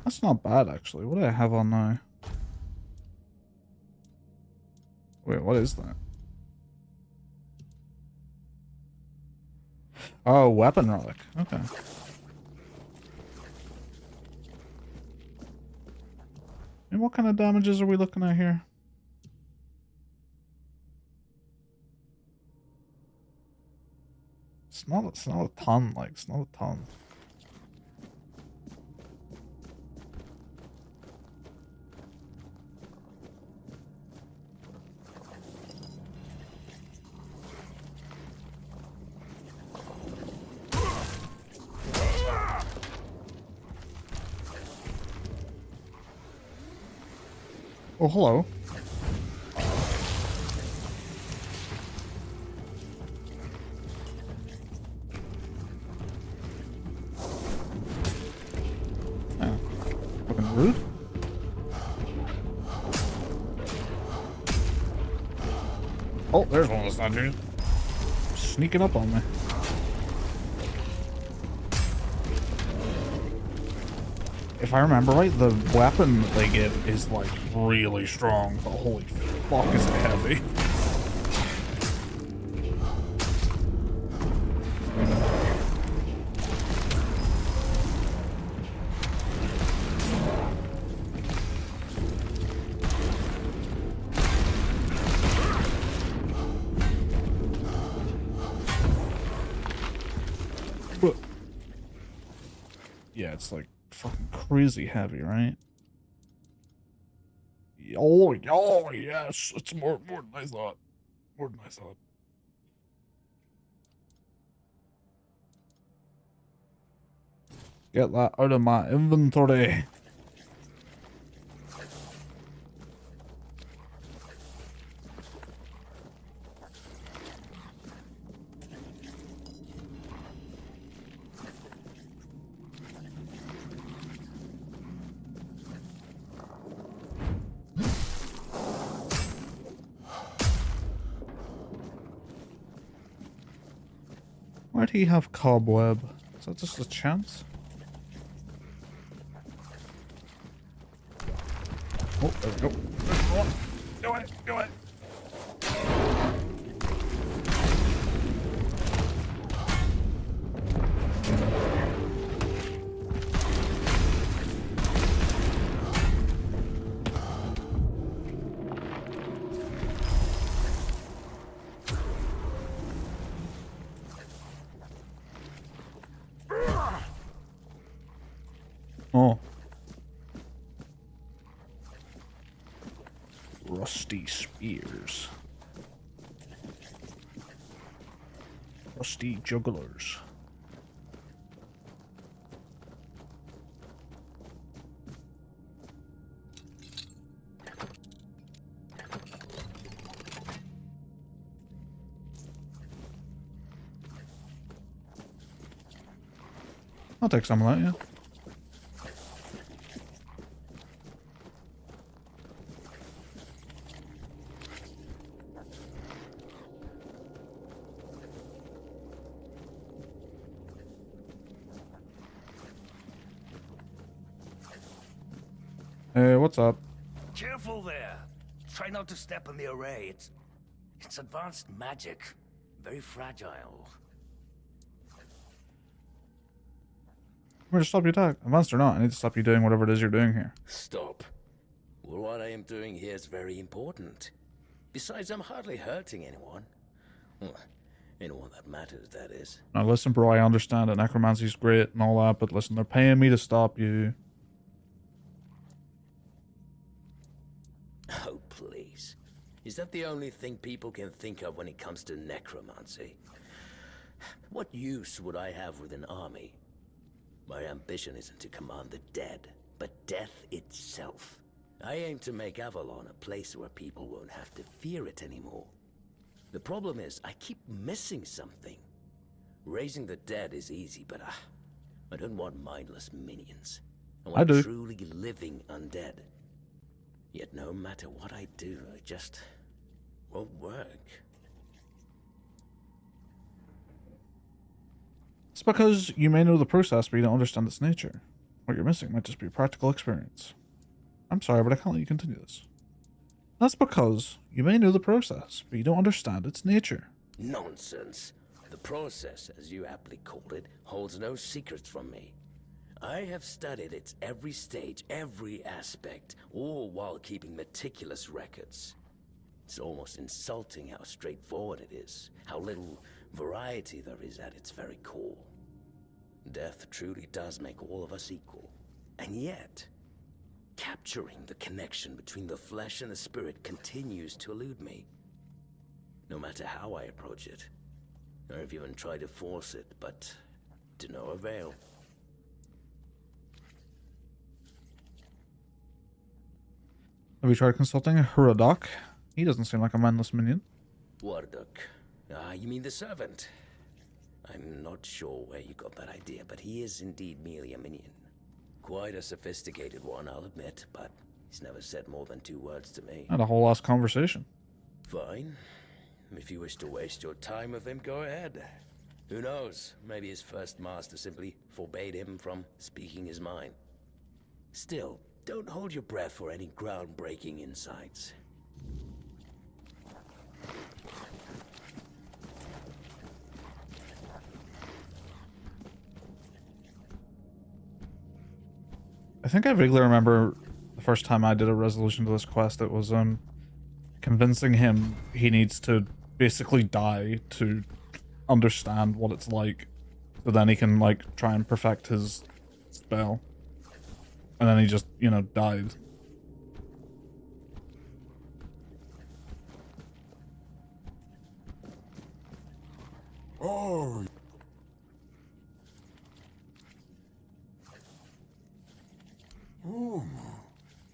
That's not bad, actually. What do I have on now? Wait, what is that? Oh, weapon relic. Okay. And what kind of damages are we looking at here? It's not a ton, like, it's not a ton. Oh, hello. Oh, fucking rude. Oh, there's one of those statues. Sneaking up on me. If I remember right, the weapon that they give is like really strong, but holy fuck is it heavy. Yeah, it's like fucking crazy heavy, right? Oh, yes, it's more than I thought. More than I thought. Get that out of my inventory. Why'd he have cobweb? Is that just a chance? Oh, there we go. Go it, go it. Oh. Rusty spears. Rusty jugglers. I'll take some of that, yeah. Hey, what's up? Careful there. Try not to step on the array. It's advanced magic. Very fragile. I'm gonna stop your attack. Advanced or not, I need to stop you doing whatever it is you're doing here. Stop. Well, what I am doing here is very important. Besides, I'm hardly hurting anyone. Well, anyone that matters, that is. Now listen, bro, I understand that necromancy's great and all that, but listen, they're paying me to stop you. Oh, please. Is that the only thing people can think of when it comes to necromancy? What use would I have with an army? My ambition isn't to command the dead, but death itself. I aim to make Avalon a place where people won't have to fear it anymore. The problem is, I keep missing something. Raising the dead is easy, but I don't want mindless minions. I want do. truly living undead. Yet no matter what I do, it just won't work. It's because you may know the process, but you don't understand its nature. What you're missing might just be practical experience. I'm sorry, but I can't let you continue this. That's because you may know the process, but you don't understand its nature. Nonsense. The process, as you aptly called it, holds no secrets from me. I have studied its every stage, every aspect, all while keeping meticulous records. It's almost insulting how straightforward it is, how little variety there is at its very core. Death truly does make all of us equal. And yet, capturing the connection between the flesh and the spirit continues to elude me. No matter how I approach it. I've even tried to force it, but to no avail. Have you tried consulting Redeyes? He doesn't seem like a mindless minion. Warduk. You mean the servant? I'm not sure where you got that idea, but he is indeed merely a minion. Quite a sophisticated one, I'll admit, but he's never said more than 2 words to me. Had a whole last conversation. Fine. If you wish to waste your time with him, go ahead. Who knows? Maybe his first master simply forbade him from speaking his mind. Still, don't hold your breath for any groundbreaking insights. I think I vaguely remember the first time I did a resolution to this quest. It was convincing him he needs to basically die to understand what it's like, so then he can like try and perfect his spell. And then he just, you know, died. Oh.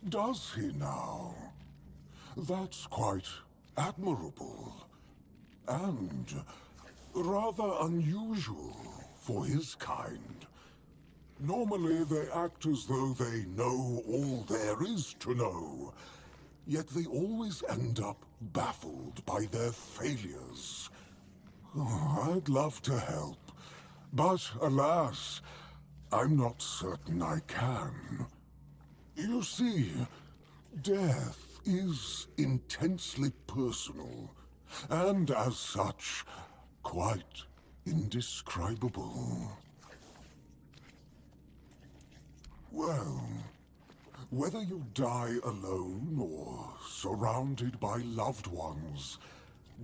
Does he now? That's quite admirable. And rather unusual for his kind. Normally they act as though they know all there is to know, yet they always end up baffled by their failures. Oh, I'd love to help, but alas, I'm not certain I can. You see, death is intensely personal, and as such, quite indescribable. Well, whether you die alone or surrounded by loved ones,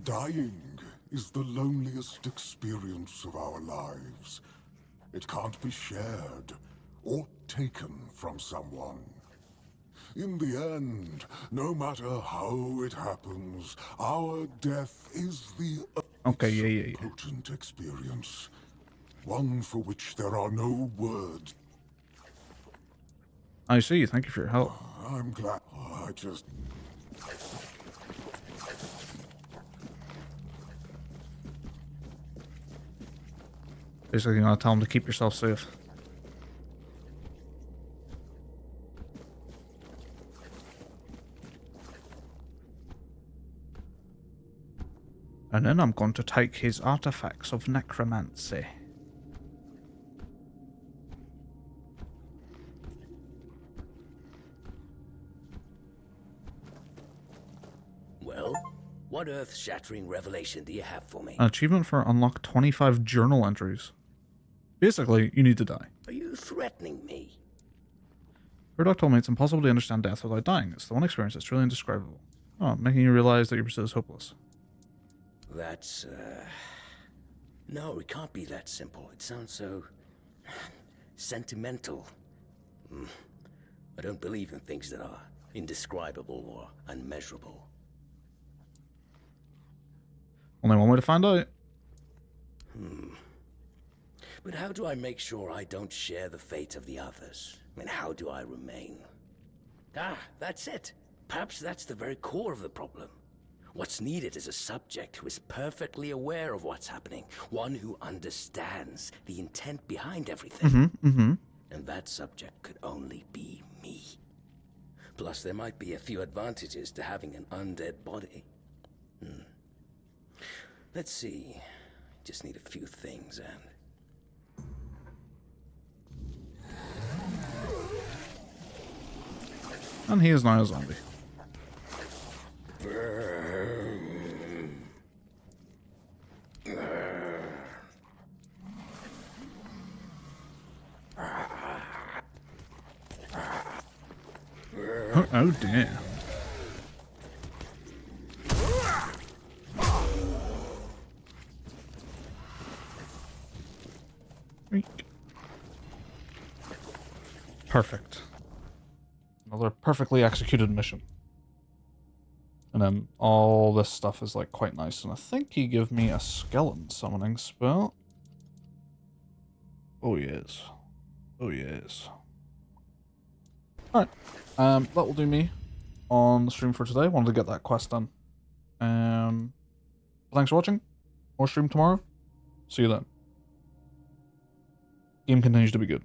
dying is the loneliest experience of our lives. It can't be shared or taken from someone. In the end, no matter how it happens, our death is the potent experience. One for which there are no words. I see. Thank you for your help. I'm glad. I just... Basically, you're gonna tell him to keep yourself safe. And then I'm going to take his artifacts of necromancy. Well, what earth-shattering revelation do you have for me? An achievement for unlock 25 journal entries. Basically, you need to die. Are you threatening me? Redeyes told me it's impossible to understand death without dying. It's the one experience that's truly indescribable. Oh, making you realize that your pursuit is hopeless. That's, No, it can't be that simple. It sounds so... sentimental. I don't believe in things that are indescribable or unmeasurable. Only one way to find out. But how do I make sure I don't share the fate of the others? I mean, how do I remain Ah, that's it. Perhaps that's the very core of the problem. What's needed is a subject who is perfectly aware of what's happening, one who understands the intent behind everything. And that subject could only be me. Plus, there might be a few advantages to having an undead body. Let's see. Just need a few things and... And he is now a zombie. Oh dear. Perfect. Another perfectly executed mission. And then all this stuff is like quite nice. And I think he gave me a skeleton summoning spell. Oh yes. Oh yes. Alright. That will do me on the stream for today. Wanted to get that quest done. Thanks for watching. More stream tomorrow. See you then. Game continues to be good.